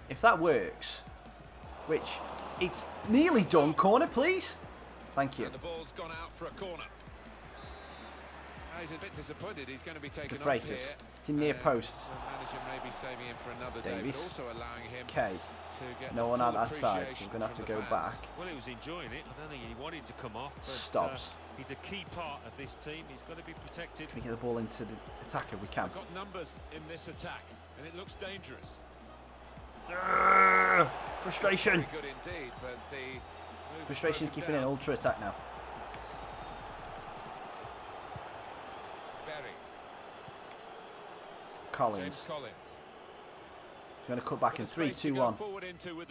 If that works, which it's nearly done. Corner, please. Thank you. And the ball's gone out for a corner. He's a bit disappointed. He's going to be taken off here. Near post. The manager may be saving him for another day, but also allowing him to get no one on that side, so we're going to have to go back. Well, he was enjoying it. I don't think he wanted to come off. But, Stops. He's a key part of this team. He's got to be protected. Can we get the ball into the attacker? We can. We've got numbers in this attack, and it looks dangerous. Frustration. Very good indeed, but the frustration is keeping in ultra attack now. Berry. Collins. Collins. He's going to cut back in 3, 2, 1.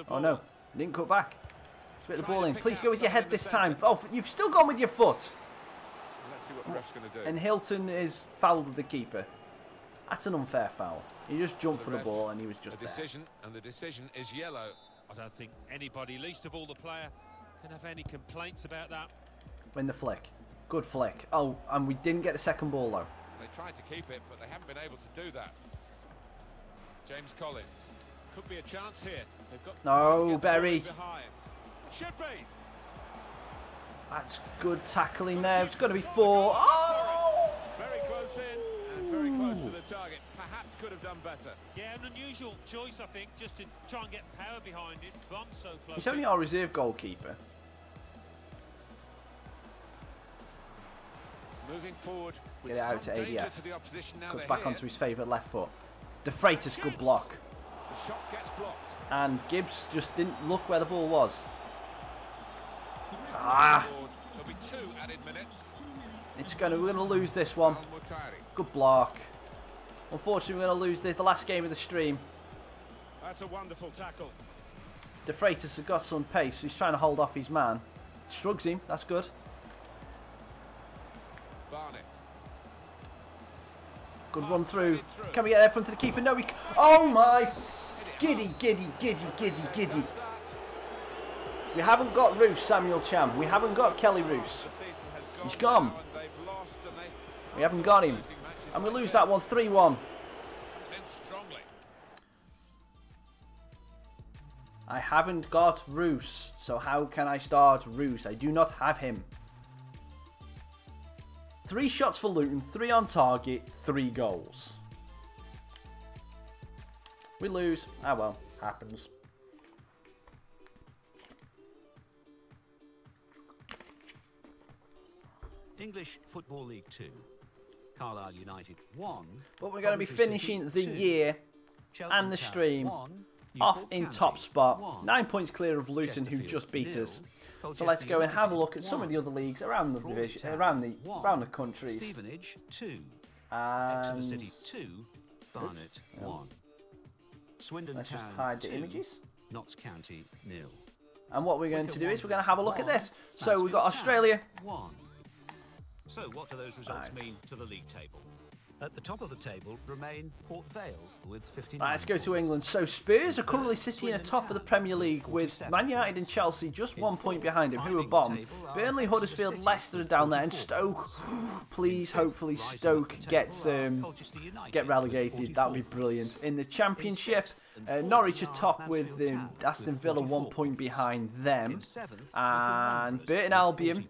Oh no, he didn't cut back. Let's get the ball in. Please go with your head this time. Oh, you've still gone with your foot. Let's see what the ref's going to do. And Hilton is fouled the keeper. That's an unfair foul. He just jumped for the ball and he was just there. And the decision is yellow. I don't think anybody, least of all the player, can have any complaints about that. Win the flick. Good flick. Oh, and we didn't get the second ball though. They tried to keep it, but they haven't been able to do that. James Collins. Could be a chance here. They've got no, Berry. Behind. Should be. That's good tackling there. It's got to be 4. Oh! Very close in and very close to the target. Perhaps could have done better. Yeah, an unusual choice, I think, just to try and get power behind it from so close. He's only our reserve goalkeeper. Moving forward. Get it out to ADF. To the opposition now. Cuts back onto his favourite left foot. De Freitas, good block. The shot gets blocked. And Gibbs just didn't look where the ball was. Ah! There'll be 2 added minutes. We're gonna lose this one. Good block. Unfortunately, we're gonna lose this. The last game of the stream. That's a wonderful tackle. De Freitas has got some pace. He's trying to hold off his man. Shrugs him. That's good. Barnett. Good run through. Can we get there front to the keeper? No, we... Oh, my... Giddy. We haven't got Roos, Samuel Cham. We haven't got Kelly Roos. He's gone. We haven't got him. And we lose that one 3-1. I haven't got Roos. So how can I start Roos? I do not have him. 3 shots for Luton, 3 on target, 3 goals. We lose. Ah well, happens. English Football League 2. Carlisle United 1. But we're going to be finishing the year and the stream off in top spot. 9 points clear of Luton, who just beat us. So let's go and have a look at some of the other leagues around the division, around the countries. Stevenage 2. And Exeter City 2. Barnet 1. Swindon let's just Town hide the 2. images. Notts County 0. And what we're going to do is we're going to have a look at this. So we've got Australia. 1. So what do those results mean to the league table? At the top of the table remain Port Vale with 59 Right, let's go to England. So Spurs are currently sitting at the top of the Premier League with Man United and Chelsea just 1 point behind him, who are bottom. Burnley, Huddersfield, Leicester are down there, and Stoke. Please, hopefully Stoke gets get relegated. That would be brilliant. In the Championship, Norwich are top with Aston Villa 1 point behind them, and Burton Albion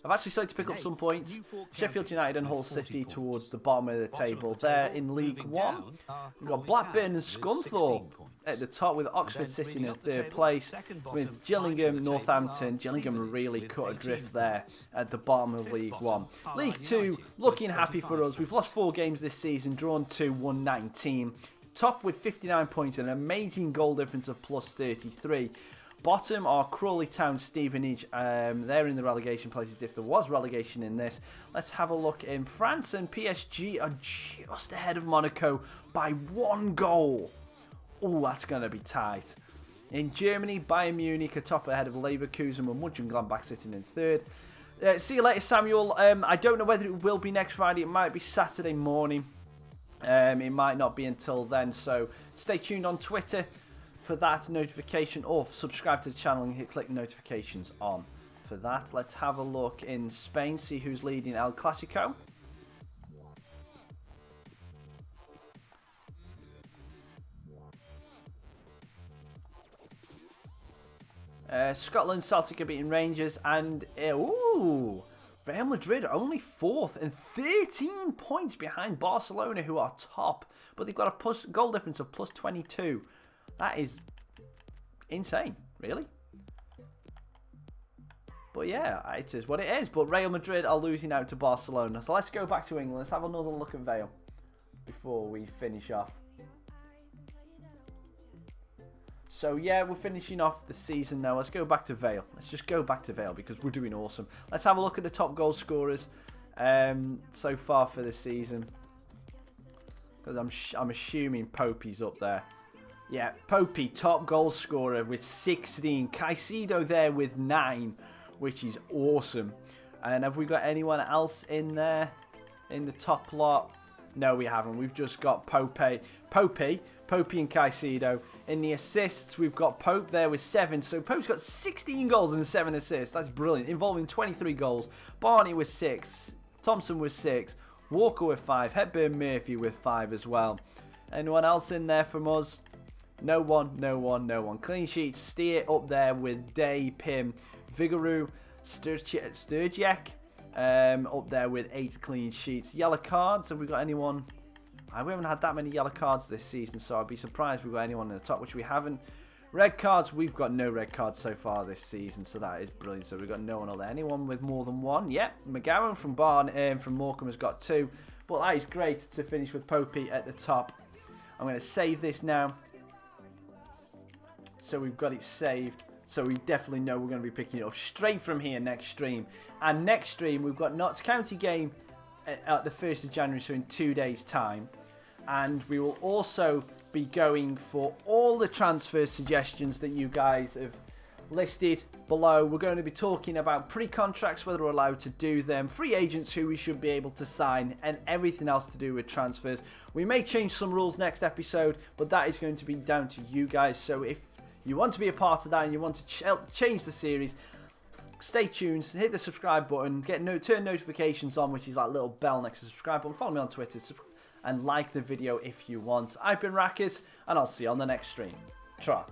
have actually started to pick up some points. Sheffield United and Hull City towards the bottom of the table. They're in League 1. We've got Blackburn and Scunthorpe at the top, with Oxford sitting in 3rd place, with Gillingham, Northampton. Gillingham really cut adrift there at the bottom of League 1. League 2, looking happy for us. We've lost 4 games this season, drawn 2, won 19. Top with 59 points and an amazing goal difference of plus 33. Bottom are Crawley Town, Stevenage. They're in the relegation places if there was relegation in this. Let's have a look in France, and PSG are just ahead of Monaco by 1 goal. Oh, that's going to be tight. In Germany, Bayern Munich are top ahead of Leverkusen, with Mönchengladbach sitting in 3rd. See you later, Samuel. I don't know whether it will be next Friday. It might be Saturday morning. It might not be until then, so stay tuned on Twitter for that notification, or subscribe to the channel and click notifications on for that. Let's have a look in Spain, see who's leading El Clasico. Scotland, Celtic are beating Rangers, and ooh, Real Madrid are only 4th and 13 points behind Barcelona, who are top, but they've got a goal difference of plus 22. That is insane, really. But yeah, it is what it is. But Real Madrid are losing out to Barcelona. So let's go back to England. Let's have another look at Vale before we finish off. So yeah, we're finishing off the season now. Let's go back to Vale. Let's just go back to Vale because we're doing awesome. Let's have a look at the top goal scorers so far for the season. Because I'm assuming Popey's up there. Yeah, Popey, top goal scorer with 16. Caicedo there with 9, which is awesome. And have we got anyone else in there in the top lot? No, we haven't. We've just got Popey and Caicedo. In the assists, we've got Pope there with 7. So Pope's got 16 goals and 7 assists. That's brilliant. Involving 23 goals. Barney with 6. Thompson with 6. Walker with 5. Hepburn Murphy with 5 as well. Anyone else in there from us? No one. Clean sheets, Steer up there with Day, Pim, Vigouroux, Sturgiak up there with 8 clean sheets. Yellow cards, have we got anyone? We haven't had that many yellow cards this season, so I'd be surprised if we've got anyone in the top, which we haven't. Red cards, we've got no red cards so far this season, so that is brilliant. So we've got no one on there. Anyone with more than 1? Yep, McGowan from Morecambe has got 2. But that is great to finish with Popey at the top. I'm going to save this now. So we've got it saved. So we definitely know we're going to be picking it up straight from here next stream. And next stream, we've got Notts County game at the 1st of January, so in 2 days' time. And we will also be going for all the transfer suggestions that you guys have listed below. We're going to be talking about pre-contracts, whether we're allowed to do them, free agents who we should be able to sign, and everything else to do with transfers. We may change some rules next episode, but that is going to be down to you guys. So if you want to be a part of that and you want to change the series, stay tuned, hit the subscribe button, turn notifications on, which is that little bell next to the subscribe button. Follow me on Twitter and like the video if you want. I've been Raccas, and I'll see you on the next stream. Tra.